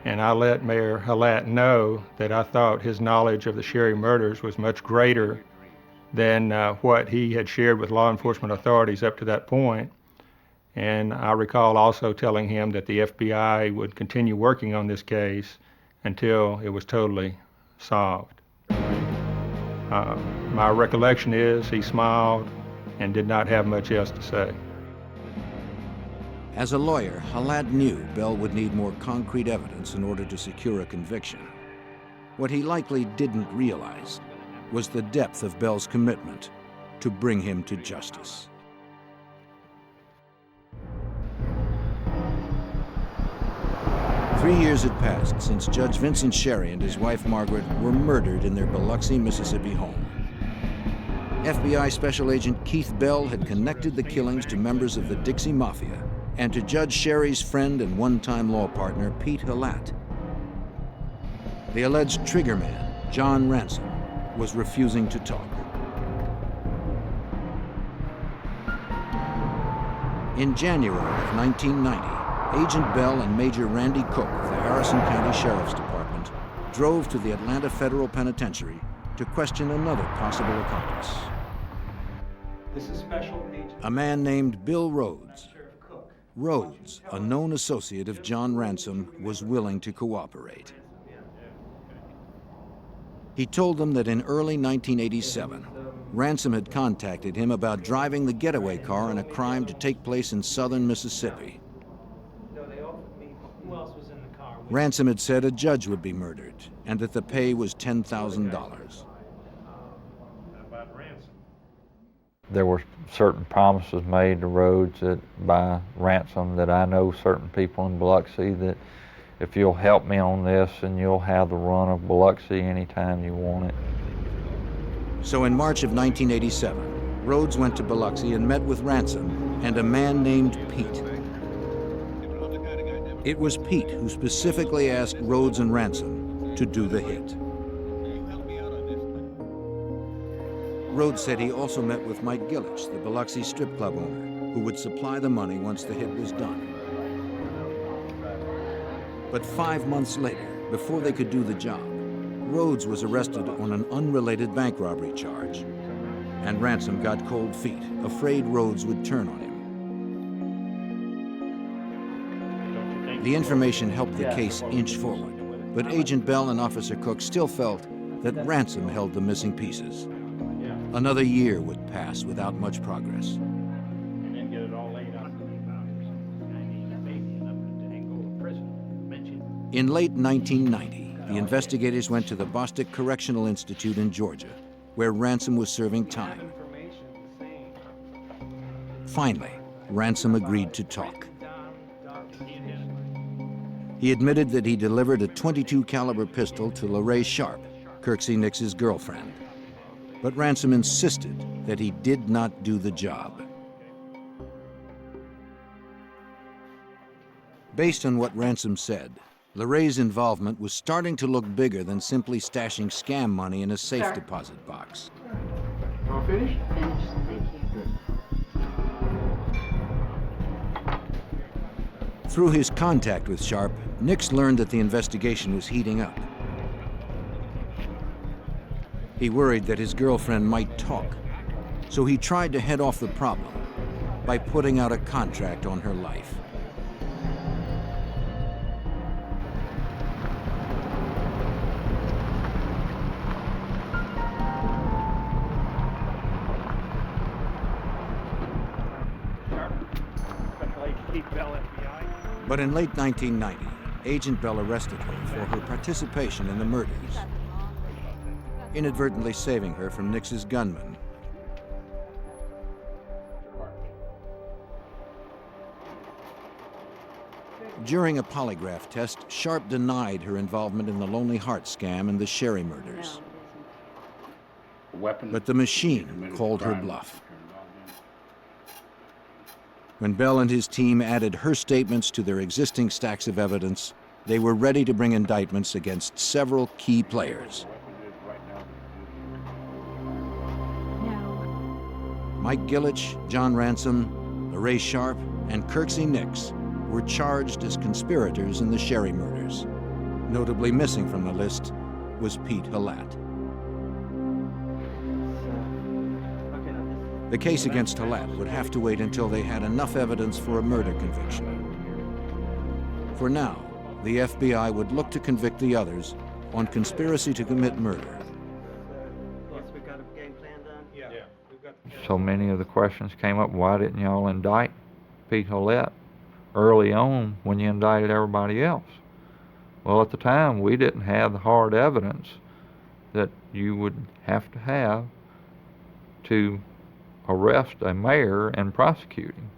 And I let Mayor Halat know that I thought his knowledge of the Sherry murders was much greater than what he had shared with law enforcement authorities up to that point. And I recall also telling him that the FBI would continue working on this case until it was totally solved. My recollection is he smiled and did not have much else to say. As a lawyer, Halat knew Bell would need more concrete evidence in order to secure a conviction. What he likely didn't realize was the depth of Bell's commitment to bring him to justice. Three years had passed since Judge Vincent Sherry and his wife Margaret were murdered in their Biloxi, Mississippi home. FBI Special Agent Keith Bell had connected the killings to members of the Dixie Mafia and to Judge Sherry's friend and one-time law partner, Pete Halat. The alleged triggerman, John Ransom, was refusing to talk. In January of 1990, Agent Bell and Major Randy Cook of the Harrison County Sheriff's Department drove to the Atlanta Federal Penitentiary to question another possible accomplice. This is Special Agent. A man named Bill Rhodes. Rhodes, a known associate of John Ransom, was willing to cooperate. He told them that in early 1987, Ransom had contacted him about driving the getaway car in a crime to take place in southern Mississippi. Ransom had said a judge would be murdered and that the pay was $10,000. There were certain promises made to Rhodes by Ransom that I know certain people in Biloxi that if you'll help me on this and you'll have the run of Biloxi anytime you want it. So in March of 1987, Rhodes went to Biloxi and met with Ransom and a man named Pete. It was Pete who specifically asked Rhodes and Ransom to do the hit. Rhodes said he also met with Mike Gillich, the Biloxi strip club owner, who would supply the money once the hit was done. But 5 months later, before they could do the job, Rhodes was arrested on an unrelated bank robbery charge, and Ransom got cold feet, afraid Rhodes would turn on him. The information helped the case inch forward, but Agent Bell and Officer Cook still felt that Ransom held the missing pieces. Another year would pass without much progress. In late 1990, the investigators went to the Bostic Correctional Institute in Georgia, where Ransom was serving time. Finally, Ransom agreed to talk. He admitted that he delivered a .22 caliber pistol to Lorraine Sharp, Kirksey Nix's girlfriend. But Ransom insisted that he did not do the job. Based on what Ransom said, Lorraine's involvement was starting to look bigger than simply stashing scam money in a safe deposit box. All finished? Finished, thank you. Through his contact with Sharp, Nix learned that the investigation was heating up. He worried that his girlfriend might talk, so he tried to head off the problem by putting out a contract on her life. But in late 1990, Agent Bell arrested her for her participation in the murders, inadvertently saving her from Nix's gunman. During a polygraph test, Sharp denied her involvement in the Lonely Heart scam and the Sherry murders. But the machine called her bluff. When Bell and his team added her statements to their existing stacks of evidence, they were ready to bring indictments against several key players. Mike Gillich, John Ransom, Lorraine Sharp, and Kirksey Nix were charged as conspirators in the Sherry murders. Notably missing from the list was Pete Halat. The case against Halat would have to wait until they had enough evidence for a murder conviction. For now, the FBI would look to convict the others on conspiracy to commit murder. So many of the questions came up, why didn't y'all indict Pete Halat early on when you indicted everybody else? Well, at the time, we didn't have the hard evidence that you would have to arrest a mayor and prosecute him.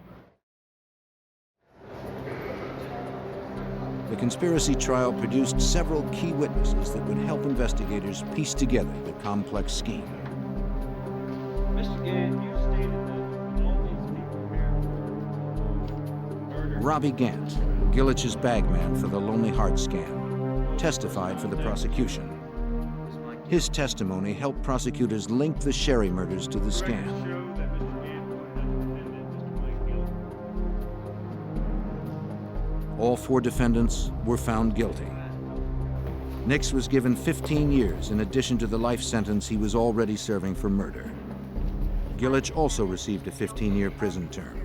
The conspiracy trial produced several key witnesses that would help investigators piece together the complex scheme. Mr. Gant, you stated that all these people here Robbie Gant, Gillich's bagman for the Lonely Heart scam, testified for the prosecution. His testimony helped prosecutors link the Sherry murders to the scam. All 4 defendants were found guilty. Nix was given 15 years in addition to the life sentence he was already serving for murder. Gillich also received a 15-year prison term.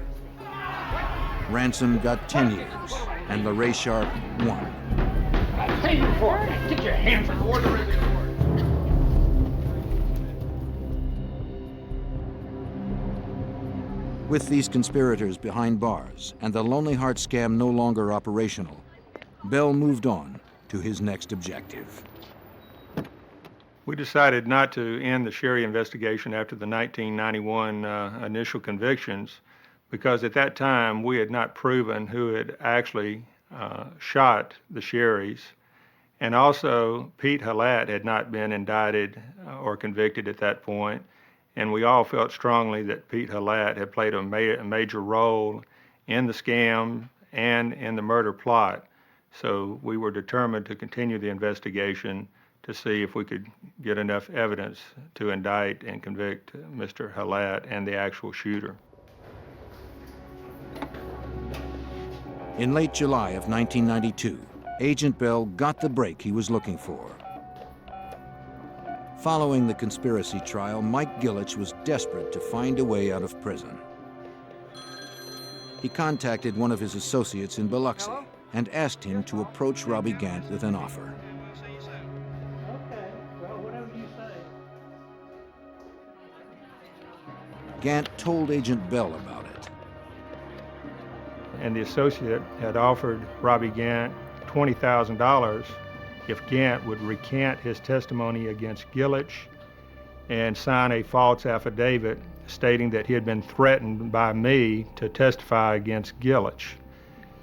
Ransom got 10 years, and Lorraine Sharp 1. I paid you for it. Get your hands on order in the court. With these conspirators behind bars and the Lonely Heart scam no longer operational, Bell moved on to his next objective. We decided not to end the Sherry investigation after the 1991 initial convictions because at that time we had not proven who had actually shot the Sherrys, and also Pete Halat had not been indicted or convicted at that point. And we all felt strongly that Pete Halat had played a major role in the scam and in the murder plot. So we were determined to continue the investigation to see if we could get enough evidence to indict and convict Mr. Halat and the actual shooter. In late July of 1992, Agent Bell got the break he was looking for. Following the conspiracy trial, Mike Gillich was desperate to find a way out of prison. He contacted one of his associates in Biloxi and asked him to approach Robbie Gant with an offer. Gant told Agent Bell about it. And the associate had offered Robbie Gant $20,000 if Gant would recant his testimony against Gillich and sign a false affidavit stating that he had been threatened by me to testify against Gillich,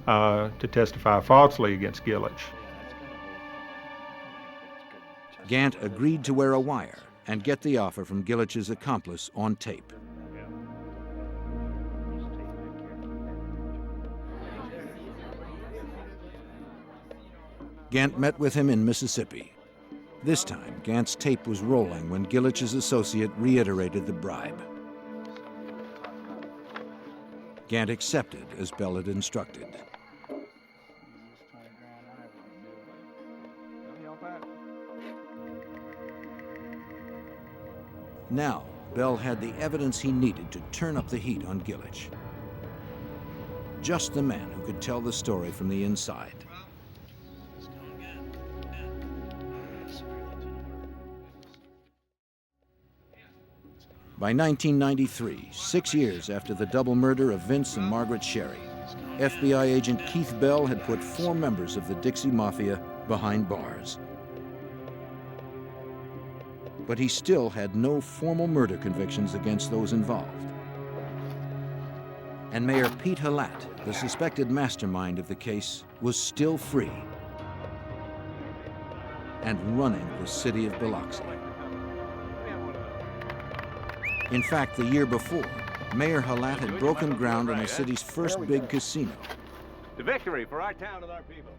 to testify falsely against Gillich. Gant agreed to wear a wire and get the offer from Gillich's accomplice on tape. Gant met with him in Mississippi. This time, Gant's tape was rolling when Gillich's associate reiterated the bribe. Gant accepted as Bell had instructed. Now, Bell had the evidence he needed to turn up the heat on Gillich. Just the man who could tell the story from the inside. By 1993, 6 years after the double murder of Vince and Margaret Sherry, FBI agent Keith Bell had put 4 members of the Dixie Mafia behind bars. But he still had no formal murder convictions against those involved. And Mayor Pete Halat, the suspected mastermind of the case, was still free and running the city of Biloxi. In fact, the year before, Mayor Halat had broken ground on the city's first big casino. The victory for our town and our people.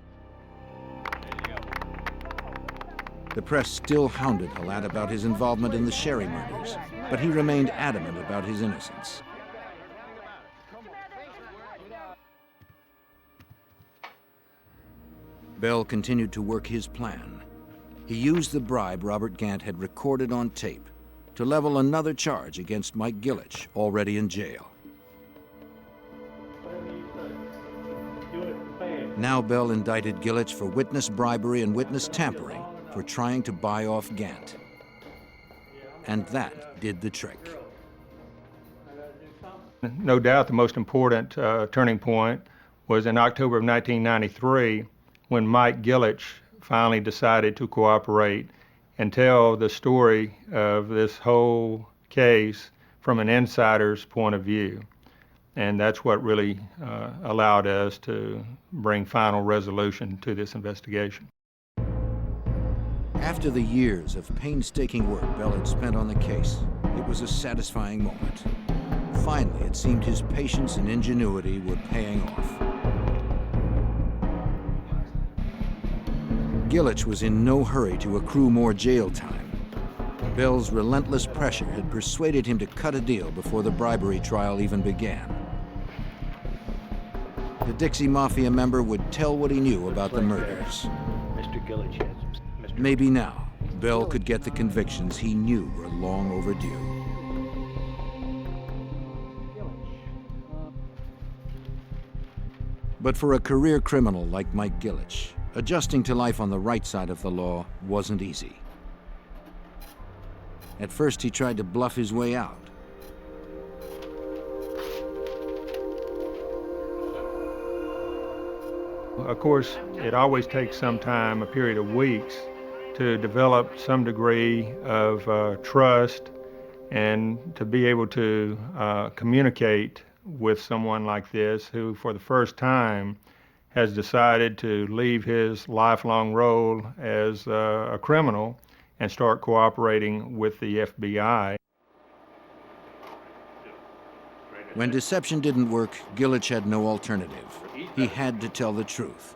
The press still hounded Halat about his involvement in the Sherry murders, but he remained adamant about his innocence. Bell continued to work his plan. He used the bribe Robert Gant had recorded on tape to level another charge against Mike Gillich, already in jail. Now Bell indicted Gillich for witness bribery and witness tampering for trying to buy off Gant. And that did the trick. No doubt the most important turning point was in October of 1993 when Mike Gillich finally decided to cooperate and tell the story of this whole case from an insider's point of view. And that's what really allowed us to bring final resolution to this investigation. After the years of painstaking work Bell had spent on the case, it was a satisfying moment. Finally, it seemed his patience and ingenuity were paying off. Gillich was in no hurry to accrue more jail time. Bell's relentless pressure had persuaded him to cut a deal before the bribery trial even began. The Dixie Mafia member would tell what he knew about the murders. Mr. Gillich has... Maybe now, Bell could get the convictions he knew were long overdue. But for a career criminal like Mike Gillich, adjusting to life on the right side of the law wasn't easy. At first, he tried to bluff his way out. Of course, it always takes some time, a period of weeks, to develop some degree of trust and to be able to communicate with someone like this who, for the first time, has decided to leave his lifelong role as a criminal and start cooperating with the FBI. When deception didn't work, Gillich had no alternative. He had to tell the truth.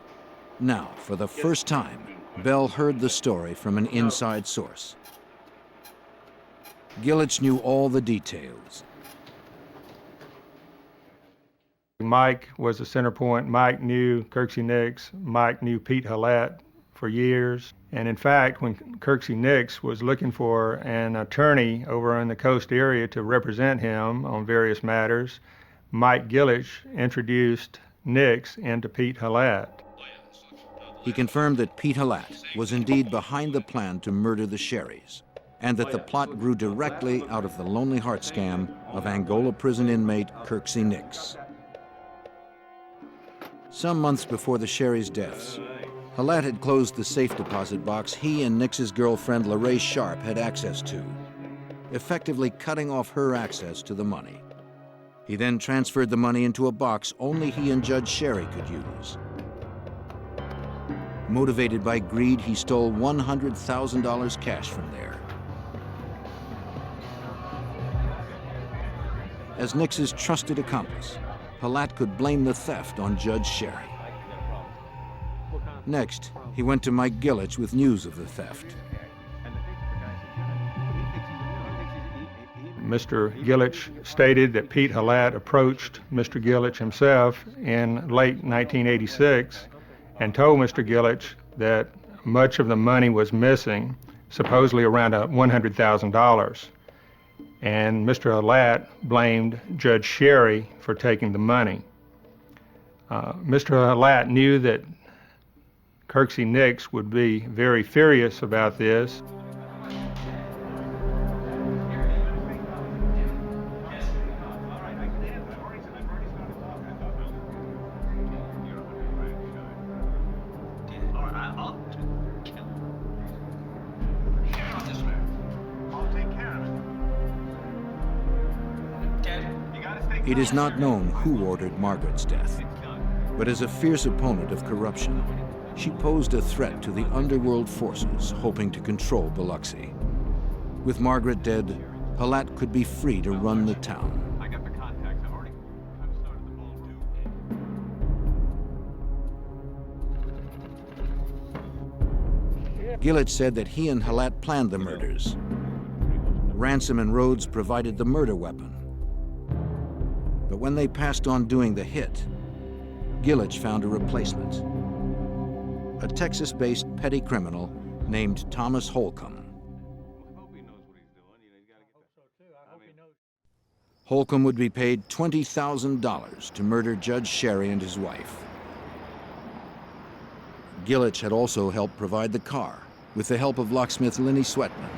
Now, for the first time, Bell heard the story from an inside source. Gillich knew all the details. Mike was the center point. Mike knew Kirksey Nix. Mike knew Pete Halat for years. And in fact, when Kirksey Nix was looking for an attorney over in the coast area to represent him on various matters, Mike Gillich introduced Nix into Pete Halat. He confirmed that Pete Halat was indeed behind the plan to murder the Sherrys, and that the plot grew directly out of the Lonely Heart scam of Angola prison inmate Kirksey Nix. Some months before the Sherrys' deaths, Halat had closed the safe deposit box he and Nix's girlfriend LaRae Sharp had access to, effectively cutting off her access to the money. He then transferred the money into a box only he and Judge Sherry could use. Motivated by greed, he stole $100,000 cash from there. As Nix's trusted accomplice, Halat could blame the theft on Judge Sherry. Next, he went to Mike Gillich with news of the theft. Mr. Gillich stated that Pete Halat approached Mr. Gillich himself in late 1986 and told Mr. Gillich that much of the money was missing, supposedly around $100,000. And Mr. Halat blamed Judge Sherry for taking the money. Mr. Halat knew that Kirksey Nix would be very furious about this. It is not known who ordered Margaret's death, but as a fierce opponent of corruption, she posed a threat to the underworld forces hoping to control Biloxi. With Margaret dead, Halat could be free to run the town. Gillich said that he and Halat planned the murders. Ransom and Rhodes provided the murder weapon. But when they passed on doing the hit, Gillich found a replacement. A Texas-based petty criminal named Thomas Holcomb. Holcomb would be paid $20,000 to murder Judge Sherry and his wife. Gillich had also helped provide the car with the help of locksmith Lenny Sweatman.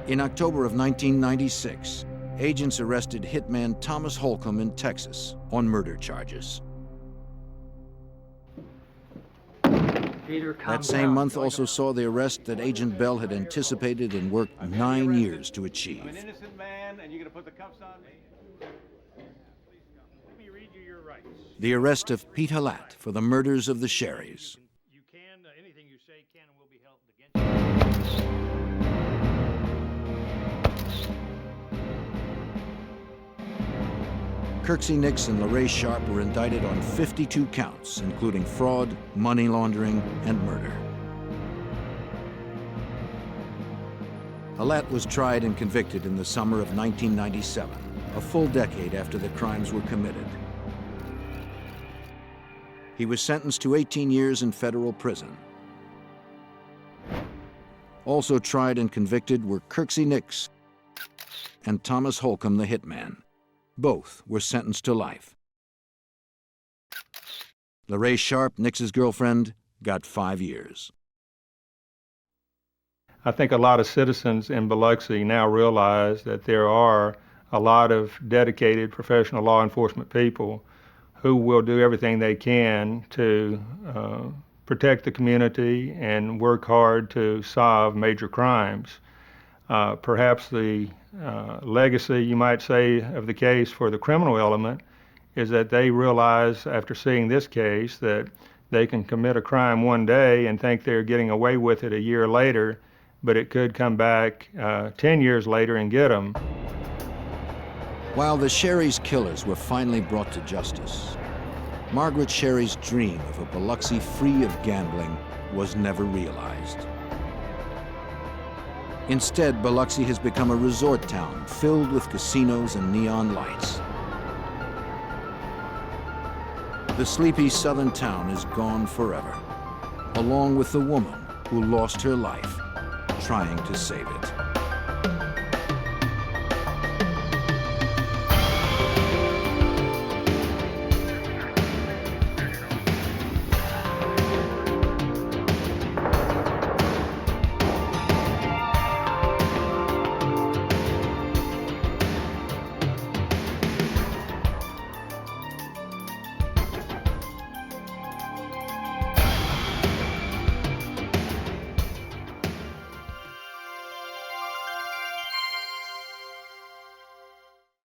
In October of 1996, agents arrested hitman Thomas Holcomb in Texas on murder charges. That same month also saw the arrest that Agent Bell had anticipated and worked 9 years to achieve. I'm an innocent man, and you're going to put the cuffs on me? Let me read you your rights. The arrest of Pete Halat for the murders of the Sherrys. You can, anything you say can and will be held against you. Kirksey Nix and LaRae Sharp were indicted on 52 counts, including fraud, money laundering, and murder. Halat was tried and convicted in the summer of 1997, a full decade after the crimes were committed. He was sentenced to 18 years in federal prison. Also tried and convicted were Kirksey Nix and Thomas Holcomb, the hitman. Both were sentenced to life. LaRae Sharp, Nix's girlfriend, got 5 years. I think a lot of citizens in Biloxi now realize that there are a lot of dedicated professional law enforcement people who will do everything they can to protect the community and work hard to solve major crimes. Perhaps the legacy, you might say, of the case for the criminal element is that they realize after seeing this case that they can commit a crime one day and think they're getting away with it a year later, but it could come back 10 years later and get them. While the Sherry's killers were finally brought to justice, Margaret Sherry's dream of a Biloxi free of gambling was never realized. Instead, Biloxi has become a resort town filled with casinos and neon lights. The sleepy southern town is gone forever, along with the woman who lost her life trying to save it.